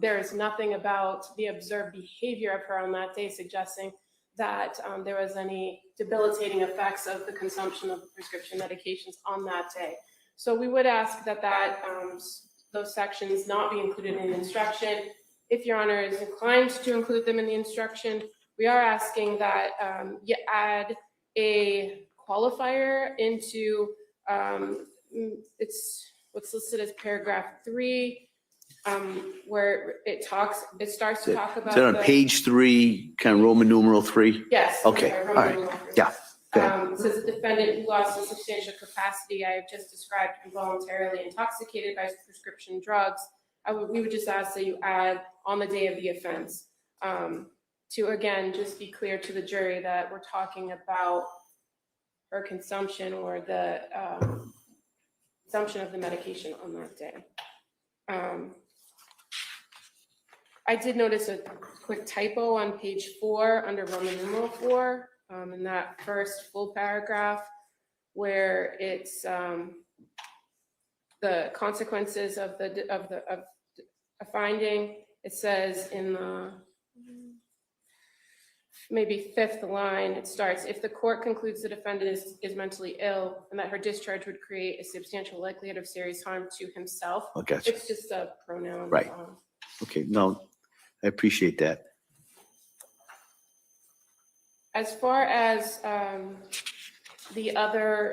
there is nothing about the observed behavior of her on that day suggesting that there was any debilitating effects of the consumption of the prescription medications on that day. So we would ask that those sections not be included in the instruction. If Your Honor is inclined to include them in the instruction, we are asking that you add a qualifier into it's what's listed as paragraph 3, where it starts to talk about. Is that on page 3, kind of Roman numeral 3? Yes. Okay. Sorry, All right. Yeah. It says the defendant who lost in substantial capacity I have just described involuntarily intoxicated by prescription drugs. We would just ask that you add on the day of the offense to, again, just be clear to the jury that we're talking about her consumption or the consumption of the medication on that day. I did notice a quick typo on page 4 under Roman numeral 4 in that first full paragraph where it's the consequences of a finding. It says in the maybe 5th line, it starts, if the court concludes the defendant is mentally ill and that her discharge would create a substantial likelihood of serious harm to himself. Okay. It's just a pronoun. Right. Okay. No, I appreciate that. As far as the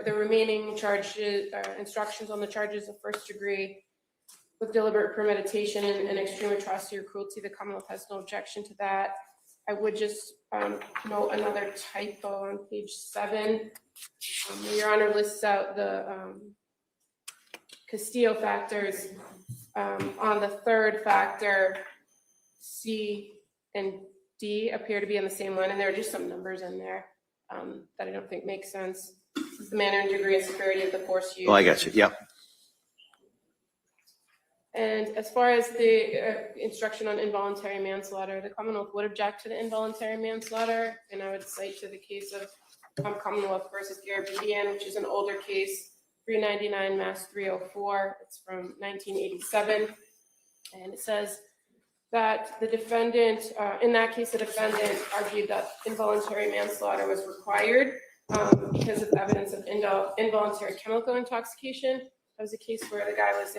remaining charges, instructions on the charges of first degree with deliberate premeditation and extreme atrocity or cruelty, the Commonwealth has no objection to that. I would just note another typo on page 7. Your Honor lists out the Castillo factors. On the third factor, C and D appear to be on the same line, and there are just some numbers in there that I don't think make sense. This is the manner and degree of severity of the force used. Oh, I got you. Yep. And as far as the instruction on involuntary manslaughter, the Commonwealth would object to the involuntary manslaughter, and I would cite to the case of Commonwealth versus Garabedian, which is an older case, 399 Mass 304. It's from 1987, and it says that the defendant, in that case, the defendant argued that involuntary manslaughter was required because of evidence of involuntary chemical intoxication. That was a case where the guy was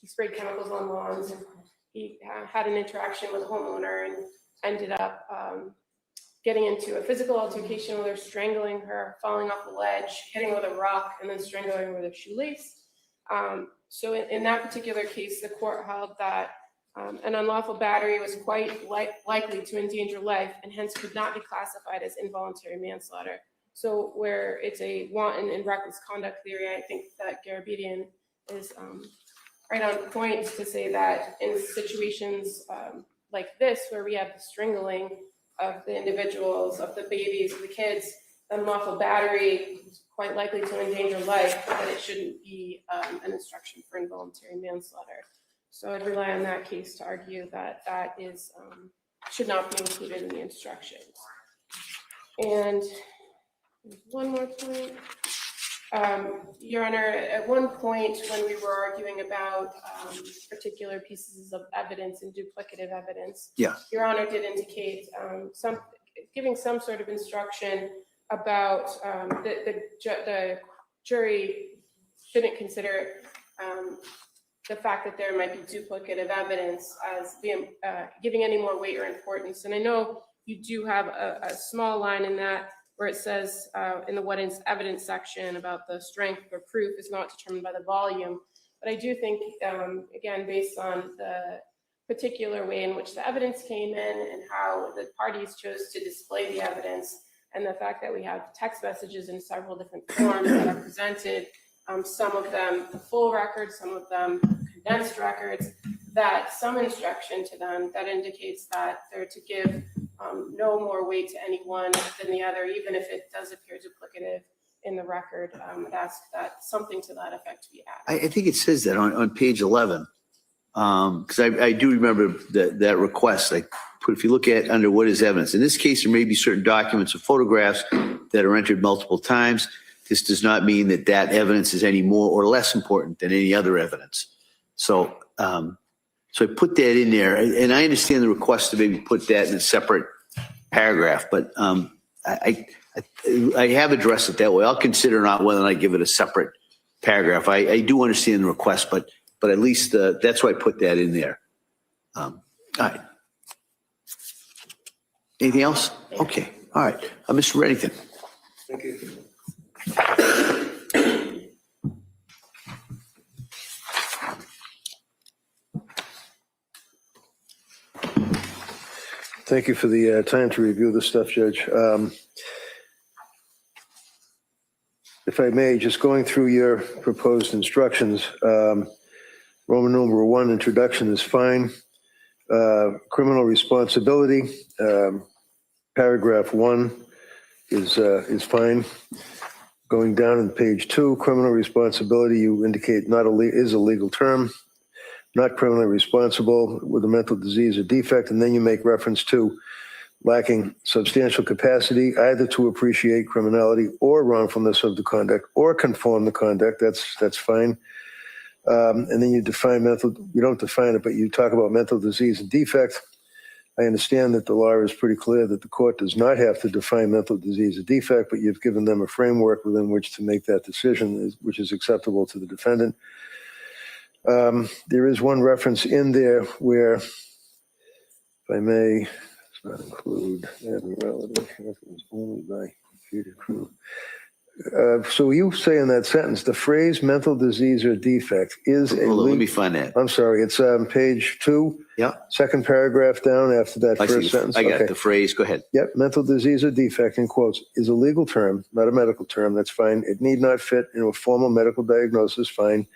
he sprayed chemicals on lawns, and he had an interaction with a homeowner and ended up getting into a physical altercation with her, strangling her, falling off a ledge, hitting her with a rock, and then strangling her with a shoelace. So in that particular case, the court held that an unlawful battery was quite likely to endanger life and hence could not be classified as involuntary manslaughter. So where it's a wanton and reckless conduct theory, I think that Garabedian is right on point to say that in situations like this, where we have the strangling of the individuals, of the babies, of the kids, unlawful battery is quite likely to endanger life, that it shouldn't be an instruction for involuntary manslaughter. So I'd rely on that case to argue that that is should not be included in the instructions. And one more point. Your Honor, at one point when we were arguing about particular pieces of evidence and duplicative evidence, Yeah. Your Honor did indicate giving some sort of instruction about the jury shouldn't consider the fact that there might be duplicative evidence as giving any more weight or importance. And I know you do have a small line in that where it says in the what is evidence section about the strength or proof is not determined by the volume. But I do think, again, based on the particular way in which the evidence came in and how the parties chose to display the evidence, and the fact that we have text messages in several different forms that are presented, some of them the full records, some of them condensed records, that some instruction to them that indicates that they're to give no more weight to any one than the other, even if it does appear duplicative in the record. I'd ask that something to that effect be added. I think it says that on page 11, because I do remember that request. If you look at under what is evidence, in this case, there may be certain documents or photographs that are entered multiple times. This does not mean that that evidence is any more or less important than any other evidence. So I put that in there, and I understand the request to maybe put that in a separate paragraph, but I have addressed it that way. I'll consider not whether or not I give it a separate paragraph. I do understand the request, but at least that's why I put that in there. All right. Anything else? Okay. All right. Mr. Reddington. Thank you. Thank you for the time to review this stuff, Judge. If I may, just going through your proposed instructions, Roman numeral 1, introduction is fine. Criminal responsibility, paragraph 1 is fine. Going down on page 2, criminal responsibility, you indicate is a legal term. Not criminally responsible with a mental disease or defect, and then you make reference to lacking substantial capacity either to appreciate criminality or wrongfulness of the conduct or conform the conduct. That's fine. And then you define you don't define it, but you talk about mental disease and defect. I understand that the law is pretty clear that the court does not have to define mental disease or defect, but you've given them a framework within which to make that decision, which is acceptable to the defendant. There is one reference in there where, if I may, does not include abnormality, only by computer crew. So you say in that sentence, the phrase mental disease or defect is a Hold on, let me find that. I'm sorry, it's page 2. Yeah. Second paragraph down after that I first see. sentence. I got Okay. the phrase. Go ahead. Yep, mental disease or defect, in quotes, is a legal term, not a medical term. That's fine. It need not fit into a formal medical diagnosis. Fine.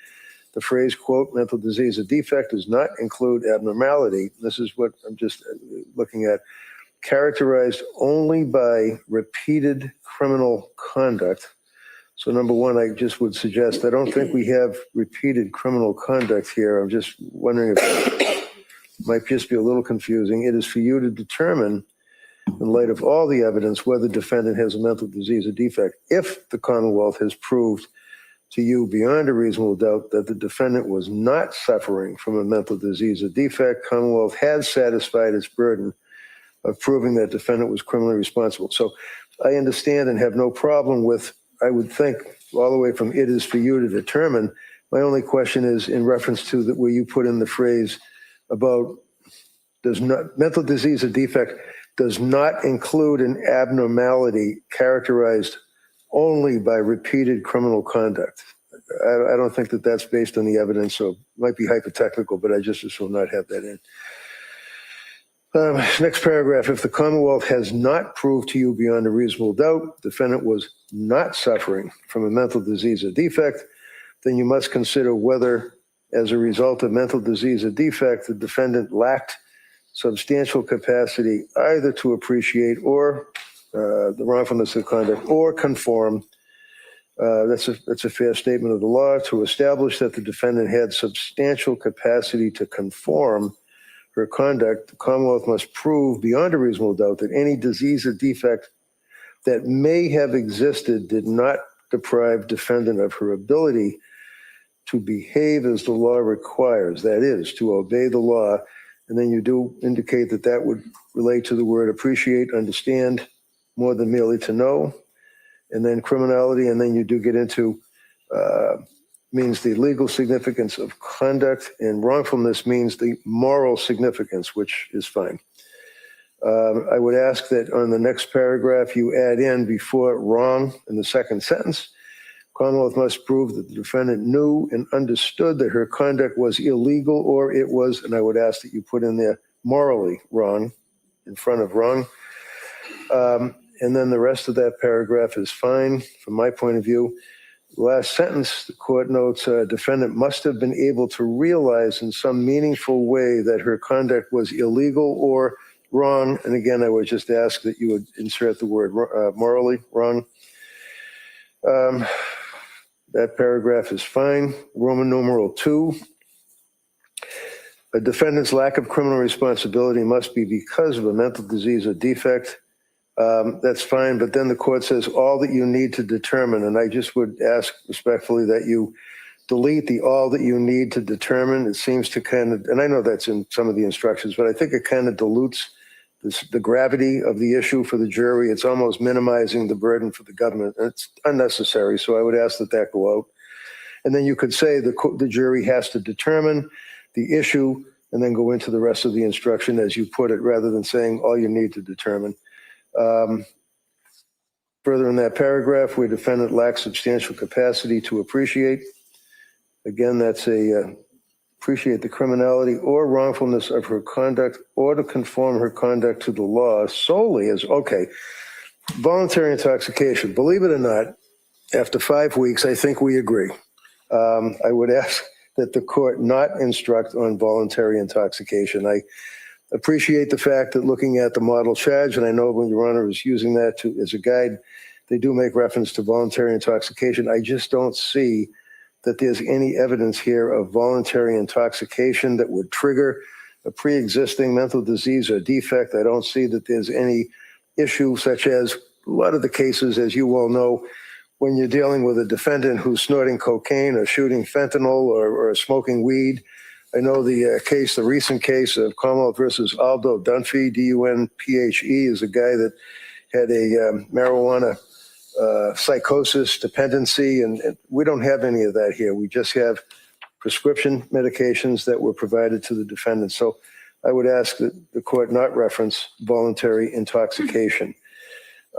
The phrase, quote, mental disease or defect does not include abnormality. This is what I'm just looking at. Characterized only by repeated criminal conduct. So number one, I just would suggest, I don't think we have repeated criminal conduct here. I'm just wondering if it might just be a little confusing. It is for you to determine, in light of all the evidence, whether the defendant has a mental disease or defect. If the Commonwealth has proved to you beyond a reasonable doubt that the defendant was not suffering from a mental disease or defect, Commonwealth has satisfied its burden of proving that defendant was criminally responsible. So I understand and have no problem with, I would think, all the way from it is for you to determine. My only question is in reference to that where you put in the phrase about mental disease or defect does not include an abnormality characterized only by repeated criminal conduct. I don't think that that's based on the evidence, so it might be hypothetical, but I just will not have that in. Next paragraph, if the Commonwealth has not proved to you beyond a reasonable doubt the defendant was not suffering from a mental disease or defect, then you must consider whether, as a result of mental disease or defect, the defendant lacked substantial capacity either to appreciate or the wrongfulness of conduct or conform. That's a fair statement of the law. To establish that the defendant had substantial capacity to conform her conduct, the Commonwealth must prove beyond a reasonable doubt that any disease or defect that may have existed did not deprive defendant of her ability to behave as the law requires, that is, to obey the law. And then you do indicate that that would relate to the word appreciate, understand, more than merely to know. And then criminality, and then you do get into means the legal significance of conduct, and wrongfulness means the moral significance, which is fine. I would ask that on the next paragraph you add in before wrong in the second sentence, Commonwealth must prove that the defendant knew and understood that her conduct was illegal or it was, and I would ask that you put in there morally wrong in front of wrong. And then the rest of that paragraph is fine from my point of view. Last sentence, the court notes, defendant must have been able to realize in some meaningful way that her conduct was illegal or wrong. And again, I would just ask that you would insert the word morally wrong. That paragraph is fine. Roman numeral 2. A defendant's lack of criminal responsibility must be because of a mental disease or defect. That's fine, but then the court says all that you need to determine, and I just would ask respectfully that you delete the all that you need to determine. It seems to kind of, and I know that's in some of the instructions, but I think it kind of dilutes the gravity of the issue for the jury. It's almost minimizing the burden for the government. It's unnecessary, so I would ask that that go out. And then you could say the jury has to determine the issue and then go into the rest of the instruction as you put it, rather than saying all you need to determine. Further in that paragraph, where defendant lacks substantial capacity to appreciate, again, that's appreciate the criminality or wrongfulness of her conduct or to conform her conduct to the law solely as, okay, voluntary intoxication. Believe it or not, after 5 weeks, I think we agree. I would ask that the court not instruct on voluntary intoxication. I appreciate the fact that looking at the model charge, and I know when Your Honor is using that as a guide, they do make reference to voluntary intoxication. I just don't see that there's any evidence here of voluntary intoxication that would trigger a pre-existing mental disease or defect. I don't see that there's any issue such as a lot of the cases, as you well know, when you're dealing with a defendant who's snorting cocaine or shooting fentanyl or smoking weed. I know the recent case of Commonwealth versus Aldo Dunphy, D-U-N-P-H-E, is a guy that had a marijuana psychosis, dependency, and we don't have any of that here. We just have prescription medications that were provided to the defendant. So I would ask that the court not reference voluntary intoxication.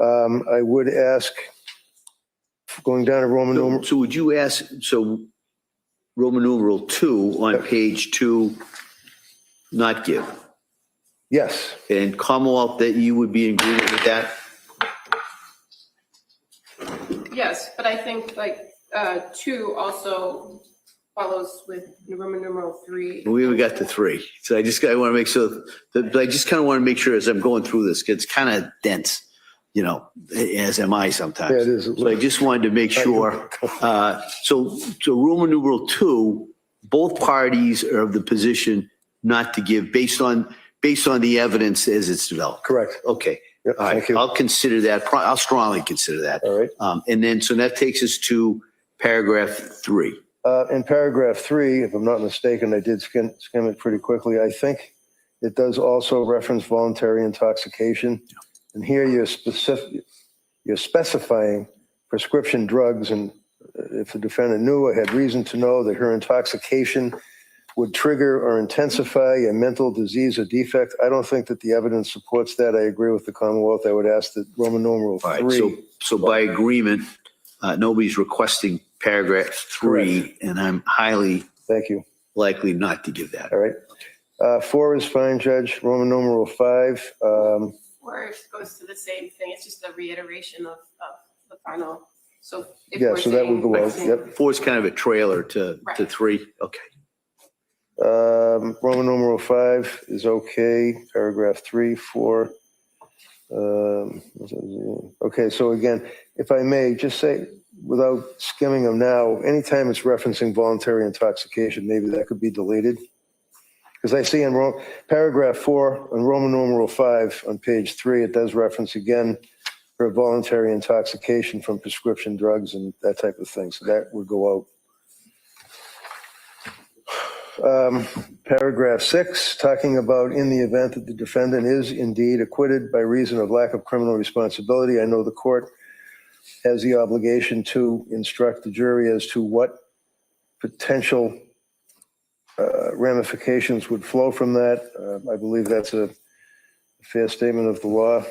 I would ask, going down to Roman numeral. So would you ask, Roman numeral 2 on page 2, not give? Yes. And Commonwealth, that you would be in agreement with that? Yes, but I think 2 also follows with Roman numeral 3. We even got to 3. So I want to make sure that, but I just kind of want to make sure as I'm going through this, it's kind of dense. as am I sometimes. Yeah, it is. So I just wanted to make sure. So Roman numeral 2, both parties are of the position not to give based on the evidence as it's developed. Correct. Okay. Yep, All right. thank you. I'll consider that. I'll strongly consider that. All right. And then, so that takes us to paragraph 3. In paragraph 3, if I'm not mistaken, I did skim it pretty quickly. I think it does also reference voluntary intoxication. And here you're specifying prescription drugs, and if the defendant knew or had reason to know that her intoxication would trigger or intensify a mental disease or defect. I don't think that the evidence supports that. I agree with the Commonwealth. I would ask that Roman numeral 3. All right. So by agreement, nobody's requesting paragraph 3, Correct. and I'm highly Thank you. likely not to give that. All right. 4 is fine, Judge. Roman numeral 5. Or it goes to the same thing. It's just a reiteration of the final. So if Yeah, we're so that would saying- go out. Yep. 4 is kind of a trailer to Right. 3. Okay. Roman numeral 5 is okay. Paragraph 3, 4. Okay, so again, if I may just say, without skimming them now, anytime it's referencing voluntary intoxication, maybe that could be deleted. Because I see in paragraph 4 on Roman numeral 5 on page 3, it does reference again for voluntary intoxication from prescription drugs and that type of thing. So that would go out. Paragraph 6, talking about in the event that the defendant is indeed acquitted by reason of lack of criminal responsibility. I know the court has the obligation to instruct the jury as to what potential ramifications would flow from that. I believe that's a fair statement of the law.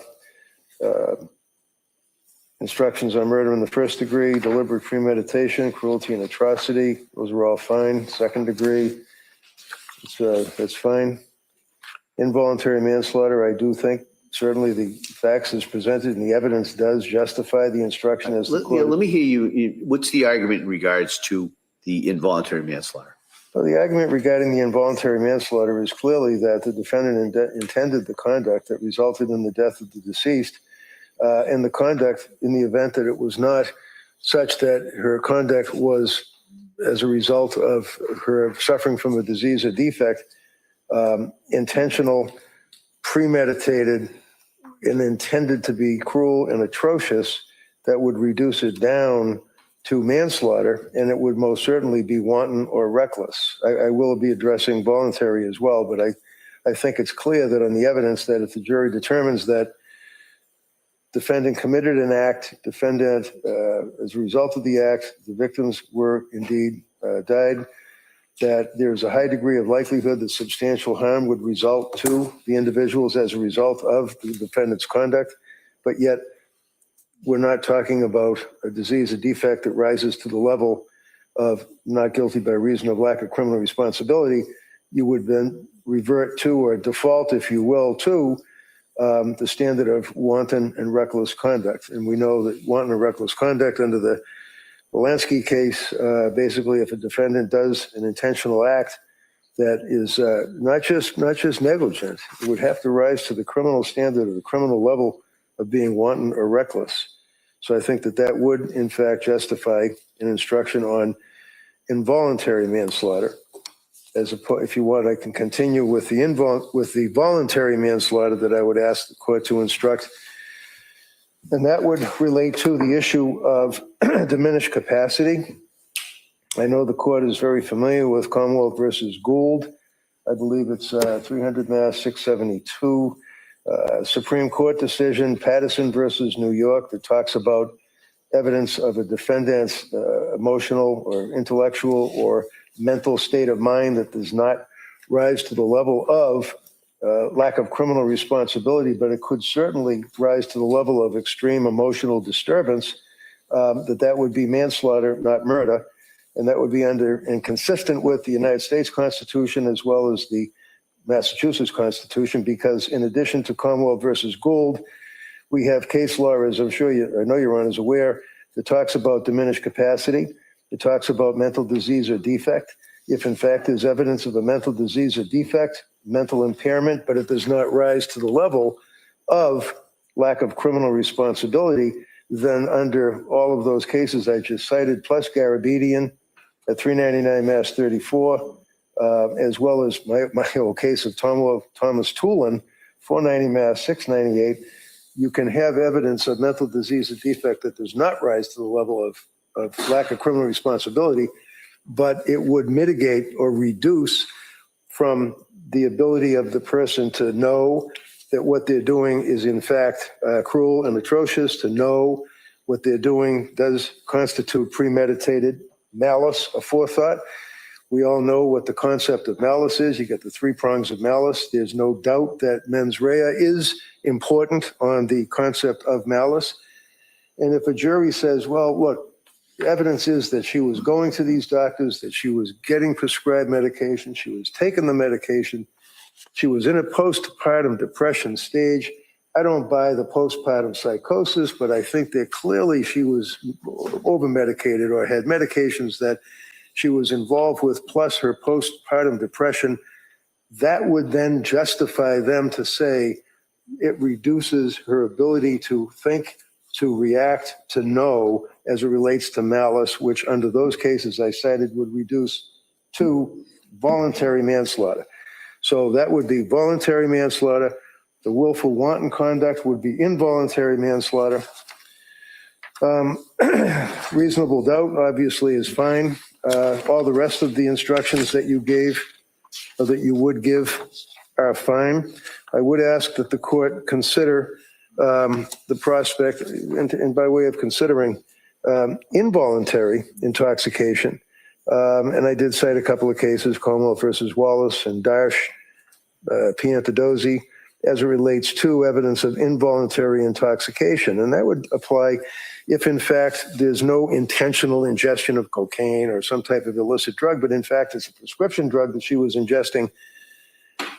Instructions on murder in the first degree, deliberate premeditation, cruelty and atrocity, those are all fine. Second degree, that's fine. Involuntary manslaughter, I do think certainly the facts as presented and the evidence does justify the instruction as the court. Let me hear you. What's the argument in regards to the involuntary manslaughter? Well, the argument regarding the involuntary manslaughter is clearly that the defendant intended the conduct that resulted in the death of the deceased, and the conduct in the event that it was not such that her conduct was as a result of her suffering from a disease or defect, intentional, premeditated, and intended to be cruel and atrocious, that would reduce it down to manslaughter, and it would most certainly be wanton or reckless. I will be addressing voluntary as well, but I think it's clear that on the evidence that if the jury determines that defendant committed an act, defendant, as a result of the act, the victims were indeed died, that there's a high degree of likelihood that substantial harm would result to the individuals as a result of the defendant's conduct, but yet we're not talking about a disease, a defect that rises to the level of not guilty by reason of lack of criminal responsibility. You would then revert to, or default, if you will, to the standard of wanton and reckless conduct. And we know that wanton and reckless conduct under the Lansky case, basically if a defendant does an intentional act that is not just negligent, it would have to rise to the criminal standard or the criminal level of being wanton or reckless. So I think that would, in fact, justify an instruction on involuntary manslaughter. If you want, I can continue with the voluntary manslaughter that I would ask the court to instruct. And that would relate to the issue of diminished capacity. I know the court is very familiar with Commonwealth versus Gould. I believe it's 300 Mass 672. Supreme Court decision, Patterson versus New York, that talks about evidence of a defendant's emotional or intellectual or mental state of mind that does not rise to the level of lack of criminal responsibility, but it could certainly rise to the level of extreme emotional disturbance, that would be manslaughter, not murder. And that would be under and consistent with the United States Constitution as well as the Massachusetts Constitution, because in addition to Commonwealth versus Gould, we have case law, as I'm sure I know your Honor is aware, that talks about diminished capacity. It talks about mental disease or defect. If in fact there's evidence of a mental disease or defect, mental impairment, but it does not rise to the level of lack of criminal responsibility, then under all of those cases I just cited, plus Garabedian at 399 Mass 34, as well as my old case of Thomas Toolin, 490 Mass 698, you can have evidence of mental disease or defect that does not rise to the level of lack of criminal responsibility, but it would mitigate or reduce from the ability of the person to know that what they're doing is in fact cruel and atrocious, to know what they're doing does constitute premeditated malice or forethought. We all know what the concept of malice is. You get the three prongs of malice. There's no doubt that mens rea is important on the concept of malice. And if a jury says, well, look, the evidence is that she was going to these doctors, that she was getting prescribed medication, she was taking the medication, she was in a postpartum depression stage. I don't buy the postpartum psychosis, but I think that clearly she was over-medicated or had medications that she was involved with, plus her postpartum depression. That would then justify them to say it reduces her ability to think, to react, to know as it relates to malice, which under those cases I cited would reduce to voluntary manslaughter. So that would be voluntary manslaughter. The willful wanton conduct would be involuntary manslaughter. Reasonable doubt obviously is fine. All the rest of the instructions that you gave or that you would give are fine. I would ask that the court consider the prospect, and by way of considering involuntary intoxication. And I did cite a couple of cases, Commonwealth versus Wallace and Darsh, Piantadozzi, as it relates to evidence of involuntary intoxication. And that would apply if, in fact, there's no intentional ingestion of cocaine or some type of illicit drug, but in fact, it's a prescription drug that she was ingesting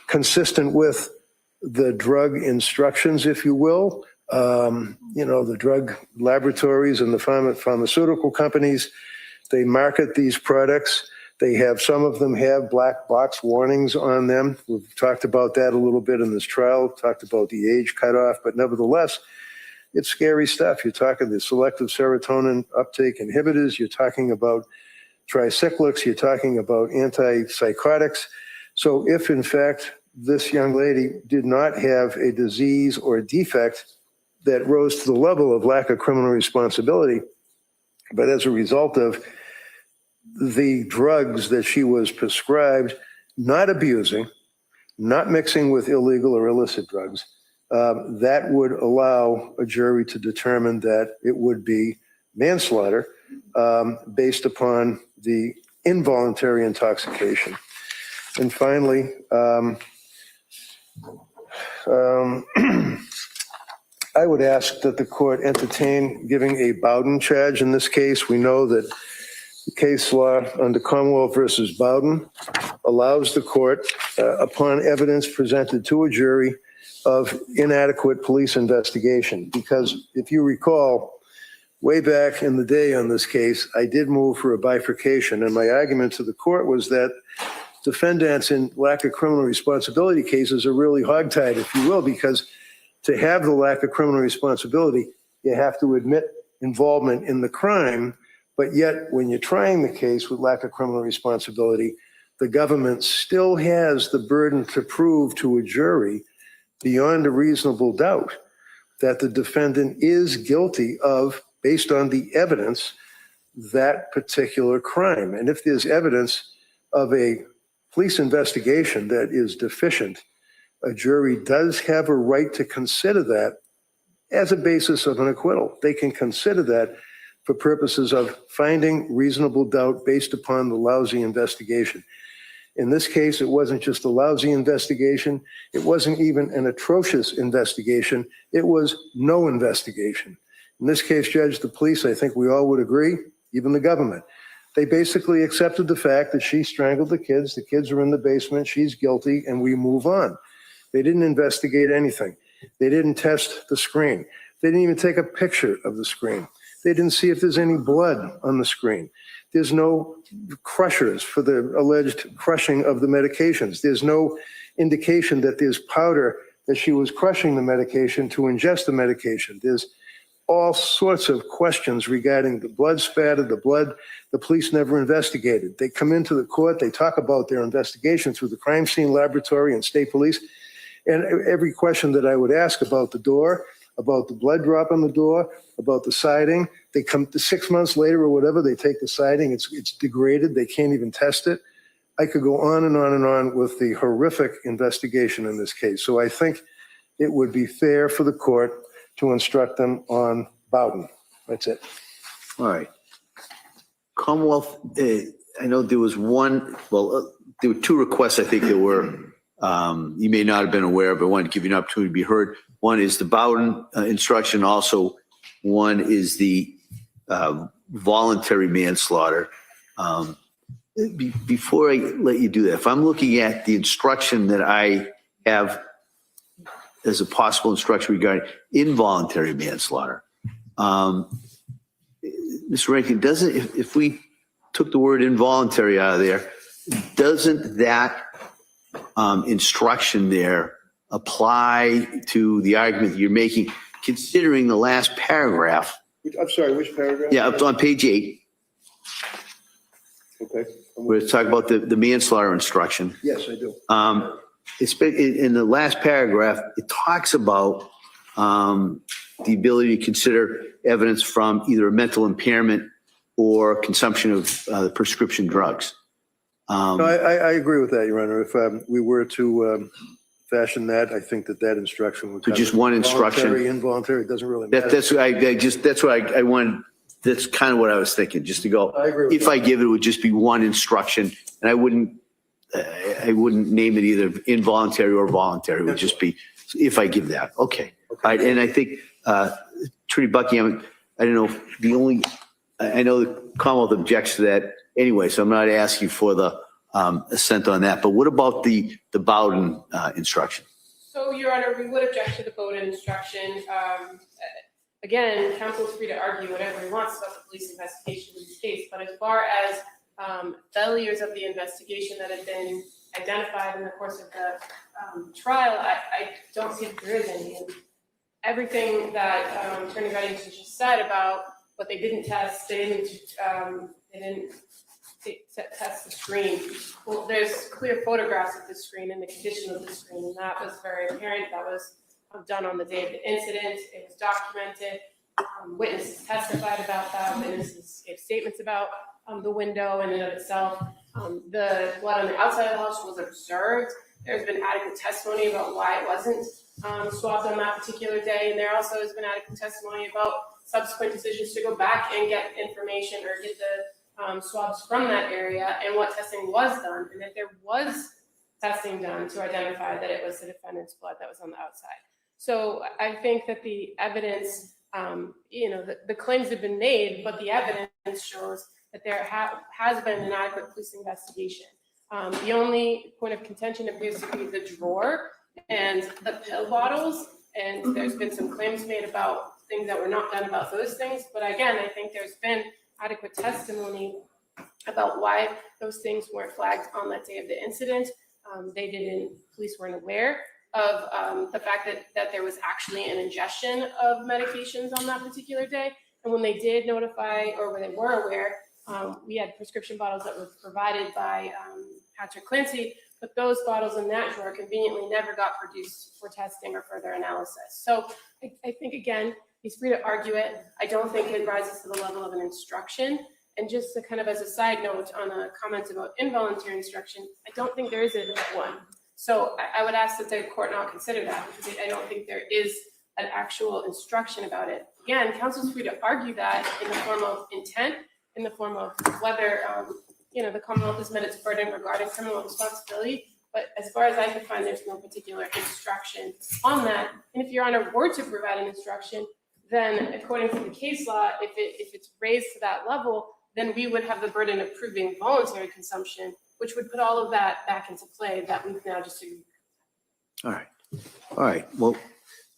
consistent with the drug instructions, if you will. The drug laboratories and the pharmaceutical companies, they market these products. They have, some of them have black box warnings on them. We've talked about that a little bit in this trial, talked about the age cutoff, but nevertheless, it's scary stuff. You're talking the selective serotonin uptake inhibitors. You're talking about tricyclics. You're talking about antipsychotics. So if in fact this young lady did not have a disease or a defect that rose to the level of lack of criminal responsibility, but as a result of the drugs that she was prescribed, not abusing, not mixing with illegal or illicit drugs, that would allow a jury to determine that it would be manslaughter based upon the involuntary intoxication. And finally, I would ask that the court entertain giving a Bowden charge in this case. We know that the case law under Commonwealth versus Bowden allows the court, upon evidence presented to a jury, of inadequate police investigation. Because if you recall, way back in the day on this case, I did move for a bifurcation, and my argument to the court was that defendants in lack of criminal responsibility cases are really hogtied, if you will, because to have the lack of criminal responsibility, you have to admit involvement in the crime. But yet, when you're trying the case with lack of criminal responsibility, the government still has the burden to prove to a jury beyond a reasonable doubt that the defendant is guilty of, based on the evidence, that particular crime. And if there's evidence of a police investigation that is deficient, a jury does have a right to consider that as a basis of an acquittal. They can consider that for purposes of finding reasonable doubt based upon the lousy investigation. In this case, it wasn't just a lousy investigation. It wasn't even an atrocious investigation. It was no investigation. In this case, Judge, the police, I think we all would agree, even the government, they basically accepted the fact that she strangled the kids are in the basement, she's guilty, and we move on. They didn't investigate anything. They didn't test the screen. They didn't even take a picture of the screen. They didn't see if there's any blood on the screen. There's no crushers for the alleged crushing of the medications. There's no indication that there's powder that she was crushing the medication to ingest the medication. There's all sorts of questions regarding the blood spatter, the blood. The police never investigated. They come into the court, they talk about their investigation through the crime scene laboratory and state police. And every question that I would ask about the door, about the blood drop on the door, about the siding, they come to 6 months later or whatever, they take the siding, it's degraded, they can't even test it. I could go on and on and on with the horrific investigation in this case. So I think it would be fair for the court to instruct them on Bowden. That's it. All right. Commonwealth, I know there was one, there were two requests I think that were, you may not have been aware of, but I wanted to give you an opportunity to be heard. One is the Bowden instruction. Also, one is the voluntary manslaughter. Before I let you do that, if I'm looking at the instruction that I have as a possible instruction regarding involuntary manslaughter, Mr. Rankin, doesn't, if we took the word involuntary out of there, doesn't that instruction there apply to the argument that you're making, considering the last paragraph? I'm sorry, which paragraph? Yeah, up on page 8. Okay. We're talking about the manslaughter instruction. Yes, I do. It's been, in the last paragraph, it talks about the ability to consider evidence from either a mental impairment or consumption of prescription drugs. No, I agree with that, Your Honor. If we were to fashion that, I think that instruction would. So just one instruction. Voluntary, involuntary, it doesn't really matter. That's what I wanted. That's kind of what I was thinking, just to go. I agree with If I give it, it would just be one instruction, and I wouldn't name it either involuntary or voluntary. It would just be if I give that. Okay. All right. And I think Attorney Buckingham, I don't know. I know the Commonwealth objects to that anyway, so I'm not asking for the assent on that. But what about the Bowden instruction? So, Your Honor, we would object to the Bowden instruction. Again, counsel is free to argue whatever he wants about the police investigation in this case, but as far as failures of the investigation that have been identified in the course of the trial, I don't see that there is any. And everything that Attorney Reddington just said about what they didn't test, they didn't test the screen. Well, there's clear photographs of the screen and the condition of the screen, and that was very apparent. That was done on the day of the incident. It was documented. Witnesses testified about that. Witnesses gave statements about the window in and of itself. The blood on the outside of the house was observed. There's been adequate testimony about why it wasn't swabbed on that particular day, and there also has been adequate testimony about subsequent decisions to go back and get information or get the swabs from that area and what testing was done, and that there was testing done to identify that it was the defendant's blood that was on the outside. So I think that the evidence, the claims have been made, but the evidence shows that there has been an adequate police investigation. The only point of contention appears to be the drawer and the pill bottles, and there's been some claims made about things that were not done about those things. But again, I think there's been adequate testimony about why those things weren't flagged on that day of the incident. Police weren't aware of the fact that there was actually an ingestion of medications on that particular day. And when they did notify, or when they were aware, we had prescription bottles that were provided by Patrick Clancy, but those bottles in that drawer conveniently never got produced for testing or further analysis. So I think, again, he's free to argue it. I don't think it rises to the level of an instruction. And just to kind of as a side note on a comment about involuntary instruction, I don't think there is a one. So I would ask that the court not consider that, because I don't think there is an actual instruction about it. Again, counsel's free to argue that in the form of intent, in the form of whether, the Commonwealth has met its burden regarding criminal responsibility. But as far as I can find, there's no particular instruction on that. And if Your Honor were to provide an instruction, then according to the case law, if it's raised to that level, then we would have the burden of proving voluntary consumption, which would put all of that back into play that we've now just agreed. All right. Well,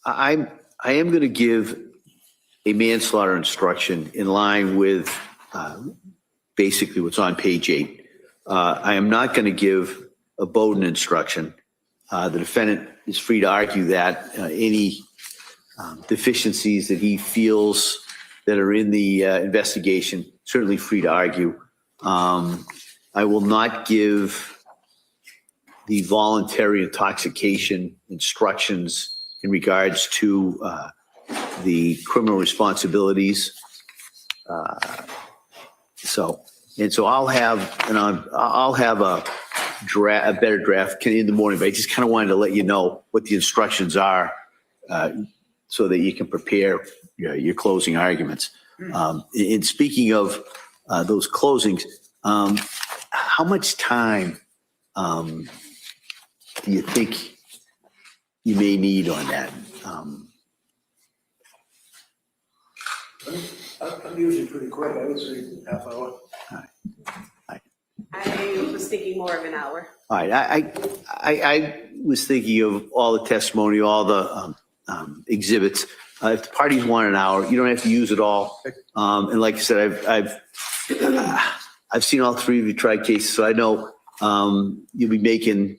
I am going to give a manslaughter instruction in line with basically what's on page 8. I am not going to give a Bowden instruction. The defendant is free to argue that any deficiencies that he feels that are in the investigation, certainly free to argue. I will not give the voluntary intoxication instructions in regards to the criminal responsibilities. So I'll have a better draft in the morning, but I just kind of wanted to let you know what the instructions are so that you can prepare your closing arguments. In speaking of those closings, how much time do you think you may need on that? I'm usually pretty quick. I would say half hour. I was thinking more of an hour. All right, I was thinking of all the testimony, all the exhibits. If the parties want an hour, you don't have to use it all. And like I said, I've seen all three of you try cases, so I know you'll be making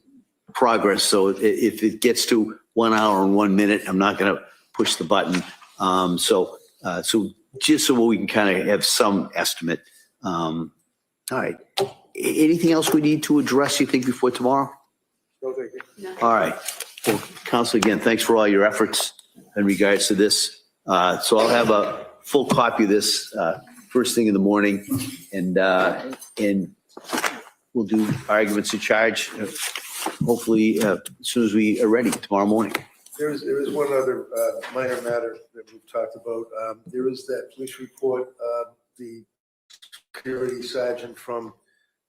progress. So if it gets to 1 hour and 1 minute, I'm not going to push the button. So just so we can kind of have some estimate. All right. Anything else we need to address, you think, before tomorrow? No, thank you. All right. Well, Counsel, again, thanks for all your efforts in regards to this. So I'll have a full copy of this first thing in the morning, and we'll do arguments in charge, hopefully as soon as we are ready tomorrow morning. There is one other minor matter that we've talked about. There is that police report, the security sergeant from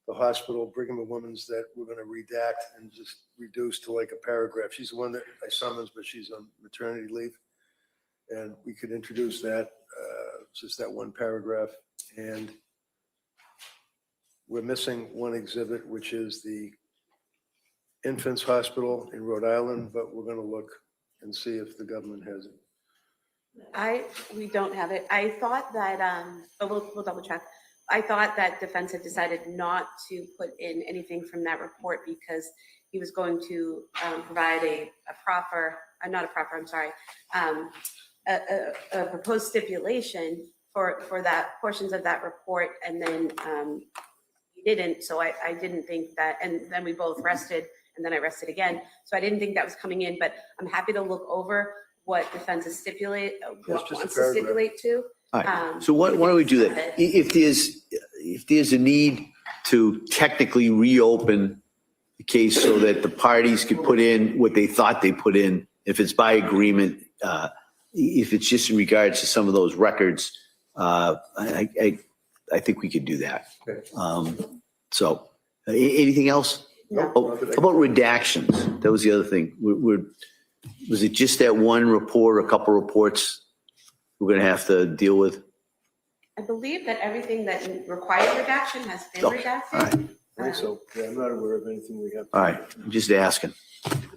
the hospital, Brigham and Women's, that we're going to redact and just reduce to like a paragraph. She's the one that I summons, but she's on maternity leave. And we could introduce that, just that one paragraph. And we're missing one exhibit, which is the Infants Hospital in Rhode Island, but we're going to look and see if the government has it. We don't have it. I thought that, but we'll double check. I thought that defense had decided not to put in anything from that report because he was going to provide a proposed stipulation for that portions of that report, and then he didn't. So I didn't think that, and then we both rested, and then I rested again. So I didn't think that was coming in, but I'm happy to look over what defense is wants to stipulate to. All right. So why don't we do that? If there's a need to technically reopen the case so that the parties could put in what they thought they put in, if it's by agreement, if it's just in regards to some of those records, I think we could do that. Okay. So anything else? No. Oh, how about redactions? That was the other thing. Was it just that one report, a couple reports we're going to have to deal with? I believe that everything that requires redaction has been Oh, redacted. all right. I think so. Yeah, I'm not aware of anything we have. All right. I'm just asking.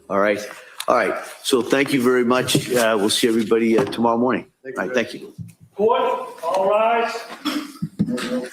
All right. All right. So thank you very much. We'll see everybody tomorrow morning. All right. Thank you. Court, all rise. No.